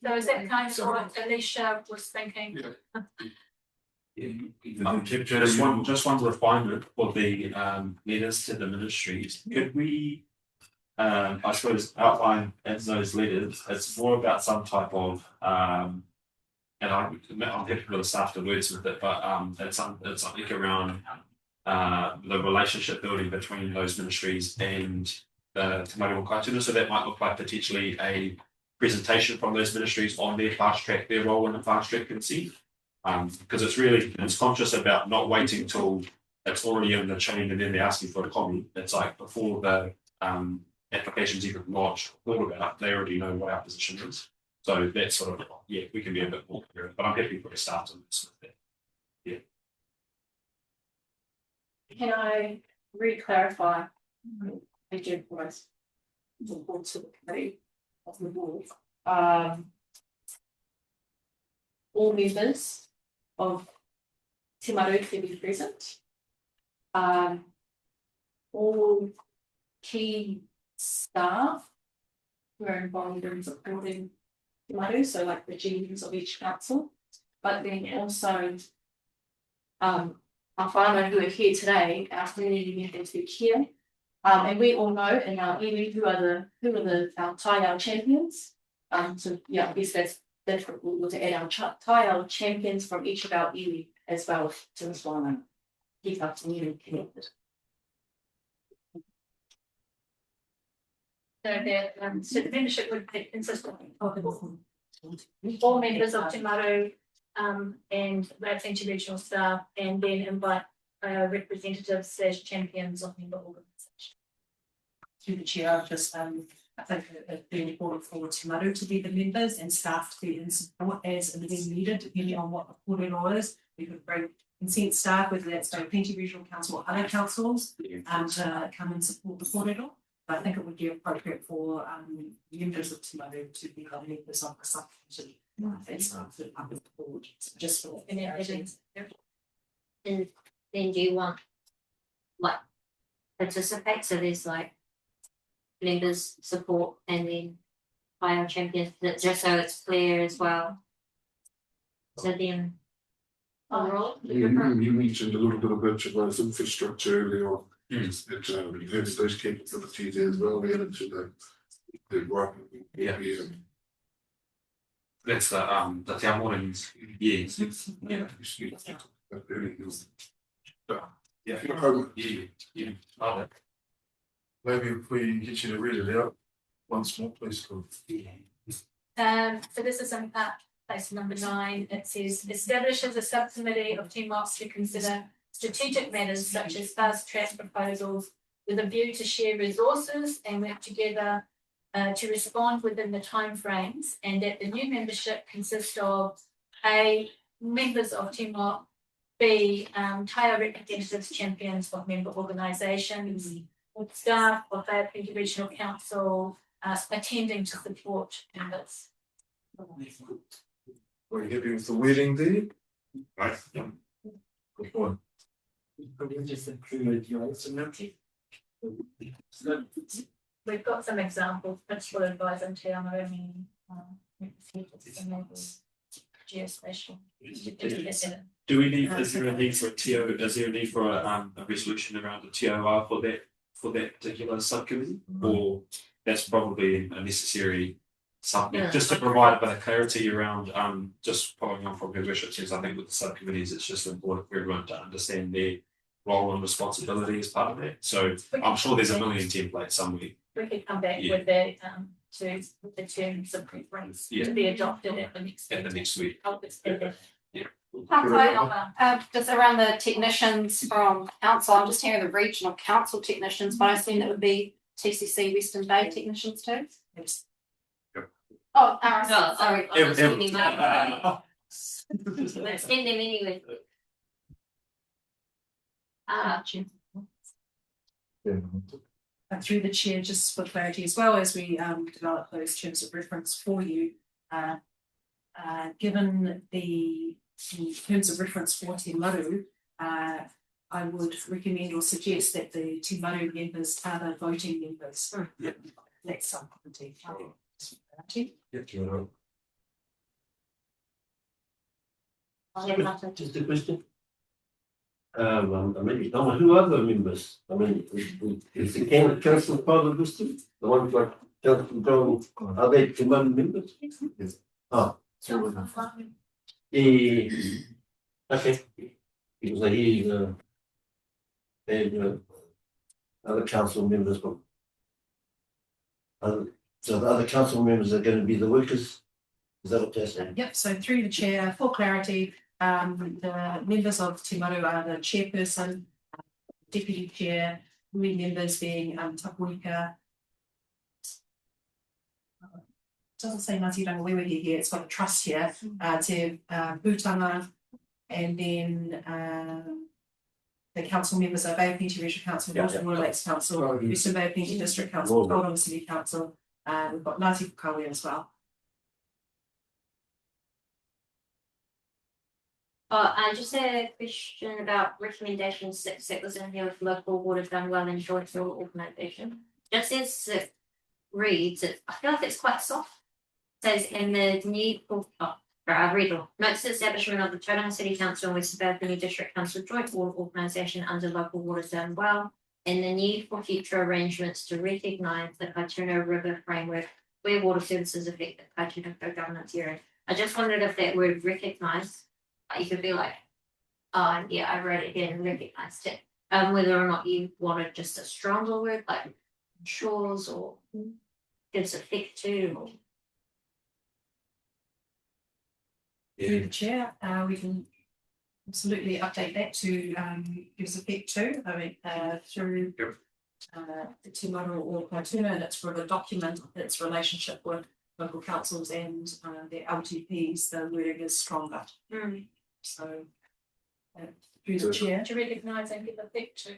So is that kind of what Alicia was thinking? Just one refinement for the letters to the ministries. Could we I suppose outline in those letters, it's more about some type of and I'm happy for the staff to words with it, but it's something around the relationship building between those ministries and the Te Maru o Kaituna. So that might look like potentially a presentation from those ministries on their fast track, their role in the fast track consent. Because it's conscious about not waiting till it's already in the chain and then they're asking for a comment. It's like before the application's even launched, thought about, they already know what our position is. So that's sort of, yeah, we can be a bit more clear, but I'm happy to put a start on this with that. Yeah. Can I re-clarify? Agent was the board to the committee of the board. All members of Te Maru can be present. All key staff who are involved in supporting Te Maru, so like the GMs of each council, but then also our whānau who are here today, our community members who care. And we all know in our iwi who are our taiao champions. So yeah, I guess that's what we'll to add our taiao champions from each of our iwi as well to this whānau. Keep our community connected. So the membership would consist of all members of Te Maru and representing regional staff, and then invite representatives / champions of member organisations. Through the chair, just I think it's really important for Te Maru to be the members and staff to be in support as and when needed, depending on what the kōrero is. We could bring consent staff, whether that's Plenty Regional Council or other councils, to come and support the kōrero. But I think it would be appropriate for members of Te Maru to be the members of the subcommittee. That's the board, just for And then do you want like participate? So there's like members support and then fire champions, just so it's clear as well. So then overall, you mentioned a little bit about your infrastructure earlier on. Yes, it has those capabilities as well into the work. Yeah. That's the Te Amoran's. Yes. Yeah. Yeah. Maybe if we get you to read it out once more, please. So this is on place number 9. It says establishes a subcommittee of teamwork to consider strategic matters such as fast track proposals with a view to share resources and work together to respond within the timeframes, and that the new membership consists of A, members of teamwork, B, taiao representatives, champions of member organisations, staff of our regional council attending to support members. Are you happy with the wording there? Right. Good one. We've got some examples, principal advisor and Te Maru, geospatial. Do we need? Is there a need for a TO? Is there a need for a resolution around the TOR for that particular subcommittee, or that's probably a necessary something just to provide a bit of clarity around just following on from your worship says. I think with the subcommittees, it's just important for everyone to understand their role and responsibility as part of that. So I'm sure there's a million templates somewhere. We could come back with the the terms of preference to be adopted at the next week. Just around the technicians from council, I'm just hearing the regional council technicians, but I assume that would be TCC Western Bay technicians too. Yes. Oh, no, sorry. Let's send them anyway. Through the chair, just for clarity as well as we develop those terms of reference for you, given the terms of reference for Te Maru, I would recommend or suggest that the Te Maru members are the voting members. That's subcommittee. Just a question. Who are the members? I mean, is the council part of this too? The ones like council John, are they command members? Yes. Ah. Okay. Because I hear other council members from so the other council members are going to be the workers. Is that what you're saying? Yep, so through the chair, for clarity, the members of Te Maru are the chairperson, deputy chair, three members being Tapuika. Doesn't say Ngāti Rangiwewe here, it's got a trust here, Te Pūtanga, and then the council members are Bay Plenty Regional Council, Waterloo Lakes Council, Eastern Bay Plenty District Council, Tauranga City Council, we've got Ngāti Pukawi as well. Just a question about recommendation 6 that was in here with local water done well and joyful organisation. Just as it reads, I feel like it's quite soft. It says in the need for read all. Notes the establishment of the Tauranga City Council and Western Bay Plenty District Council joint water organisation under local water done well, and the need for future arrangements to recognise the Kaituna River framework where water services affect the Kaituna co-governance area. I just wondered if that word recognise, you could be like, oh yeah, I read it here and recognised it. Whether or not you wanted just a stronger word like shores or gives effect to, or through the chair, we can absolutely update that to gives effect to. I mean, through the Te Maru or Kaituna, and it's for the document its relationship with local councils and their LTPs. The wording is stronger. So, through the chair, To recognise and give effect to.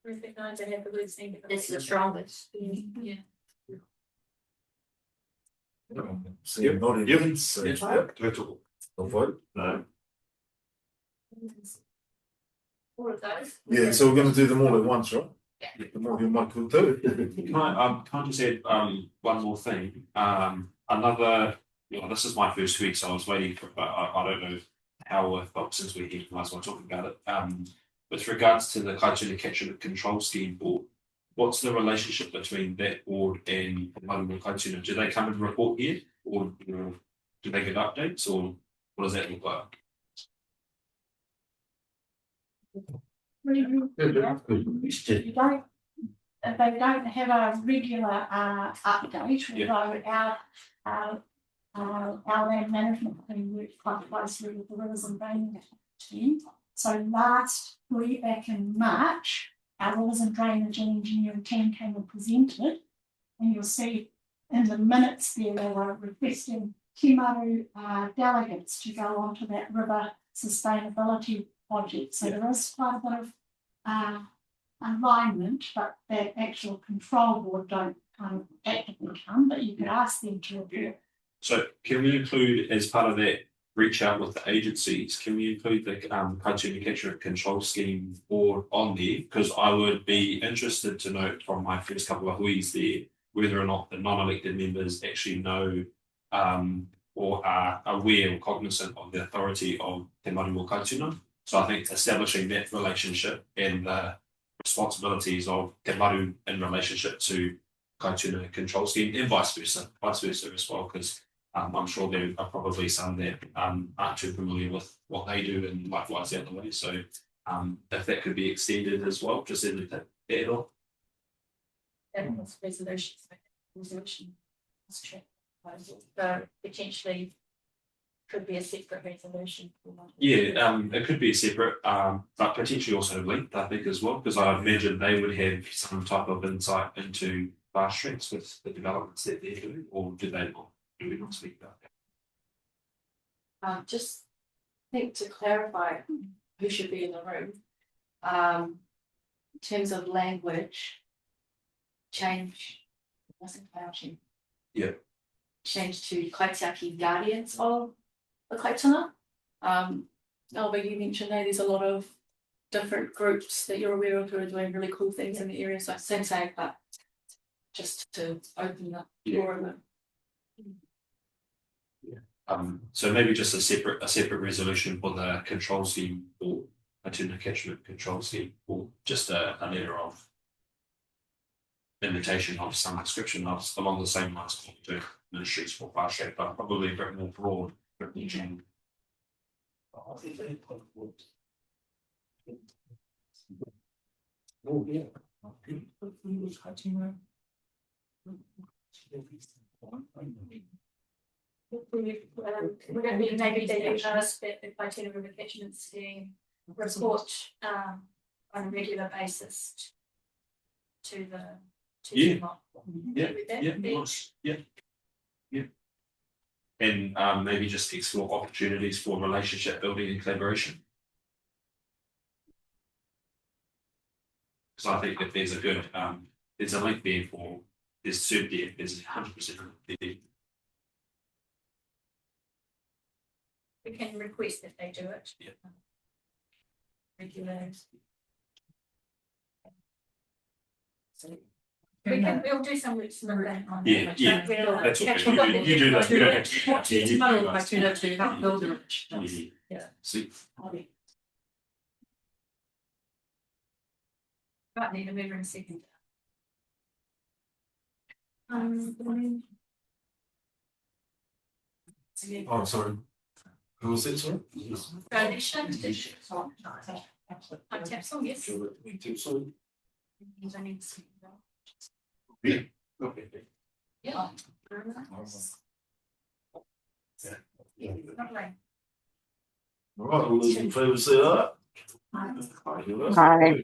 Recognise and have the words and give it's the strongest. Yeah. Total. No vote? No. All of those. Yeah, so we're going to do them all at once, right? Yeah. The more you might could do. Can I just add one more thing? Another, this is my first week, so I was waiting for, I don't know how, but since we're here, might as well talk about it. With regards to the Kaituna Catchment Control Scheme Board, what's the relationship between that board and Maru Kaituna? Do they come and report here, or do they get updates, or what does that look like? They don't have a regular update, although our land management team works quite closely with the Rivers and Drainage team. So last week, back in March, our Rivers and Drainage and Engineering team came and presented, and you'll see in the minutes there they were requesting Te Maru delegates to go onto that river sustainability project. So there is quite a bit of alignment, but that actual control board don't kind of actively come, but you could ask them to review. So can we include, as part of that reach out with the agencies, can we include the Kaituna Catchment Control Scheme board on there? Because I would be interested to note from my first couple of weeks there whether or not the non-elected members actually know or are aware or cognizant of the authority of Te Maru Kaituna. So I think establishing that relationship and the responsibilities of Te Maru in relationship to Kaituna Control Scheme and vice versa as well, because I'm sure there are probably some that aren't too familiar with what they do and likewise the other way. So if that could be extended as well, just in the add-on. Resolution. So potentially could be a separate resolution. Yeah, it could be a separate, but potentially also linked, I think, as well, because I imagine they would have some type of insight into fast tracks with the developments that they're doing, or do they not? Do we not speak about that? Just think to clarify who should be in the room. In terms of language, change. Wasn't crouching. Yeah. Change to Kaitiaki guardians of the Kaituna. But you mentioned there's a lot of different groups that you're aware of who are doing really cool things in the area. So same, but just to open the door of it. So maybe just a separate resolution for the control scheme or Kaituna catchment control scheme, or just a letter of invitation of some description of along the same lines of what we do ministries for fast track, but probably a bit more broad, a bit more general. Oh, yeah. We're going to be maybe they us that the Kaituna River Catchment Scheme report on a regular basis to the And maybe just explore opportunities for relationship building and collaboration. Because I think if there's a good there's a link there for there's certainty if there's 100% there. We can request that they do it. Yeah. Regulars. We'll do some on that. Yeah. That's okay. You do that. You don't have to. Yeah. See. Right, need a mover and second. Oh, sorry. Who was it, sorry? Donation. Tapsel, yes. Yeah. Okay. Yeah. Lovely. All right, all those in favour say aye. Aye.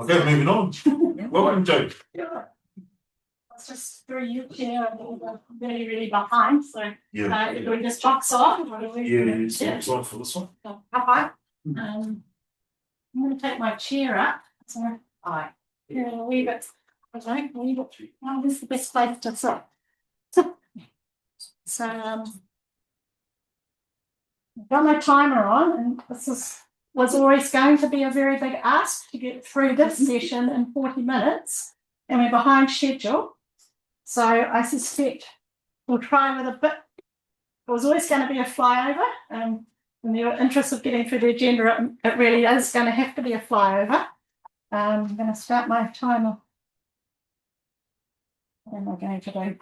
Okay, moving on. Welcome, Joe. It's just through you, Chair, and we're really, really behind, so Yeah. if we just box off. It's on for this one. I'm gonna take my chair up, so yeah, a wee bit, well, this is the best place to sit. So, I've got my timer on, and this was always going to be a very big ask to get through this session in 40 minutes, and we're behind schedule. So I suspect we'll try with a bit. It was always going to be a flyover, in the interest of getting through the agenda, it really is going to have to be a flyover. I'm going to start my timer. What am I going to do? I'm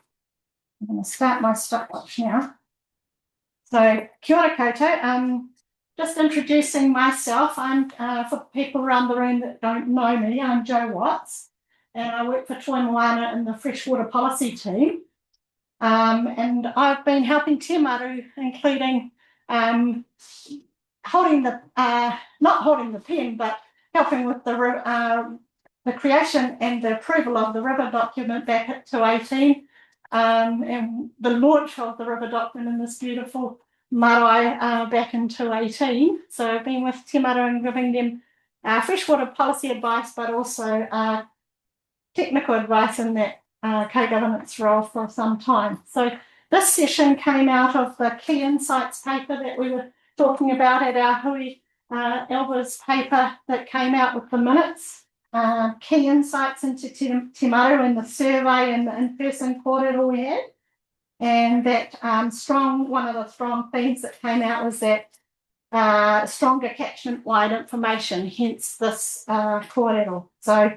going to start my stopwatch now. So, kia ora koutou. Just introducing myself. I'm, for people around the room that don't know me, I'm Jo Watts, and I work for Toi Moana in the freshwater policy team. And I've been helping Te Maru, including holding the, not holding the pen, but helping with the creation and the approval of the river document back at 2018, and the launch of the river document in this beautiful marae back in 2018. So I've been with Te Maru and giving them freshwater policy advice, but also technical advice in that co-governance role for some time. So this session came out of the Key Insights paper that we were talking about at our Hui Elba's paper that came out with the minutes. Key insights into Te Maru and the survey and the in-person kōrero we had. And that one of the strong themes that came out was that stronger catchment-wide information, hence this kōrero. So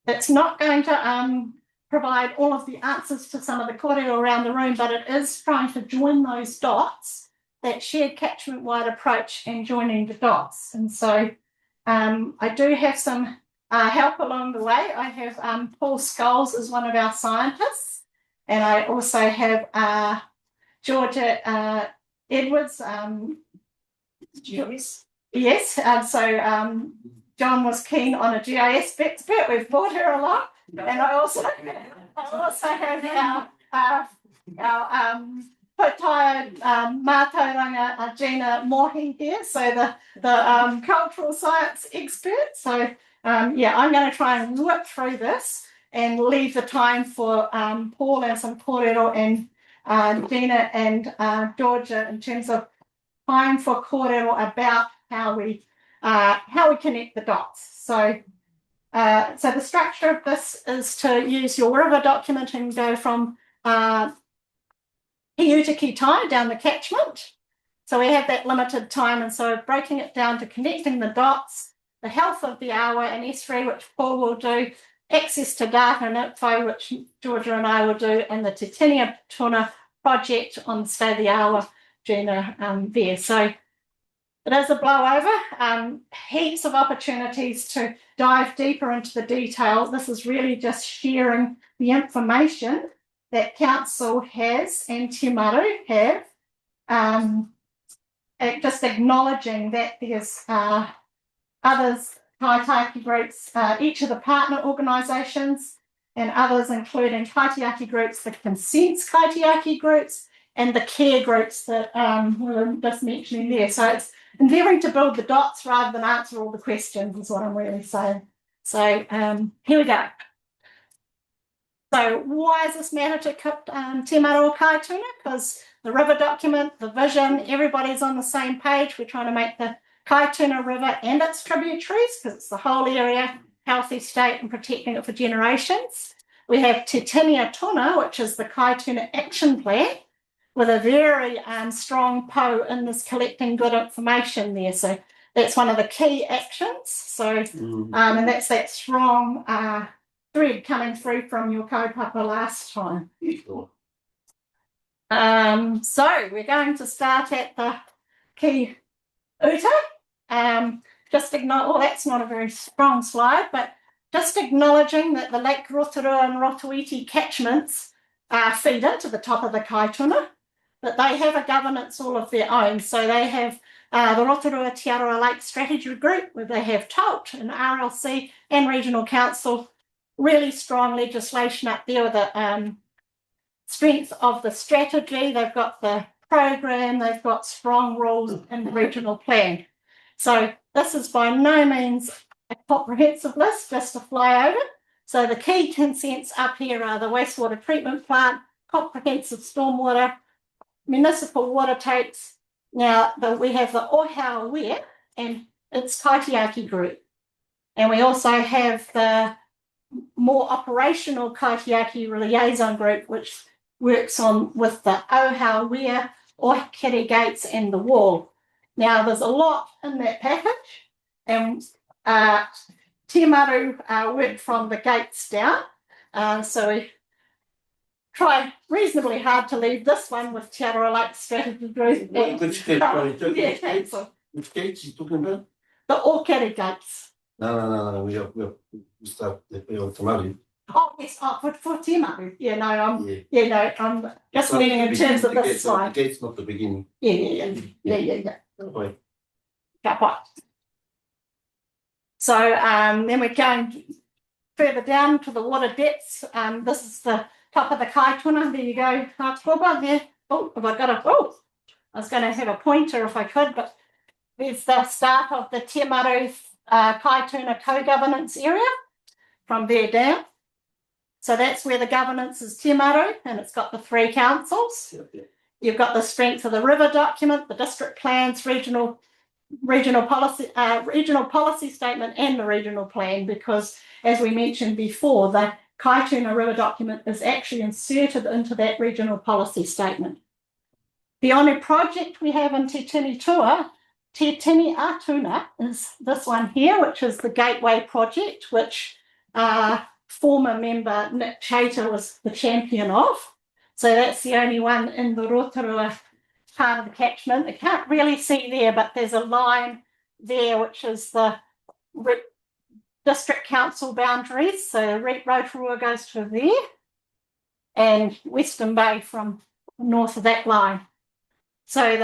it's not going to provide all of the answers to some of the kōrero around the room, but it is trying to join those dots, that shared catchment-wide approach and joining the dots. And so I do have some help along the way. I have Paul Scholes as one of our scientists, and I also have Georgia Edwards. Yes, so John was keen on a GIS expert. We've brought her along, and I also have our retired mātauranga Gina Mohi here, so the cultural science expert. So yeah, I'm going to try and whip through this and leave the time for Paul and some kōrero and Gina and Georgia in terms of time for kōrero about how we connect the dots. So the structure of this is to use your river document and go from Hiutaki time down the catchment. So we have that limited time, and so breaking it down to connecting the dots, the health of the awa and estuary, which Paul will do, access to data and info, which Georgia and I will do, and the Te Tinia Tuna project on Stay the Awa, Gina there. So it is a blowover, heaps of opportunities to dive deeper into the detail. This is really just sharing the information that Council has and Te Maru have, just acknowledging that there's others, kaitiaki groups, each of the partner organisations, and others including kaitiaki groups, the consents kaitiaki groups, and the care groups that we were just mentioning there. So it's endeavouring to build the dots rather than answer all the questions is what I'm really saying. So here we go. So why does this matter to Te Maru o Kaituna? Because the river document, the vision, everybody's on the same page. We're trying to make the Kaituna River and its tributaries, because it's the whole area, healthy state and protecting it for generations. We have Te Tinia Tuna, which is the Kaituna Action Plan, with a very strong po in this collecting good information there. So that's one of the key actions. So, and that's that strong thread coming through from your kaupapa last time. So we're going to start at the key uta. Just ignore, oh, that's not a very strong slide, but just acknowledging that the Lake Rotorua and Rotoiti catchments feed into the top of the Kaituna, but they have a governance all of their own. So they have the Rotorua Te Aroa Lake Strategy Group, where they have TALT and RLC and Regional Council, really strong legislation up there with the strength of the strategy. They've got the program, they've got strong rules and the regional plan. So this is by no means a comprehensive list, just a flyover. So the key consents up here are the wastewater treatment plant, comprehensive stormwater, municipal water takes. Now we have the Ohau Wea and its Kaitiaki group. And we also have the more operational Kaitiaki liaison group, which works on with the Ohau Wea, Oikere Gates and the wall. Now there's a lot in that package, and Te Maru worked from the gates down. So we try reasonably hard to leave this one with Te Aroa Lake Strategy Group. Which gates? Which gates you talking about? The Oikere Gates. No. We start the Te Maru. Oh yes, for Te Maru. I'm just meaning in terms of this slide. The gate's not the beginning. Yeah. Right. So then we're going further down to the water depths. This is the top of the Kaituna. There you go, Koba there. Oh, have I got a, oh, I was going to have a pointer if I could, but there's the start of the Te Maru Kaituna co-governance area from there down. So that's where the governance is Te Maru, and it's got the three councils. You've got the strength of the river document, the district plans, regional policy statement, and the regional plan, because as we mentioned before, the Kaituna River document is actually inserted into that regional policy statement. The only project we have in Te Tinia Tuna is this one here, which is the Gateway Project, which former member Nick Chater was the champion of. So that's the only one in the Rotorua part of the catchment. You can't really see there, but there's a line there which is the district council boundaries. So Rotorua goes to there, and Western Bay from north of that line. So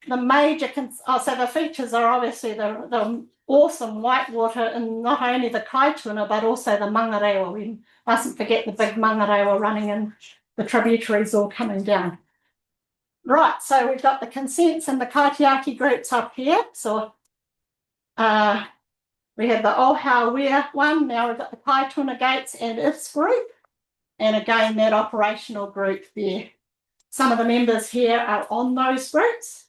the major, so the features are obviously the awesome whitewater in not only the Kaituna but also the Mangarewa. We mustn't forget the big Mangarewa running in, the tributaries all coming down. Right, so we've got the consents and the Kaitiaki groups up here. So we have the Ohau Wea one, now we've got the Kaituna Gates and its group, and again that operational group there. some of the members here are on those groups.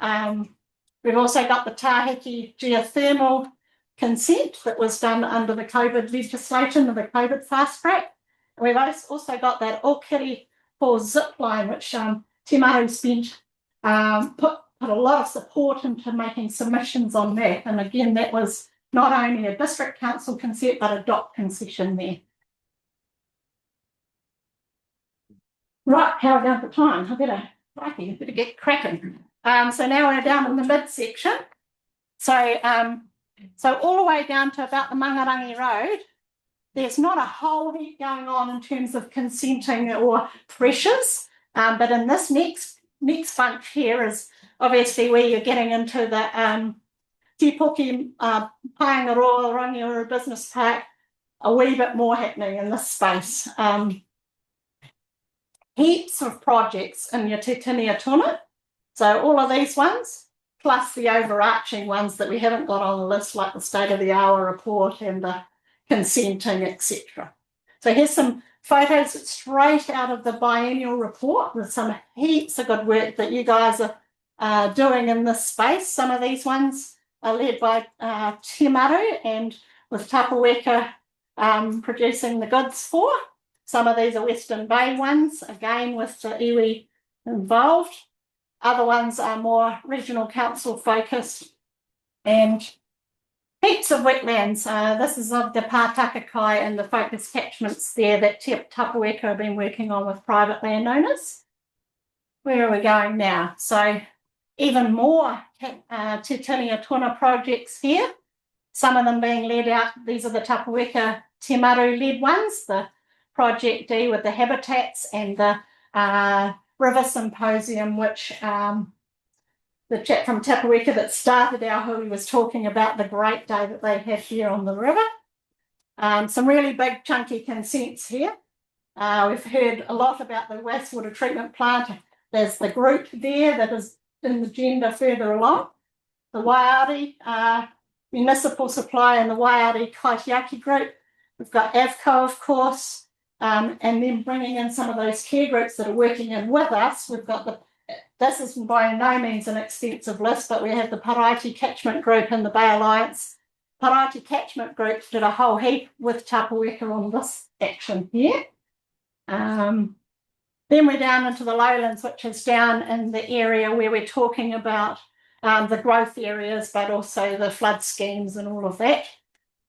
We've also got the Tahiti geothermal consent that was done under the COVID legislation of the COVID fast track. And we've also got that Okiri Falls zip line, which Te Maru spent put a lot of support into making submissions on that. And again, that was not only a district council consent, but a DOC concession there. Right, how are we going for time? I better get cracking. So now we're down in the midsection. So all the way down to about the Mangarangi Road, there's not a whole heap going on in terms of consenting or pressures. But in this next bunch here is obviously where you're getting into the Te Puke Paengaroa Rangiora Business Park, a wee bit more happening in this space. Heaps of projects in your Te Tiniatuna. So all of these ones, plus the overarching ones that we haven't got on the list, like the State of the Hour report and the consenting, etc. So here's some photos straight out of the biennial report with some heaps of good work that you guys are doing in this space. Some of these ones are led by Te Maru and with Tapaweka producing the goods for. Some of these are Western Bay ones, again with the iwi involved. Other ones are more regional council focused and heaps of wetlands. This is of the Pātakakai and the focus catchments there that Tapaweka have been working on with private landowners. Where are we going now? So even more Te Tiniatuna projects here. Some of them being led out. These are the Tapaweka Te Maru led ones, the Project D with the habitats and the River Symposium, which the chap from Tapaweka that started our hui was talking about the great day that they had here on the river. Some really big chunky consents here. We've heard a lot about the wastewater treatment plant. There's the group there that is in the agenda further along. The Waiari Municipal Supply and the Waiari Kaitiaki group. We've got AVCO, of course. And then bringing in some of those care groups that are working in with us. We've got this is by no means an extensive list, but we have the Paraiti Catchment Group and the Bay Alliance. Paraiti Catchment Group did a whole heap with Tapaweka on this action here. Then we're down into the lowlands, which is down in the area where we're talking about the growth areas, but also the flood schemes and all of that.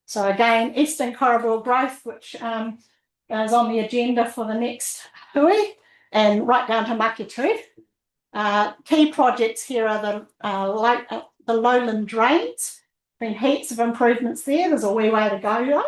So again, Eastern Corridor growth, which is on the agenda for the next hui, and right down to Maketu. Key projects here are the lowland drains. Been heaps of improvements there. There's a wee way to go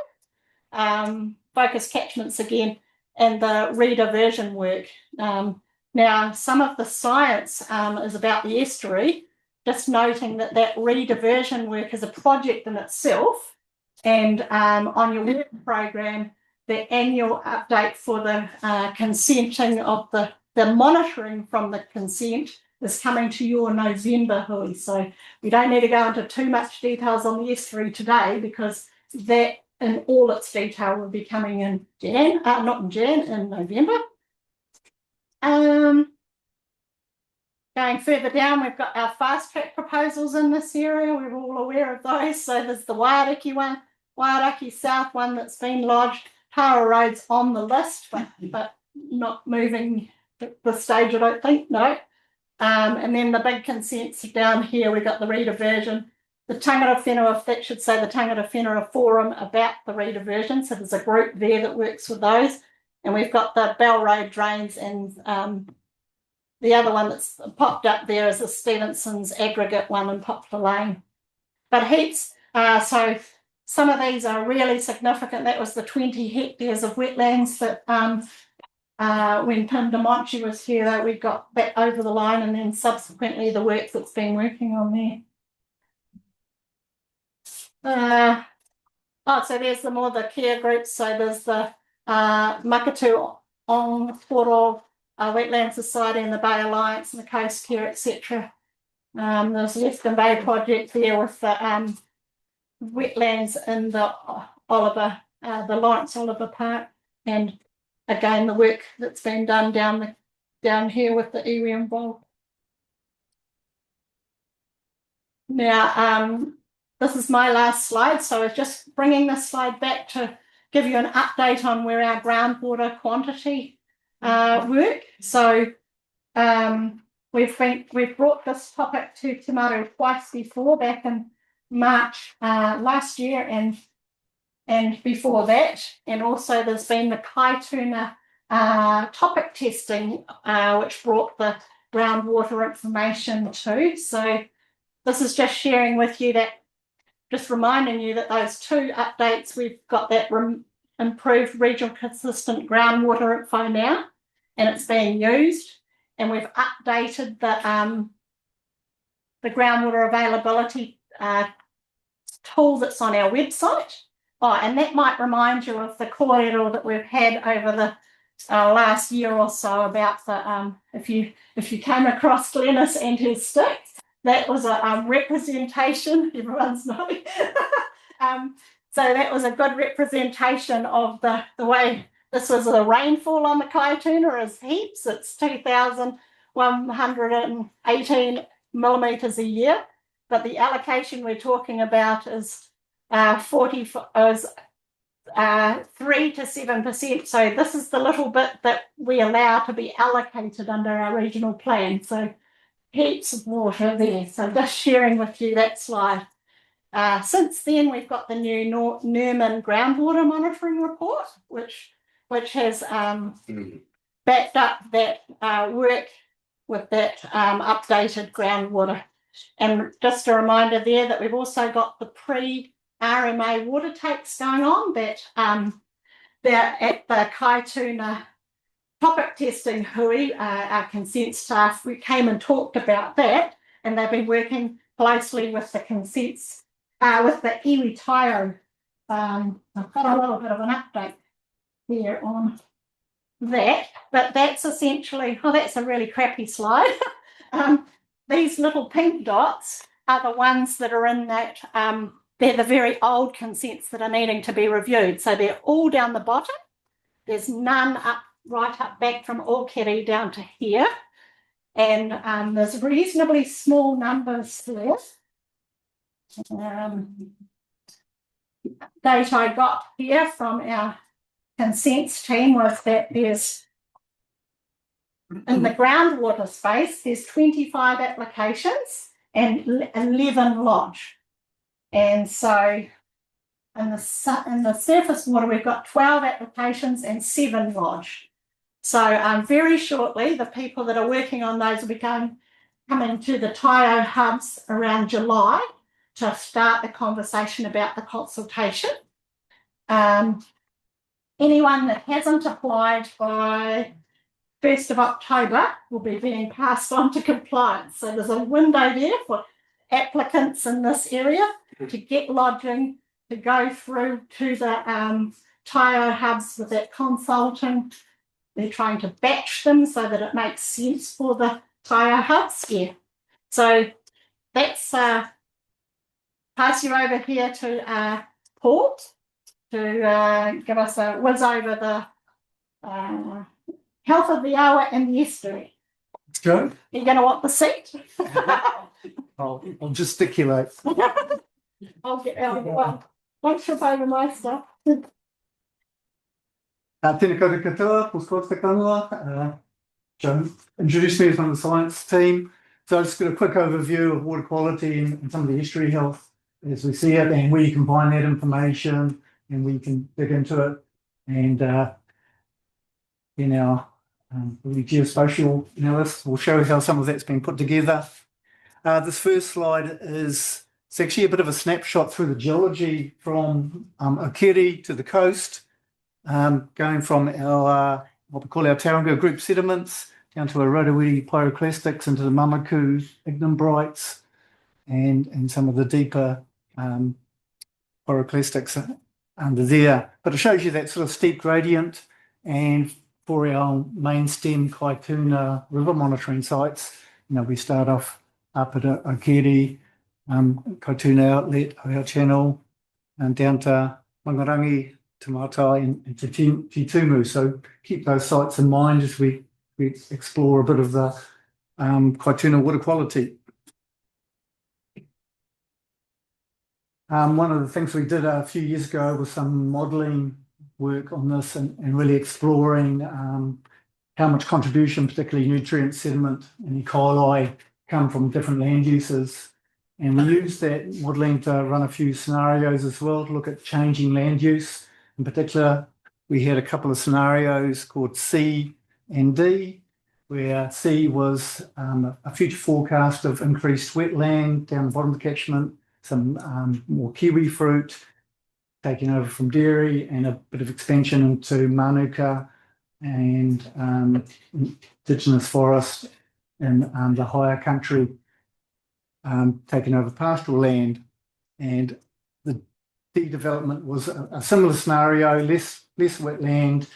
though. Focus catchments again, and the rediversion work. Now, some of the science is about the estuary, just noting that rediversion work is a project in itself, and on your work program, the annual update for the consenting of the monitoring from the consent is coming to your November hui. So we don't need to go into too much details on the estuary today, because that in all its detail will be coming in in November. Going further down, we've got our fast track proposals in this area. We're all aware of those. So there's the Waiariki one, Waiariki South one that's been lodged. Tara Road's on the list, but not moving at this stage, I don't think, no. And then the big consents down here, we've got the rediversion, the Tangata Whenua, that should say the Tangata Whenua Forum about the rediversion. So there's a group there that works with those. And we've got the Bell Road drains, and the other one that's popped up there is the Stevenson's aggregate one in Poplar Lane. But heaps, so some of these are really significant. That was the 20 hectares of wetlands that when Tim DeMonchi was here, that we got that over the line, and then subsequently the work that's been working on there. So there's the care groups. So there's the Makatu Ongporo Wetland Society and the Bay Alliance and the Coast Care, etc. There's the Western Bay project there with the wetlands in the Lawrence Oliver Park, and again the work that's been done down down here with the iwi involved. Now, this is my last slide, so I was just bringing this slide back to give you an update on where our groundwater quantity work. So we've brought this topic to Te Maru twice before, back in March last year and before that, and also there's been the Kaituna topic testing, which brought the groundwater information too. So this is just sharing with you that, just reminding you that those two updates, we've got that improved regional consistent groundwater info now, and it's being used, and we've updated the groundwater availability tool that's on our website. Oh, and that might remind you of the kōrero that we've had over the last year or so about the if you came across Glennis and his stick, that was a representation. Everyone's nodding. So that was a good representation of the way this was. The rainfall on the Kaituna is heaps. It's 2,118 millimetres a year, but the allocation we're talking about is 3 to 7%. So this is the little bit that we allow to be allocated under our regional plan. So heaps of water there. So just sharing with you that slide. Since then, we've got the new Newman groundwater monitoring report, which has backed up that work with that updated groundwater. And just a reminder there that we've also got the pre-RMA water takes going on that they're at the Kaituna topic testing hui, our consent staff, we came and talked about that, and they've been working closely with the consents, with the iwi taio. I've got a little bit of an update here on that, but that's essentially, oh, that's a really crappy slide. These little pink dots are the ones that are in that, they're the very old consents that are needing to be reviewed. So they're all down the bottom. There's none up, right up back from Aokere down to here. And there's reasonably small numbers there. Data I got here from our consents team was that there's, in the groundwater space, there's 25 applications and 11 lodge. And so in the surface water, we've got 12 applications and 7 lodge. So very shortly, the people that are working on those will be coming to the Taio hubs around July to start the conversation about the consultation. Anyone that hasn't applied by 1st of October will be being passed on to compliance. So there's a window there for applicants in this area to get lodging, to go through to the Taio hubs with that consulting. They're trying to batch them so that it makes sense for the Taio hubs. Yeah. So that's pass you over here to Paul to give us a whiz over the health of the awa and the estuary. Let's go. You're going to want the seat? I'll gesticulate. I'll get out of the way. Don't trip over my stuff. Tēnā koutou katoa, Paul te kanoa. Joe introduced me as one of the science team. So I'll just get a quick overview of water quality and some of the estuary health as we see it, and where you can find that information and where you can dig into it. And in our geospatial analysis, we'll show how some of that's been put together. This first slide is, it's actually a bit of a snapshot through the geology from Aokere to the coast, going from our what we call our Tauranga group sediments down to our Rotowiri pyroclastics into the Mamaku ignimbrites and some of the deeper pyroclastics under there. But it shows you that sort of steep gradient. And for our main stem Kaituna river monitoring sites, we start off up at Aokere, Kaituna outlet, our channel, and down to Mangarangi, Te Matai and to Titumu. So keep those sites in mind as we we explore a bit of the Kaituna water quality. One of the things we did a few years ago was some modelling work on this and really exploring how much contribution, particularly nutrient, sediment and E. coli, come from different land uses. And we used that modelling to run a few scenarios as well to look at changing land use. In particular, we had a couple of scenarios called C and D, where C was a future forecast of increased wetland down the bottom of the catchment, some more kiwi fruit taking over from dairy, and a bit of expansion into manuka and indigenous forest in the higher country, taking over pastoral land. And the D development was a similar scenario, less wetland,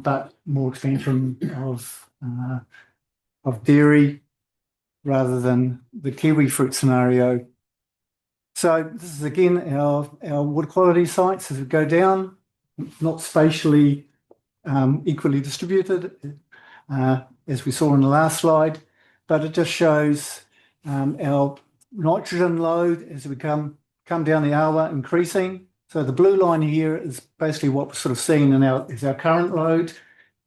but more expansion of dairy rather than the kiwi fruit scenario. So this is again our water quality sites as we go down, not spatially equally distributed, as we saw in the last slide, but it just shows our nitrogen load as we come down the Awa increasing. So the blue line here is basically what we're sort of seeing is our current load.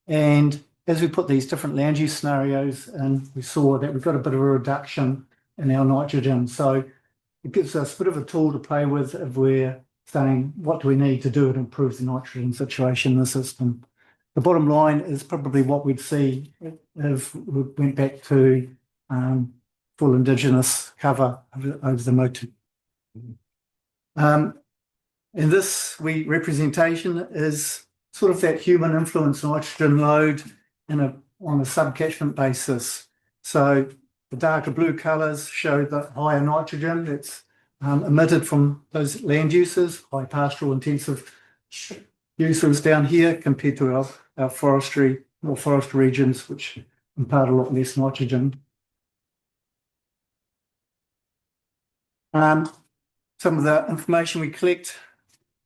And as we put these different land use scenarios in, we saw that we've got a bit of a reduction in our nitrogen. So it gives us a bit of a tool to play with if we're saying, what do we need to do to improve the nitrogen situation in the system? The bottom line is probably what we'd see if we went back to full Indigenous cover over the motu. And this representation is sort of that human influence nitrogen load on a sub-catchment basis. So the darker blue colours show the higher nitrogen that's emitted from those land uses, high pastoral intensive uses down here compared to our more forest regions, which impart a lot less nitrogen. Some of the information we collect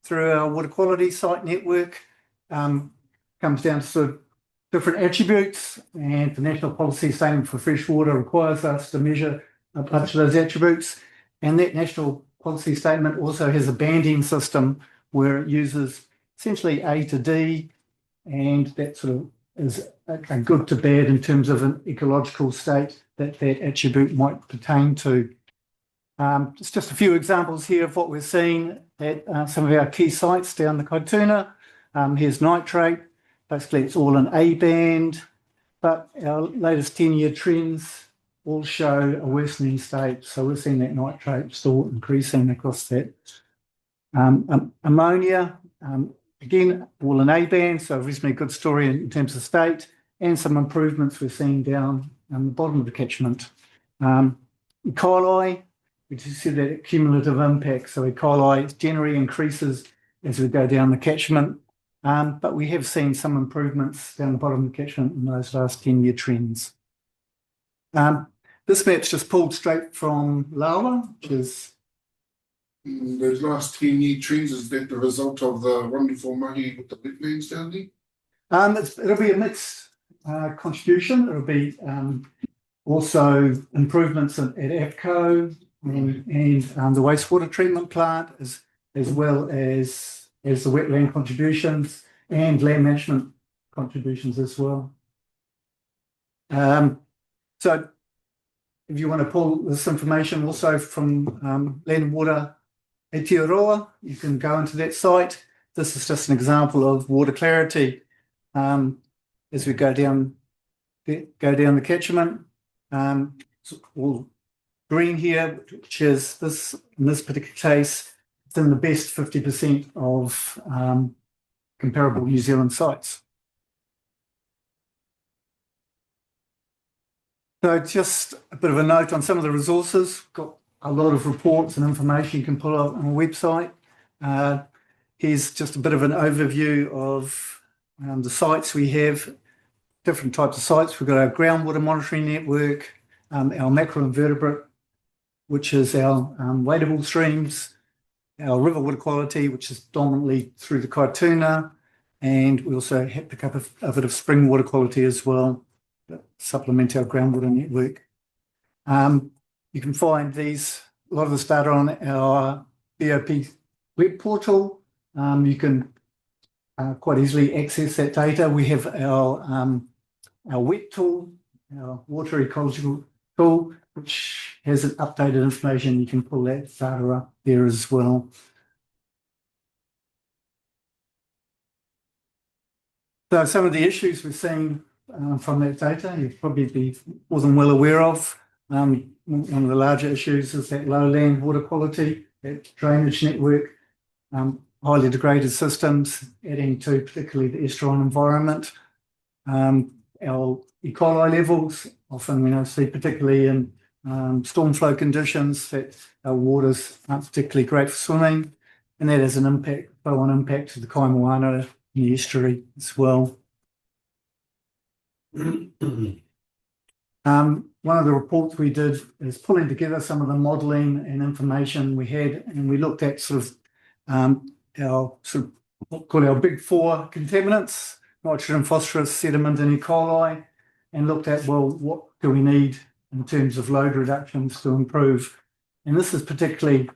through our water quality site network comes down to sort of different attributes, and the National Policy Statement for Freshwater requires us to measure a bunch of those attributes. And that National Policy Statement also has a banding system where it uses essentially A to D, and that sort of is a good to bad in terms of an ecological state that attribute might pertain to. It's just a few examples here of what we're seeing at some of our key sites down the Kaituna. Here's nitrate. Basically, it's all an A band, but our latest 10-year trends all show a worsening state. So we're seeing that nitrate still increasing across that. Ammonia, again, all an A band, so a reasonably good story in terms of state, and some improvements we're seeing down the bottom of the catchment. E. coli, we just see that cumulative impact. So E. coli generally increases as we go down the catchment, but we have seen some improvements down the bottom of the catchment in those last 10-year trends. This map's just pulled straight from Lawa, which is those last 10-year trends, is that the result of the wonderful mahi with the wetlands down there? It'll be a mixed contribution. It'll be also improvements at AFCO and the wastewater treatment plant, as well as the wetland contributions and land management contributions as well. So if you want to pull this information also from Land and Water Aotearoa, you can go into that site. This is just an example of water clarity as we go down the catchment. It's all green here, which is in this particular case, it's in the best 50% of comparable New Zealand sites. So just a bit of a note on some of the resources. Got a lot of reports and information you can pull out on the website. Here's just a bit of an overview of the sites we have, different types of sites. We've got our groundwater monitoring network, our macroinvertebrate, which is our wadable streams, our river water quality, which is dominantly through the Kaituna, and we also pick up a bit of spring water quality as well. that supplement our groundwater network. You can find a lot of this data on our BOP web portal. You can quite easily access that data. We have our WET tool, our water ecological tool, which has an updated information. You can pull that data up there as well. So some of the issues we're seeing from that data, you'll probably be more than well aware of. One of the larger issues is that low land water quality, that drainage network, highly degraded systems, adding to particularly the estuarine environment. Our E. coli levels, often we see particularly in storm flow conditions, that our waters aren't particularly great for swimming, and that has an impact, flow-on impact to the kaimoana in the estuary as well. One of the reports we did is pulling together some of the modelling and information we had, and we looked at sort of our what call our big four contaminants: nitrogen, phosphorus, sediment, and E. coli, and looked at, well, what do we need in terms of load reductions to improve? And this is particularly,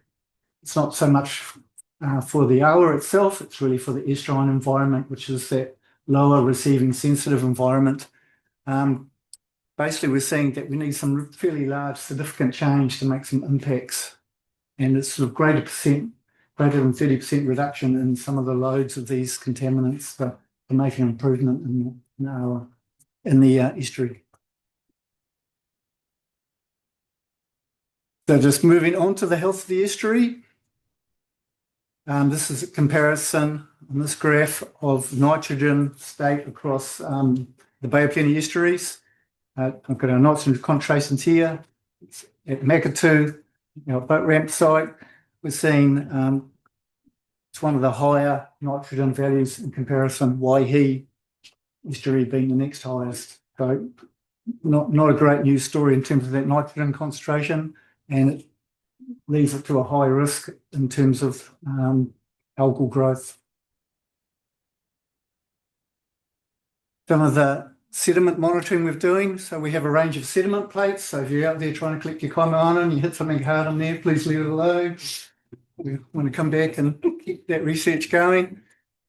it's not so much for the hour itself, it's really for the estuarine environment, which is that lower receiving sensitive environment. Basically, we're seeing that we need some fairly large, significant change to make some impacts, and it's sort of greater than 30% reduction in some of the loads of these contaminants to make an improvement in the estuary. So just moving on to the health of the estuary. This is a comparison on this graph of nitrogen state across the Bay of Plenty estuaries. I've got our nitrogen concentrations here. It's at Makatu, our boat ramp site. We're seeing it's one of the higher nitrogen values in comparison, Waihi estuary being the next highest. So not a great news story in terms of that nitrogen concentration, and it leaves it to a high risk in terms of algal growth. Some of the sediment monitoring we're doing. So we have a range of sediment plates. So if you're out there trying to collect your kaimoana and you hit something hard on there, please leave it alone. We want to come back and keep that research going.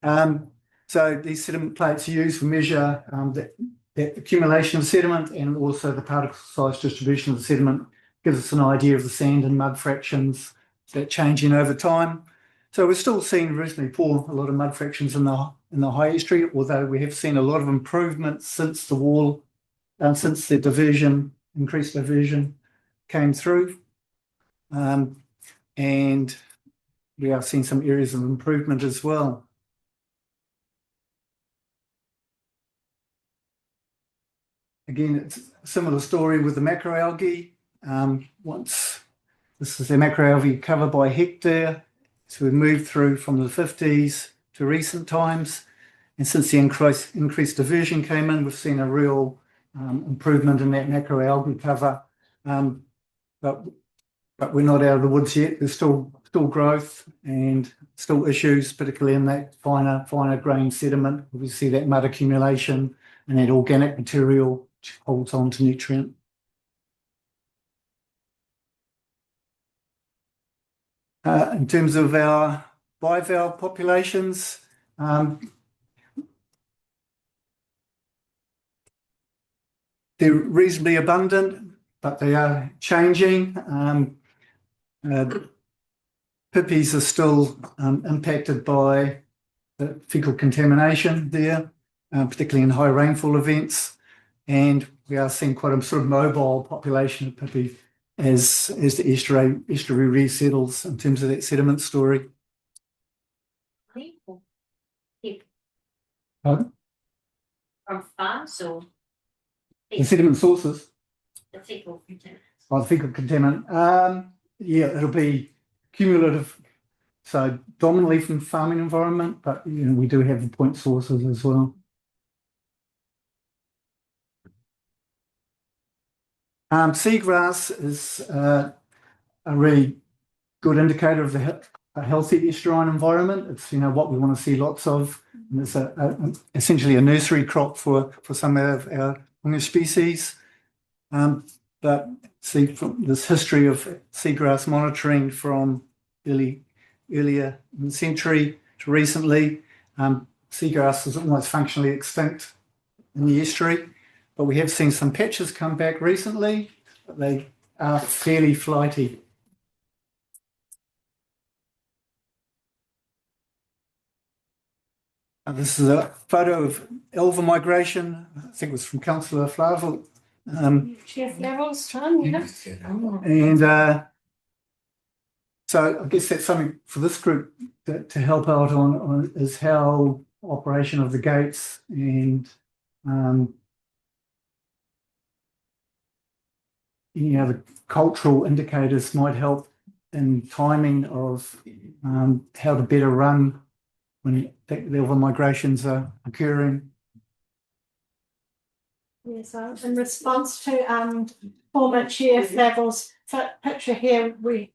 So these sediment plates are used to measure the accumulation of sediment, and also the particle size distribution of the sediment gives us an idea of the sand and mud fractions that changing over time. So we're still seeing reasonably poor, a lot of mud fractions in the high estuary, although we have seen a lot of improvement since the wall, since the diversion, increased diversion came through. And we are seeing some areas of improvement as well. Again, it's a similar story with the macroalgae. This is the macroalgae cover by hectare. So we've moved through from the 50s to recent times. And since the increased diversion came in, we've seen a real improvement in that macroalgae cover. But we're not out of the woods yet. There's still growth and still issues, particularly in that finer grain sediment. We see that mud accumulation and that organic material which holds on to nutrient. In terms of our bivalve populations, they're reasonably abundant, but they are changing. Pippies are still impacted by the fecal contamination there, particularly in high rainfall events. And we are seeing quite a sort of mobile population of pippy as the estuary resettles in terms of that sediment story. Pardon? From farms or The sediment sources. the fecal contaminants? Oh, the fecal contaminant. Yeah, it'll be cumulative. So dominantly from farming environment, but we do have the point sources as well. Seagrass is a really good indicator of a healthy estuarine environment. It's what we want to see lots of. And it's essentially a nursery crop for some of our on their species. But see from this history of seagrass monitoring from earlier in the century to recently, seagrass is almost functionally extinct in the estuary, but we have seen some patches come back recently, but they are fairly flighty. This is a photo of elver migration. I think it was from Councillor Flavel. Chief levels, John, yeah. And so I guess that's something for this group to help out on is how operation of the gates and the cultural indicators might help in timing of how to better run when the elver migrations are occurring. Yes, in response to former Chair Flavel's picture here, we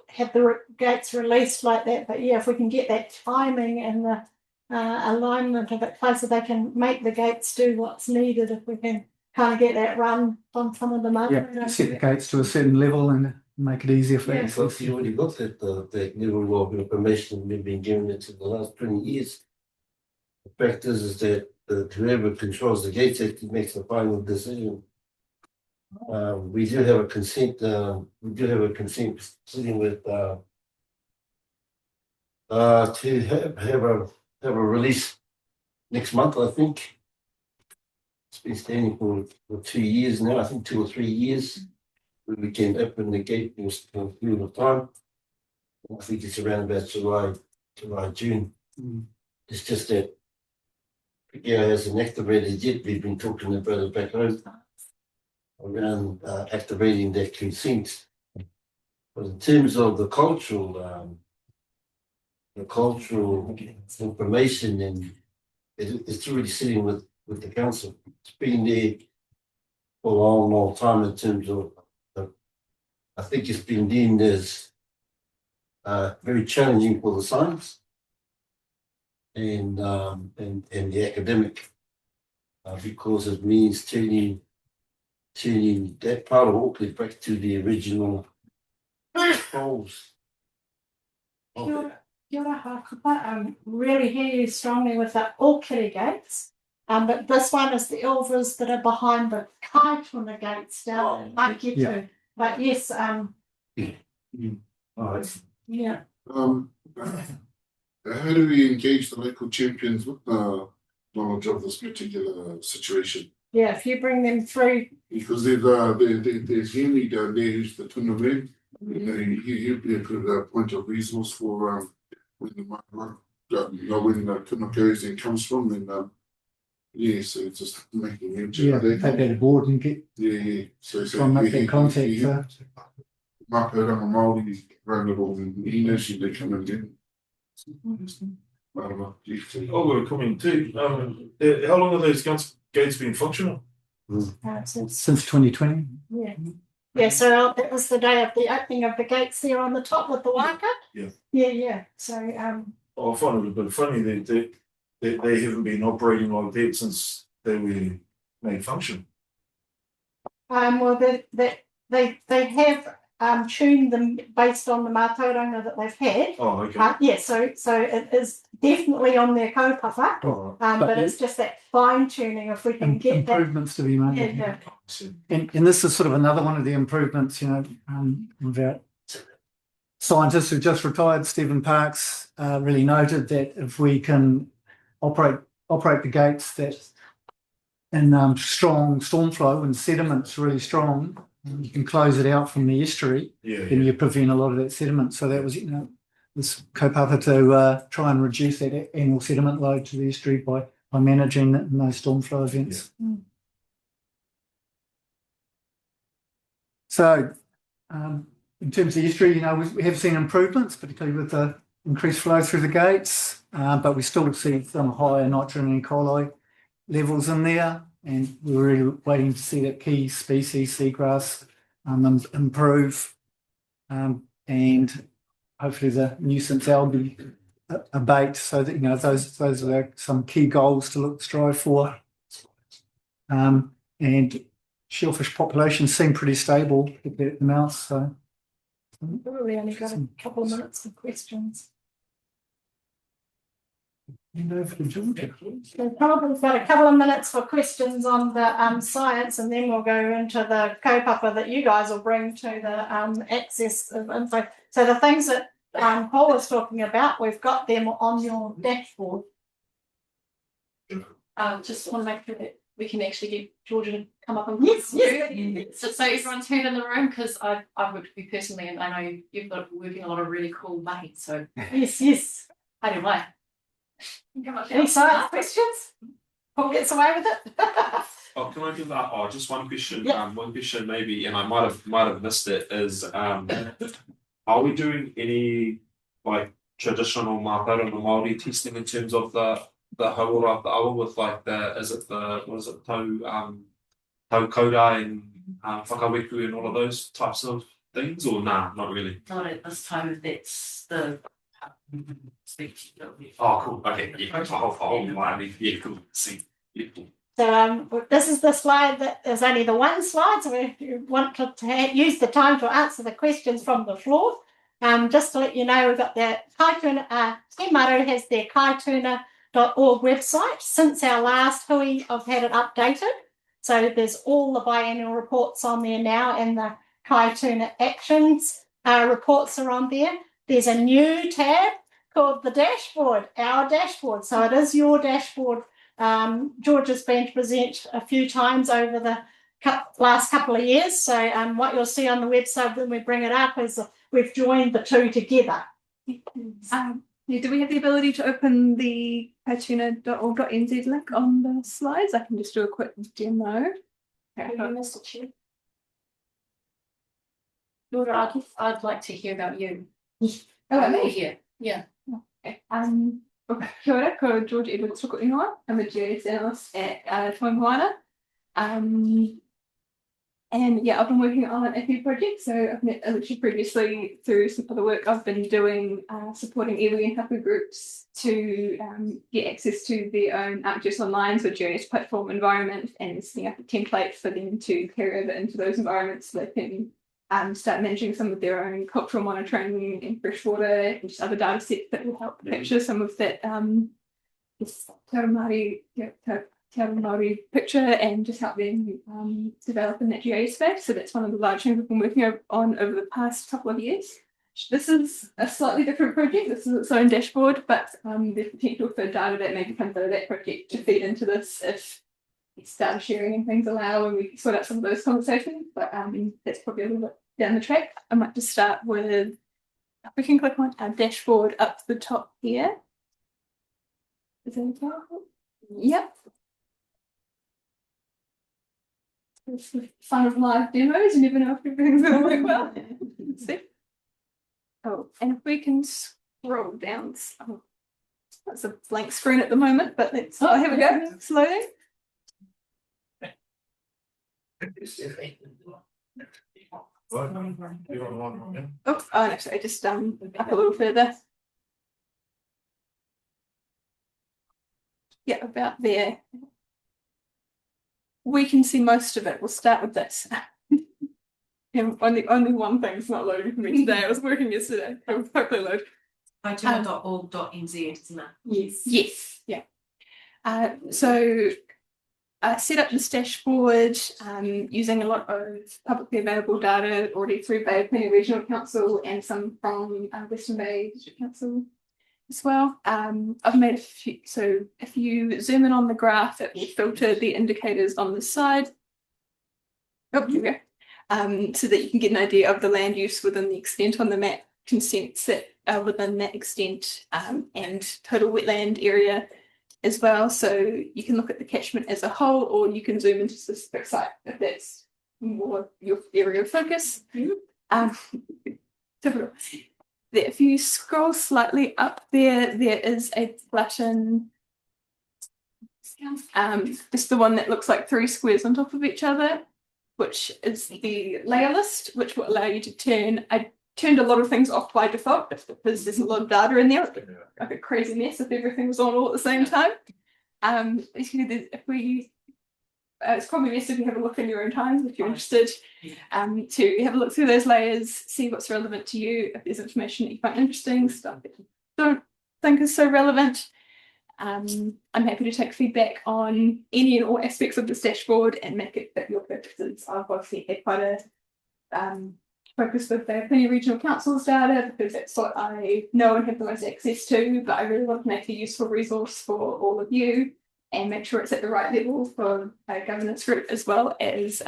had the gates released like that, but yeah, if we can get that timing and the alignment of it closer, they can make the gates do what's needed. If we can kind of get that run on some of the market. Yeah, set the gates to a certain level and make it easier for access. Well, you already looked at the level of information we've been giving it to the last 20 years. The fact is that whoever controls the gates actually makes the final decision. We do have a consent. Sitting with to have a release next month. I think it's been standing for 2 years now. I think 2 or 3 years. We can open the gate in a period of time. I think it's around about July, June. It's just that hasn't activated yet. We've been talking about it back home around activating that consent. But in terms of the cultural information, and it's already sitting with the council. It's been there for a long time in terms of. I think it's been deemed as very challenging for the science and the academic because it means turning that part of Auckland back to the original goals. Really hear you strongly with the Auckland gates. But this one is the elvers that are behind the Kaituna gates down in Maketu. Yeah. But yes, All right. Yeah. How do we engage the local champions with the knowledge of this particular situation? Yeah, if you bring them through. Because there's Henry down there who's the tuna man. He'll be a good point of resource for when the tuna goes and comes from, and so it's just making him take that board and get so make that contact. Makaranga Māori run it all, and he knows they come and get. I've got a comment too. How long have those gates been functional? Since 2020. Yeah. Yeah, so that was the day of the opening of the gates there on the top with the waka. Yeah. Yeah. So I find it a bit funny that they haven't been operating like that since they were made function. Well, they have tuned them based on the mātauranga that they've had. Oh, okay. So it is definitely on their kaupapa, but it's just that fine tuning. If we can get improvements to be made. Yeah. And this is sort of another one of the improvements. About scientists who just retired, Stephen Parks, really noted that if we can operate the gates that in strong storm flow and sediment's really strong, you can close it out from the estuary, then you prevent a lot of that sediment. So that was, this kaupapa to try and reduce that annual sediment load to the estuary by managing those storm flow events. Yeah. So in terms of the estuary, we have seen improvements, particularly with the increased flow through the gates, but we still see some higher nitrogen and E. coli levels in there. And we're really waiting to see that key species, seagrass, improve, and hopefully the nuisance algae abate. So that those are some key goals to strive for. and shellfish populations seem pretty stable at the mouth. So We've probably only got a couple of minutes for questions. We've probably got a couple of minutes for questions on the science, and then we'll go into the kaupapa that you guys will bring to the access of info. So the things that Paul was talking about, we've got them on your dashboard. Just want to make sure that we can actually get Georgia to come up and yes. So everyone's heard in the room, because I've worked with you personally, and I know you've got working a lot of really cool mahi. So yes. Anyway. Any science questions? Paul gets away with it. Oh, can I give that? Oh, just one question. Yeah. One question maybe, and I might have missed it. Is are we doing any like traditional Mātauranga Māori testing in terms of the hauora of the awa with like tau kaura and whakaweku and all of those types of things, or nah, not really? Not at this time. That's the speech. Oh, cool. Okay. Yeah. Yeah. Cool. See. Yeah. Cool. So this is the slide that is only the one slide. So if you want to use the time to answer the questions from the floor, just to let you know, we've got the Kaituna. Te Maru has their kaituna.org website. Since our last hui, I've had it updated. So there's all the biannual reports on there now, and the Kaituna actions reports are on there. There's a new tab called the dashboard, our dashboard. So it is your dashboard. George has been to present a few times over the last couple of years. So what you'll see on the website when we bring it up is we've joined the two together. Do we have the ability to open the kaituna.org.nz link on the slides? I can just do a quick demo. Mr. Chair. Laura, I'd like to hear about you. Oh, me? Here. Yeah. Okay. Kia ora, ko George Edwards Tuku Ingoa. I'm a GIS analyst at Toingoana. And yeah, I've been working on a few projects. So I've met Alicia previously through some other work I've been doing, supporting iwi and hapu groups to get access to their own ArcGIS Online, so GIS platform environment, and setting up a template for them to carry over into those environments so they can start managing some of their own cultural monitoring in freshwater and just other data sets that will help capture some of that Te Māori picture and just help them develop in that GIS space. So that's one of the large things we've been working on over the past couple of years. This is a slightly different project. This is its own dashboard, but there's potential for data that maybe comes out of that project to feed into this if data sharing and things allow, and we sort out some of those conversations. But that's probably a little bit down the track. I might just start with, we can click on our dashboard up the top here. Is that okay? Yep. It's the fun of live demos. You never know if everything's going to work well. Let's see. Oh, and if we can scroll down. Oh, that's a blank screen at the moment, but let's. Oh, here we go. Slowly. Oh, no, sorry, just up a little further. Yeah, about there. We can see most of it. We'll start with this. And only one thing's not loading for me today. I was working yesterday. It will hopefully load. Kaituna.org.nz, isn't it? Yes. Yes. Yeah. So I set up this dashboard using a lot of publicly available data already through Bay of Plenty Regional Council and some from Western Bay District Council as well. I've made a few, so if you zoom in on the graph, it will filter the indicators on the side. Oh, here we go. So that you can get an idea of the land use within the extent on the map, consents that are within that extent, and total wetland area as well. So you can look at the catchment as a whole, or you can zoom into a specific site if that's more your area of focus. So if you scroll slightly up there, there is a flatten, just the one that looks like 3 squares on top of each other, which is the layer list, which will allow you to turn. I turned a lot of things off by default because there's a lot of data in there, like a crazy mess if everything was on all at the same time. If we it's probably best if you have a look in your own time if you're interested, to have a look through those layers, see what's relevant to you, if there's information that you find interesting, stuff that you don't think is so relevant. I'm happy to take feedback on any and all aspects of this dashboard and make it fit your purposes. I've obviously had quite a focus with the Kaituna Regional Council's data because that's what I know and have the most access to, but I really want to make it a useful resource for all of you and make sure it's at the right level for a governance group, as well as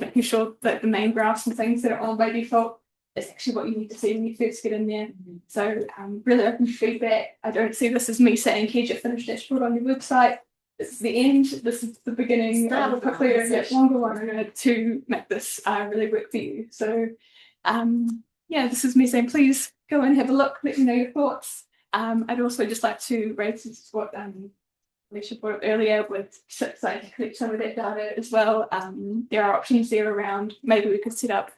making sure that the main graphs and things that are on by default is actually what you need to see when you first get in there. So really open to feedback. I don't see this as me saying, here's your finished dashboard on your website. This is the end. This is the beginning of a quickly and longer one to make this really work for you. So yeah, this is me saying, please go and have a look. Let me know your thoughts. I'd also just like to raise what Alicia brought up earlier with SIPs. I can collect some of that data as well. There are options there around. Maybe we could set up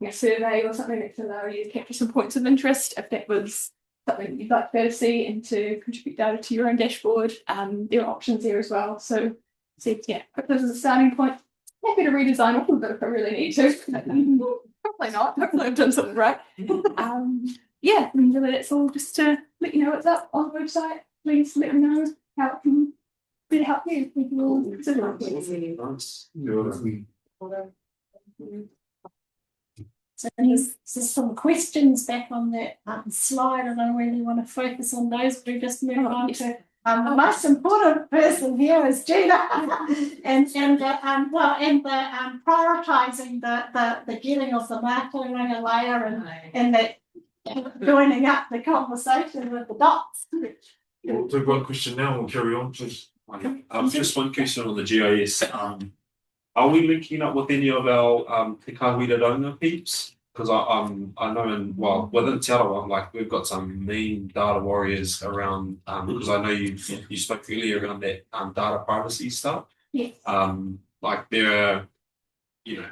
a survey or something that could allow you to capture some points of interest if that was something you'd like to see and to contribute data to your own dashboard. There are options there as well. So yeah, this is a starting point. Happy to redesign a little bit if I really need to. Probably not. Hopefully I've done something right. Yeah, and really that's all, just to let you know what's up on the website. Please let me know how it can better help you. We will consider it. So there's some questions back on that slide. I don't really want to focus on those, but we just move on to the most important person here is Gina, and prioritising the getting of the marketing layer and that joining up the conversation with the dots. We'll do one question now and we'll carry on, please. Just one question on the GIS. Are we linking up with any of our Te Kahuira peeps? Because I know within Te Arawa, like we've got some mean data warriors around, because I know you spoke earlier around that data privacy stuff. Yes. Like there are,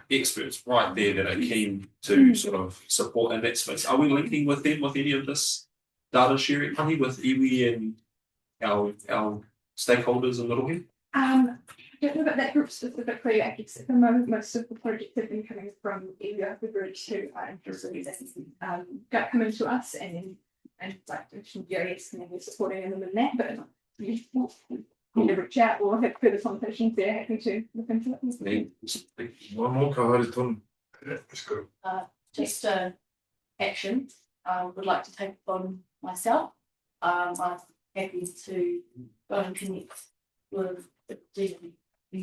experts right there that are keen to sort of support in that space. Are we linking with them with any of this data sharing honey with iwi and our stakeholders in Littlehead? I don't know about that group specifically. I guess at the moment most of the projects have been coming from area the groups who are interested in coming to us and like GIS and we're supporting them in that, but you need to reach out or have further conversations there, happy to look into it. One more kahaere tonu. Let's go. Just action would like to take on myself. I'm happy to go and connect with the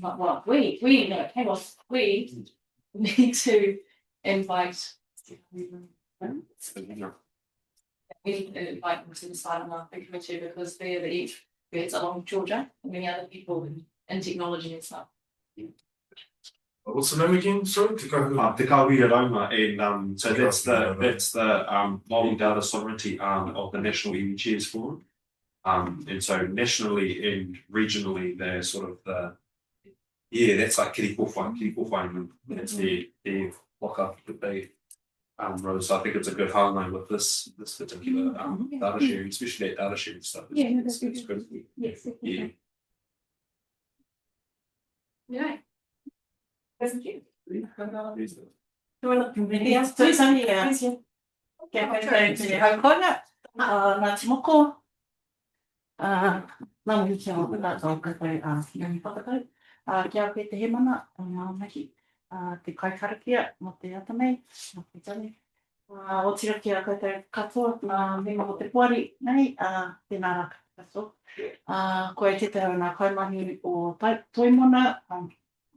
well, we need to invite we need to invite them to the side of our committee because they're the experts along Georgia and many other people in technology and stuff. What's the name again? Sorry, Te Kahuira. Te Kahuira Rauma, and so that's the multi-data sovereignty arm of the National iwi Chairs Forum. And so nationally and regionally, they're sort of that's like Kiri Kowhai, and that's their lock-up that they rose. So I think it's a good highlight with this particular data sharing, especially that data sharing stuff. It's critical. Yes. Yeah. Yeah. Thank you. Nā mihi kia o tātou kakai nani whakatau. Kia koe te he mana o ngā mahi te kaikarakia mo te atamei, mo te tane. O tira kia koutou katoa, nā mema o te puari nei, tēnā rā katoa. Koe te teo nā kaimahi o Toimona,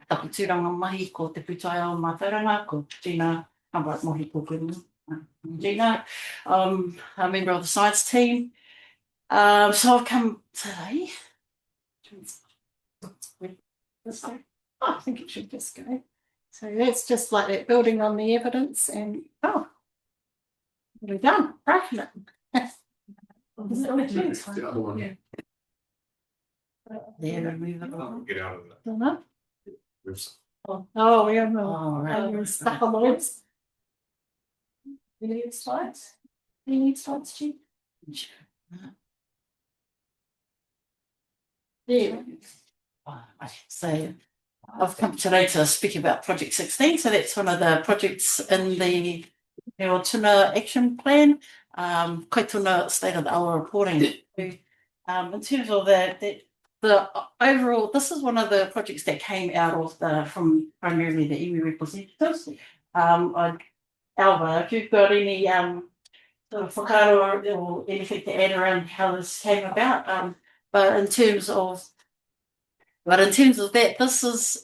takuturanga mahi ko te putaia o Mātauranga, ko Gina, mohi kōkuru. Gina, a member of the science team. So I've come today. I think it should just go. So that's just like that, building on the evidence and we're done, cracking it. Is it on the The other one. Yeah. Get out of that. Don't know. Oh, we have right. stuck on the lips. You need slides? You need slides, Chief? There. So I've come today to speak about Project 16. So that's one of the projects in the Kaituna Action Plan, Kaituna State of the Awa reporting. In terms of the overall, this is one of the projects that came out of from primarily the iwi representatives. Alva, if you've got any sort of whakaaro or anything to add around how this came about, but in terms of that, this is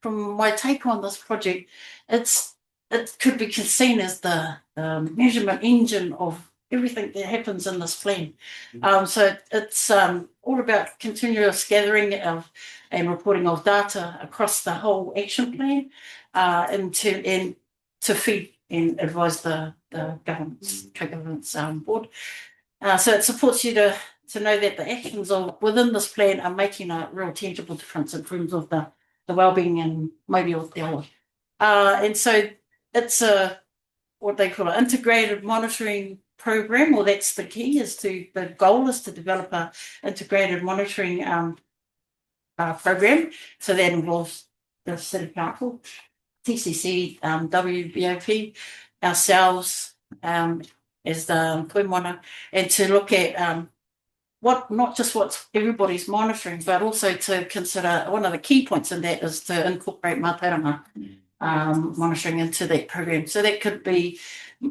from my take on this project, it could be seen as the measurement engine of everything that happens in this plan. So it's all about continuous gathering of and reporting of data across the whole action plan, and to feed and advise the government's co-governance board. So it supports you to know that the actions within this plan are making a real tangible difference in terms of the well-being and maybe of the awa. And so it's what they call an integrated monitoring program, or that's the key, the goal is to develop a integrated monitoring program. So that involves the City Council, TCC, WBOP, ourselves as the koimana, and to look at not just what everybody's monitoring, but also to consider one of the key points in that is to incorporate mātauranga monitoring into that program. So that could be,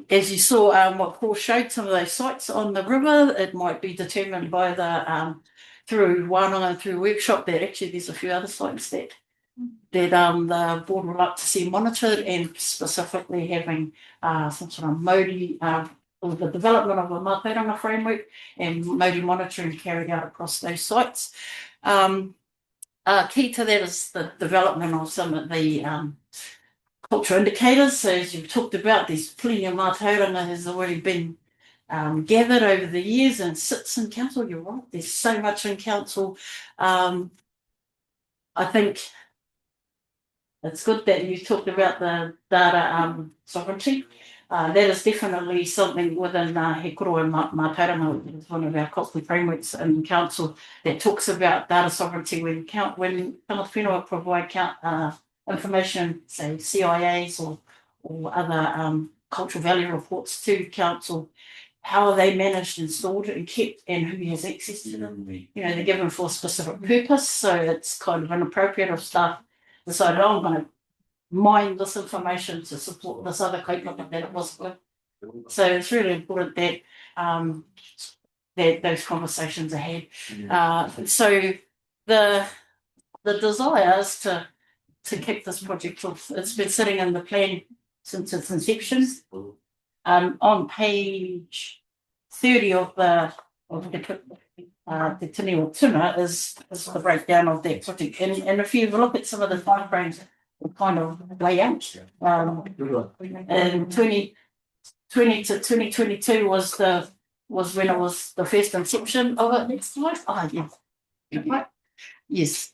as you saw, what Paul showed, some of those sites on the river. It might be determined by through wānanga and through workshop that actually there's a few other sites that the board would like to see monitored, and specifically having some sort of Māori or the development of a mātauranga framework and Māori monitoring carried out across those sites. Key to that is the development of some of the cultural indicators. So as you've talked about, there's plenty of mātauranga has already been gathered over the years and sits in council. You're right, there's so much in council. I think it's good that you talked about the data sovereignty. That is definitely something within He Koro and Mātauranga, it's one of our cultural frameworks in council that talks about data sovereignty when tangata whenua provide information, say CIAs or other cultural value reports to council. How are they managed and stored and kept, and who has access to them? They're given for a specific purpose, so it's kind of inappropriate if staff decided, I'm going to mine this information to support this other kaupapa that it wasn't good. So it's really important that that those conversations are had. So the desire is to kick this project off. It's been sitting in the plan since its inception. On page 30 of the Tini o Tuna is the breakdown of that project. And if you look at some of the timeframes, kind of lay out. And 2020 to 2022 was when it was the first inception of it. Next slide. Oh, yes. Yes.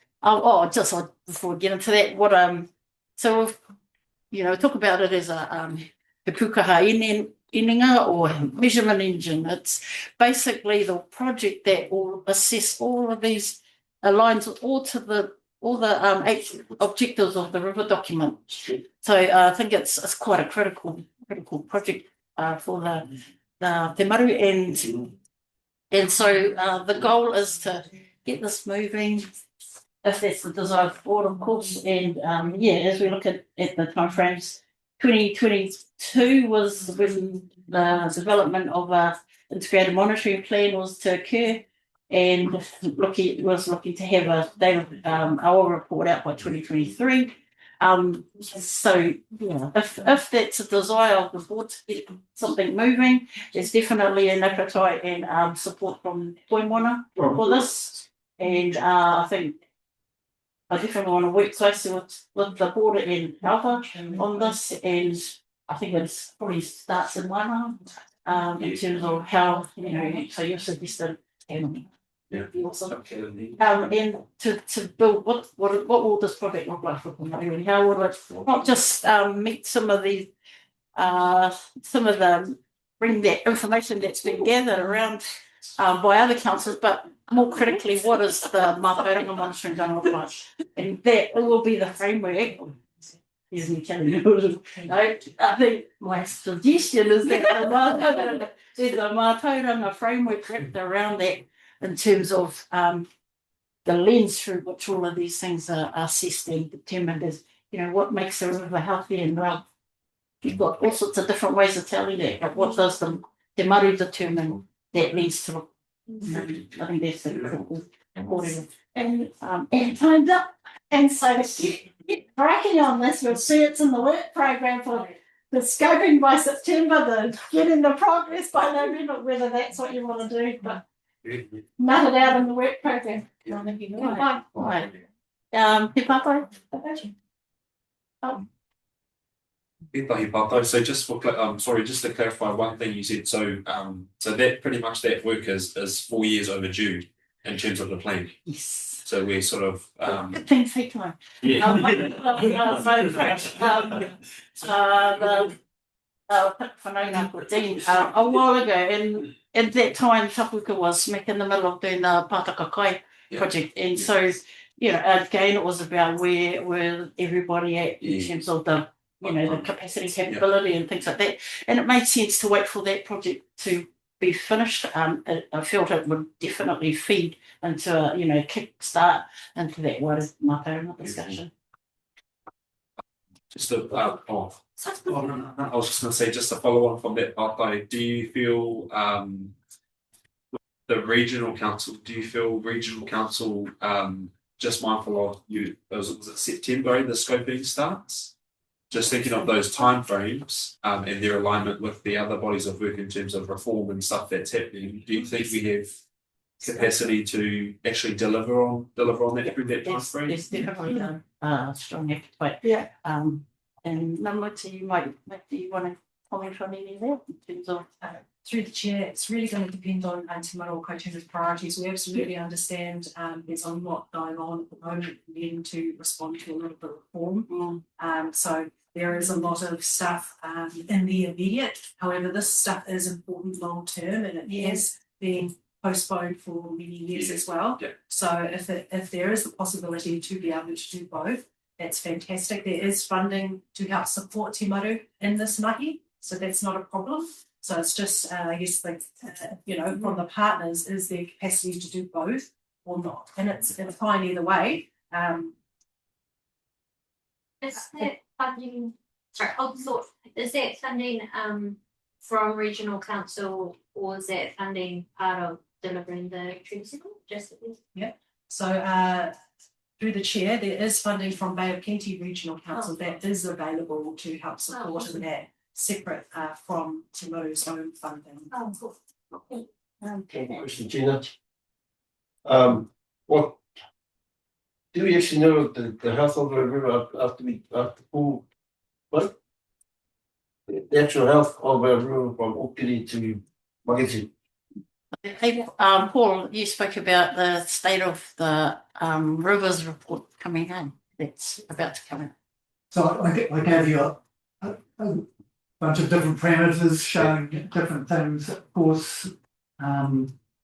Just before we get into that, so talk about it as a he pukaha ininga or measurement engine. It's basically the project that will assess all of these, aligns all the 8 objectives of the river document. So I think it's quite a critical project for the Maru, and so the goal is to get this moving, if that's the desired board, of course. And as we look at the timeframes, 2022 was when the development of a integrated monitoring plan was to occur, and was looking to have a data our report out by 2023. So if that's a desire of the board to get something moving, there's definitely an appetite and support from koimana for this. And I think I definitely want to work closely with the board and Alpha on this, and I think it probably starts in one in terms of how, so you're suggesting and to build what will this project look like for them? How will it not just meet some of the bring that information that's been gathered around by other councils, but more critically, what is the Mātauranga monitoring going to look like? And that will be the framework. Here's me telling you, I think my suggestion is that there's a Mātauranga framework wrapped around that in terms of the lens through which all of these things are assessed and determined as, what makes a river healthy and well. You've got all sorts of different ways of telling that, but what does the Maru determine that leads to? I think that's the important. And time's up. And so get cracking on this. You'll see it's in the work program for the scoping by September, the getting the progress by November, whether that's what you want to do, but nut it out in the work program. Right. Te Papai? Itahi Pato. So just for sorry, just to clarify one thing you said. So that pretty much that work is 4 years overdue in terms of the plan. Yes. So we're sort of good thing take time. Yeah. A while ago, and at that time, Tapuka was smack in the middle of doing the Pātaka Kai project, and so again, it was about where everybody at in terms of the the capacity, capability, and things like that. And it made sense to wait for that project to be finished. I felt it would definitely feed into a kick-start into that wider Mātauranga discussion. just a I was just going to say, just to follow on from that, Papai, do you feel the regional council? Do you feel regional council just mindful of you? Was it September the scoping starts? Just thinking of those timeframes and their alignment with the other bodies of work in terms of reform and stuff that's happening. Do you think we have capacity to actually deliver on that through that timeframe? There's definitely a strong appetite. Yeah. And Namati, you might do you want to comment on any of that in terms of through the chair, it's really going to depend on Te Maru Kaituna's priorities. We absolutely understand there's a lot going on at the moment needing to respond to a little bit of reform. So there is a lot of stuff in the immediate. However, this stuff is important long term, and it has been postponed for many years as well. Yeah. So if there is the possibility to be able to do both, that's fantastic. There is funding to help support Te Maru in this mahi, so that's not a problem. So it's just, I guess, like, from the partners, is there capacity to do both or not? And it's fine either way. Is that funding, is that funding from regional council, or is that funding part of delivering the tricycle? Yeah. So through the chair, there is funding from Bay of Plenty Regional Council that is available to help support in that, separate from Te Maru's own funding. Question, Gina. What do we actually know the health of the river after pool? What? The actual health of a river from Okiri to Mageti. Hey, Paul, you spoke about the state of the rivers report coming in. That's about to come in. So I gave you a bunch of different parameters showing different things. Of course,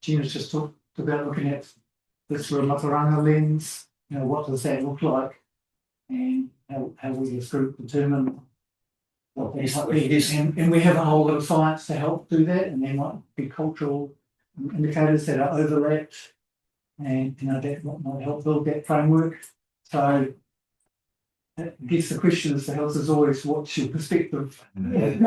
Gina's just talked about looking at this through a Mātauranga lens. What does that look like? And how we as group determine what that might be. And we have a whole lot of science to help do that, and there might be cultural indicators that are overlapped, and that might help build that framework. So I guess the question as to health is always, what's your perspective on that?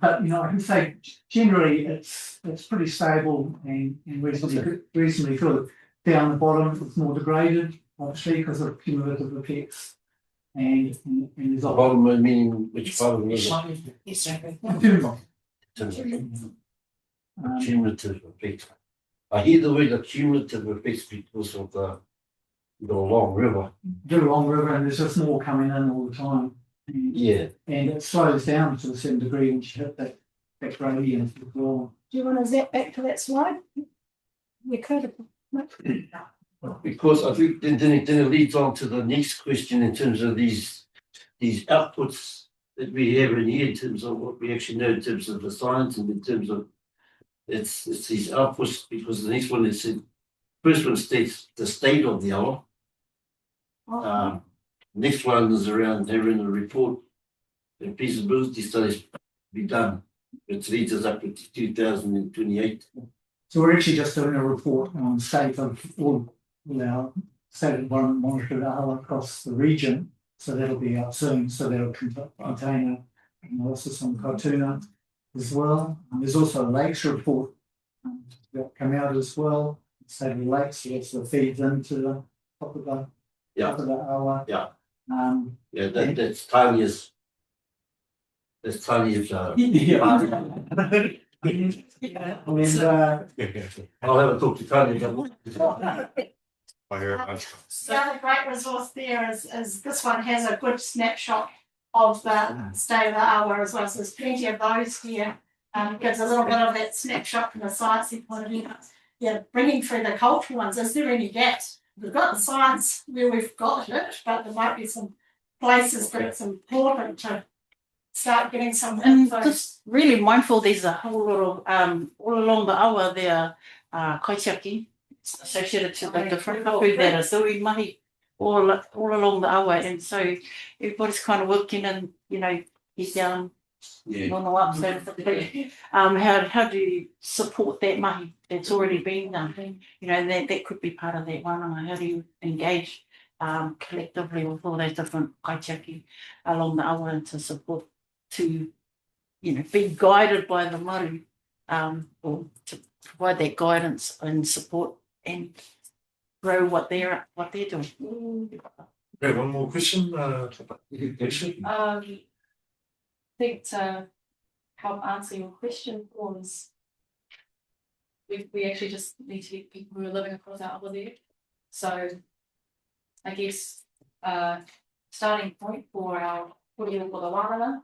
But I can say generally it's pretty stable and reasonably good. Down the bottom, it's more degraded, obviously, because of cumulative effects. And there's a bottom, meaning which part of the river? Cumulative effect. I hear the word cumulative effects because of the long river. The long river, and there's just more coming in all the time. And it slows down to a certain degree once you hit that gradient. Do you want to zap back to that slide? You could. Because I think then it leads on to the next question in terms of these outputs that we have in here, in terms of what we actually know in terms of the science and in terms of it's these outputs, because the next one is, first one states the state of the hour. Next one is around having a report and feasibility studies be done, which leads us up to 2028. So we're actually just doing a report on state of all our state environment monitored hour across the region. So that'll be out soon. So that'll contain an analysis on Kaituna as well. And there's also a lakes report that come out as well. State of the lakes, so that's the feeds into the top of the top of the hour. Yeah. That's Tanya's. That's Tanya's. I'll have a talk to Tanya. The other great resource there is this one has a good snapshot of the state of the hour as well. So there's plenty of those here. Gives a little bit of that snapshot from the sciencey point of view. Yeah, bringing through the cultural ones, is there any gaps? We've got the science where we've got it, but there might be some places that it's important to start getting some info. And just really mindful, there's a whole lot of all along the hour there kaitiaki associated to the different hapu that are doing mahi all along the hour, and so everybody's kind of working and he's down no up, so how do you support that mahi that's already been done? That could be part of that one. How do you engage collectively with all those different kaitiaki along the hour and to support, to be guided by the Maru, or to provide that guidance and support and grow what they're doing. Okay, one more question. I think to help answer your question was we actually just need to get people who are living across our hour there. So I guess starting point for our Puriru for the Wānanga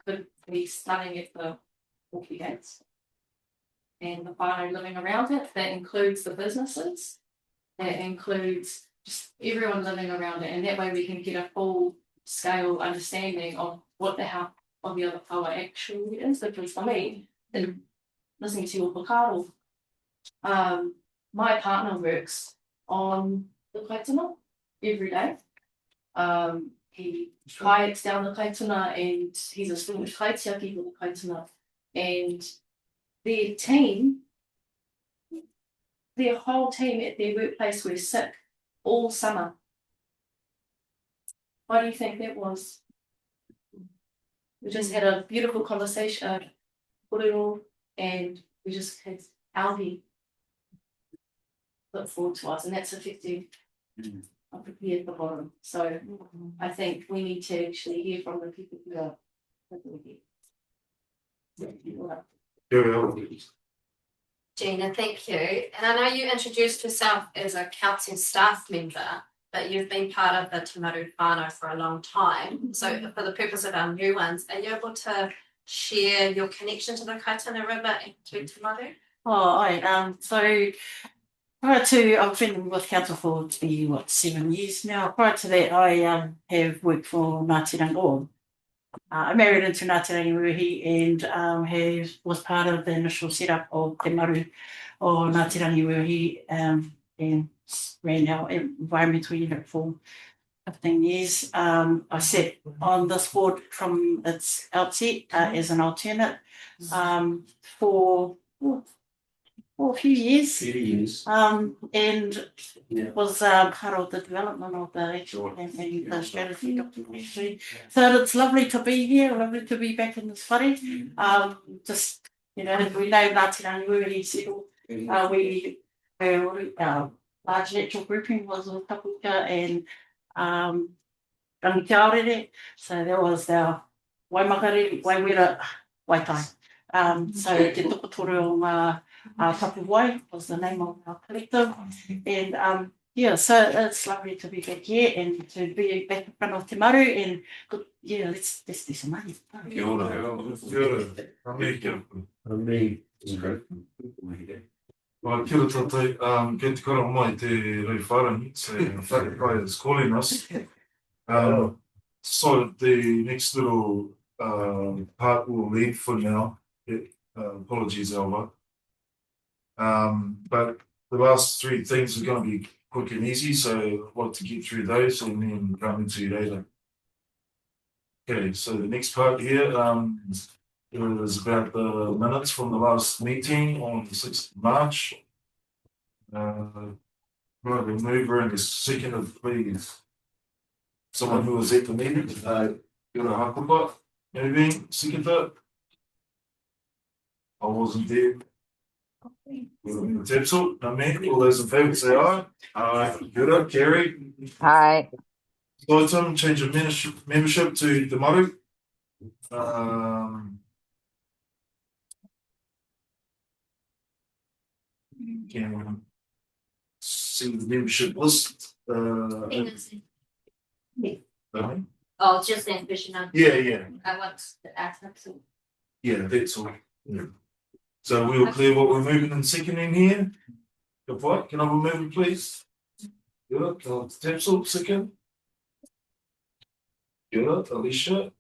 could be starting at the Auckland Gates and the whānau living around it. That includes the businesses, that includes just everyone living around it, and that way we can get a full scale understanding of what the health of the other power actually is. Because for me, listening to your Picaro, my partner works on the Kaituna every day. He kayaks down the Kaituna, and he's a student kaitiaki for the Kaituna, and their whole team at their workplace were sick all summer. Why do you think that was? We just had a beautiful conversation, and we just had algae look forward to us, and that's affecting up here at the bottom. So I think we need to actually hear from the people who are here. Gina, thank you. And I know you introduced yourself as a council staff member, but you've been part of the Te Maru whānau for a long time. So for the purpose of our new ones, are you able to share your connection to the Kaituna River and to Te Maru? So prior to, I've been with council for 7 years now. Prior to that, I have worked for Ngāti Rangi. I married into Ngāti Rangi and was part of the initial setup of Te Maru or Ngāti Rangi and ran our environmental unit for 15 years. I sat on this board from its outset as an alternate for a few years. And was part of the development of the strategy documentary. So it's lovely to be here, lovely to be back in this whare. Just, we know Ngāti Rangi settled. Our large natural grouping was with Tapuka and Rangi Te Aorere. So that was our Waimakare, Waiwera, Waitai. So Te Tokotoro o ngā Tapu Wai was the name of our collective. And so it's lovely to be back here and to be back in front of Te Maru and good, let's do some money. Kia ora. Well, kia ora tātou, kei te kora mai te rewharangi, so Whakai is calling us. So the next little part we'll leave for now, apologies Alva, But the last three things are going to be quick and easy, so I'd like to get through those and then come into later. Okay, so the next part here is about the minutes from the last meeting on the 6th of March. Right, the mover and the second of please. Someone who was at the meeting, Yura Hakupa, moving, seconder. I wasn't there. Tepsel, no me, all those in favour say aye. Aye. Yura, Kerry. Aye. Item, change of membership to the Maru. Can see the membership list. Oh, just the ambition. Yeah. I want the access. Yeah, that's all. Yeah. So we'll clear what we're moving and seconding here. Good point. Can I remove it, please? Good. Tepsel, second. Good. Alicia.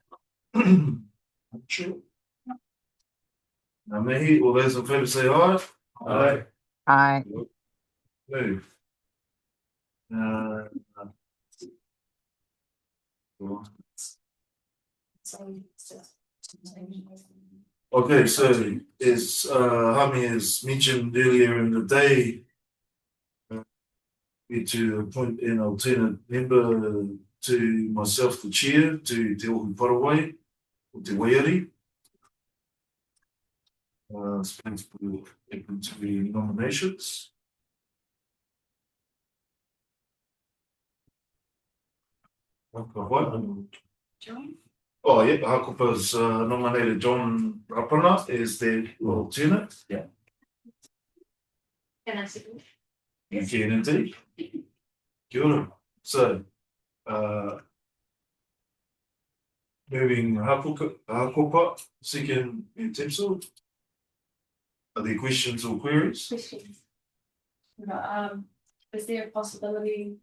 Sure. Now, Mehi, all those in favour say aye. Aye. Aye. Move. Okay, so as Hami has mentioned earlier in the day, to appoint an alternate member to myself, the chair, to Te Ohu Parawai, or Te Waiari. Thanks for open to the nominations. John? Oh, yeah, Hakupa's nominated John Rapana as their alternate. Yeah. Can I see it? You can indeed. Kia ora. So, moving Hakupa, second Tepsel. Are there questions or queries? Questions. Is there a possibility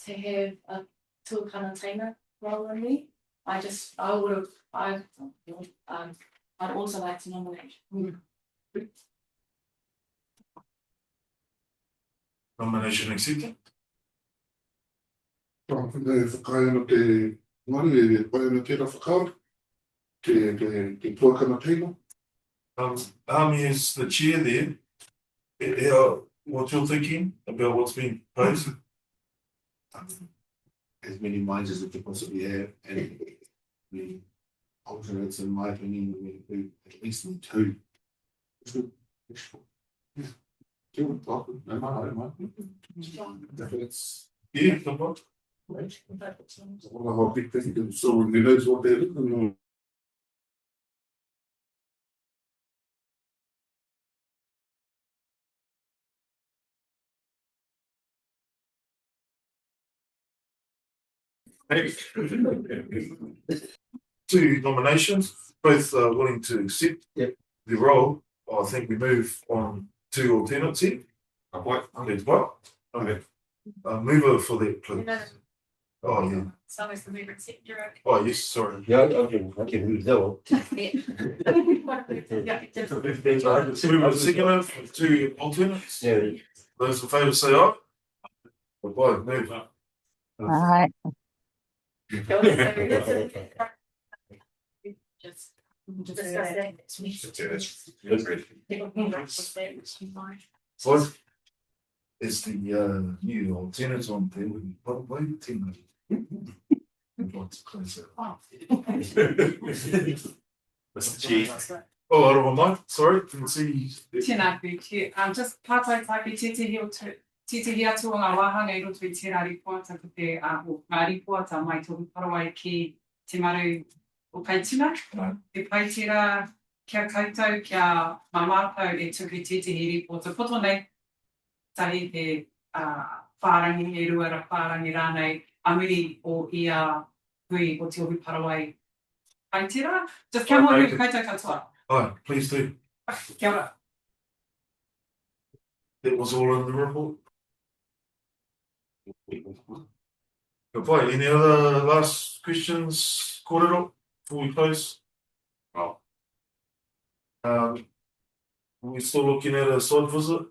to have a tuakana tainer role in me? I'd also like to nominate. Nomination accepted. Whakawhana whakaia te maru e pai ana tērā whakaora, te tuakana teina. Ami is the chair there. What you're thinking about what's been posed? As many minds as we could possibly have, and the alternates, in my opinion, we at least need two. Two, no matter. Yeah, come on. Well, I big thing, so we knows what they're looking at. Two nominations, both willing to accept the role. I think we move on to alternates here. That's what. Okay. Mover for that, please. Oh, yeah. So is the mover accepted? Oh, yes, sorry. Yeah, I can move that one. Mover second for two alternates. Yeah. Those in favour say aye. Goodbye, move. Aye. Just discuss that next week. What is the new alternate on there? Probably 10 Mr. Chief. Oh, out of my mind. Sorry, can see. Tēnā koe, just pātai tāke tētehi atu o ngā wāhanga I roto I tērā ripua, tako te ngā ripua tā mai tohu parawai ki te maru o Kaituna. Te pai tērā kia koutou, kia mamāpau e tuku tētehi ripua. Te poto nei, tahi te whārangi e rua ra whārangi rānei, amiri o ia hui o te ohu parawai. Pai tērā, just kia mohu koutou katoa. Aye, please do. Kia ora. That was all in the report. Goodbye. Any other last questions, Kōrero, before we close? Oh. we still looking at a site visit?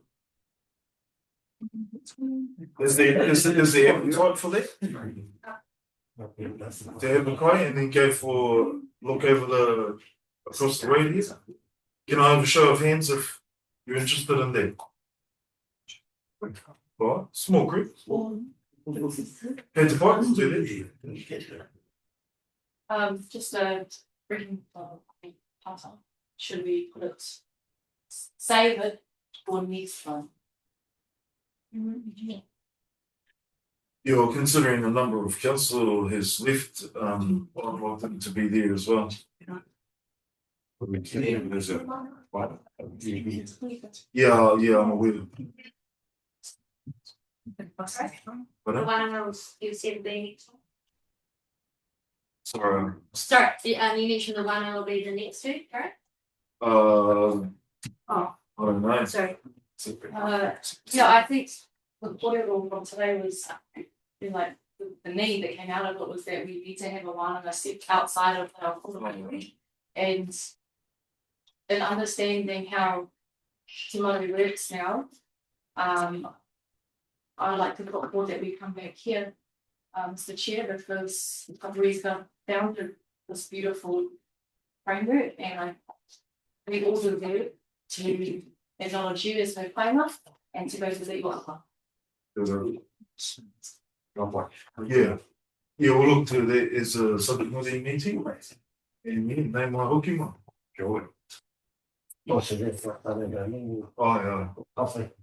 Is there appetite for that? To have a kai and then go for look over the across the road here? Can I have a show of hands if you're interested in that? Right, small group. Hands apart, we'll do that. Just a written pass on. Should we put it, save it for next one? You're considering the number of council has left, I'd like them to be there as well. Yeah, I'm aware. The one you said they. Sorry. Sorry, you mentioned the one will be the next two, correct? Oh, Oh, I don't know. sorry. Yeah, I think the audio from today was like the need that came out of it was that we need to have a one and a step outside of our community and understanding how Timothy works now. I'd like to look forward that we come back here, Mr. Chair, because we've founded this beautiful framework, and I we all deserve to acknowledge you as my partner and to go to the Iwaka. Yeah, we'll look to that as a subcommittee meeting. And me, name my hooking one. Joy. Oh,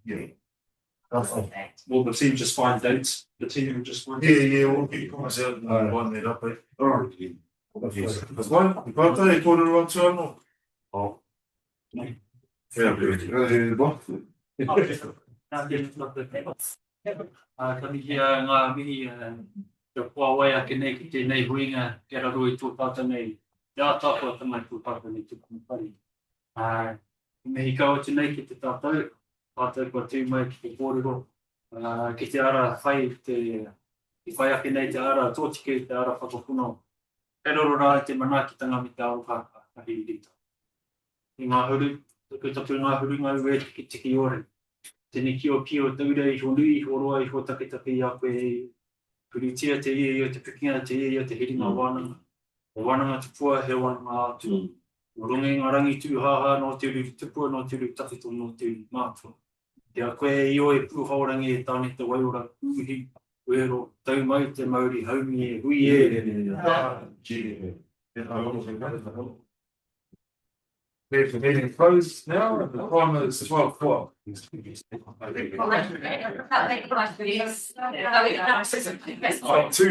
yeah. Will the team just find dates? The team will just work. Yeah, we'll get you guys out and line that up, eh? Alright. Vai, bota aí, pôr o outro ano. Oh. Yeah, Kami kia ngā mihi te puawai a kenei ki tēnei huinga kia raroi tūpata nei. Ia tāpua tamai tūpata nei tuku pari. Me hikau atu nei ki te tātou, tātou kua tū mai ki te kōrero. Ki te ara whai i whai ake nei te ara tōtike, te ara whakapuno. Kei roro rā te manakitanga me te aroha a hirita. I ngā huru, tuku tapu ngā huru ngā ue tiki tiki ore. Tēnei kio taura I ho nui, ho roa, I ho take I a koe kurutia te ia te pikinga, te ia te hiringa wānanga. O wānanga tupua, he wānanga atu. O rongi ngā rangi tūhaha, no te uru tupua, no te uru tawhito, no te uru mātua. Te a koe I o pūhaurangi e tāne te waiora uhi, uero, tau mai te Māori haumi e hui The meeting closed now, and the time is 12 o'clock. Two